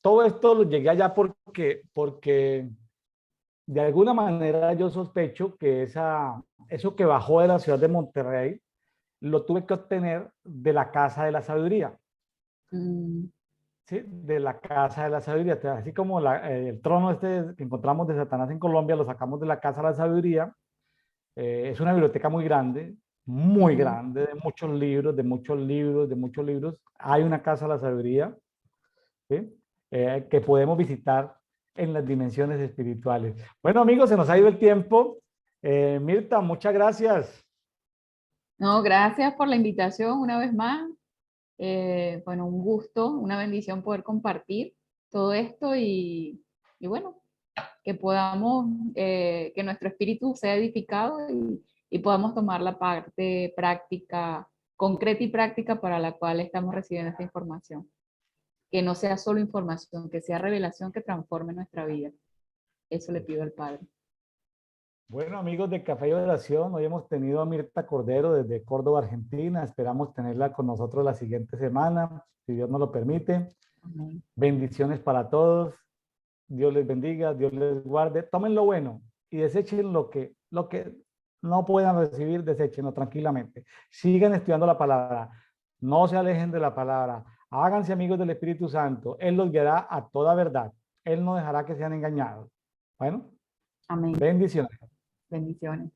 todo esto lo llegué allá porque de alguna manera yo sospecho que eso que bajó de la ciudad de Monterrey lo tuve que obtener de la Casa de la Sabiduría. Mm, ¿sí? De la casa de la sabiduría. Así como el trono este que encontramos de Satanás en Colombia, lo sacamos de la casa de la sabiduría. Es una biblioteca muy Ujú. grande, de muchos libros, de muchos libros, de muchos libros. Hay una casa de la sabiduría, ¿sí? Que podemos visitar en las dimensiones espirituales. Bueno, amigos, se nos ha ido el tiempo. Mirta, muchas gracias. No, gracias por la invitación una vez más. Bueno, un gusto, una bendición poder compartir todo esto y bueno, que podamos, que nuestro espíritu sea edificado y podamos tomar la parte práctica, concreta y práctica para la cual estamos recibiendo esta información. Que no sea solo información, que sea revelación que transforme nuestra vida. Eso le pido al Padre. Bueno, amigos de Café y Oración, hoy hemos tenido a Mirta Cordero desde Córdoba, Argentina. Esperamos tenerla con nosotros la siguiente semana, si Dios nos lo permite. Amén. Bendiciones para todos. Dios les bendiga, Dios les guarde. Tomen lo bueno y desechen lo que no puedan recibir, deséchenlo tranquilamente. Sigan estudiando la palabra. No se alejen de la palabra. Háganse amigos del Espíritu Santo. Él los guiará a toda verdad. Él no dejará que sean engañados. Bueno, Amén. bendiciones. Bendiciones.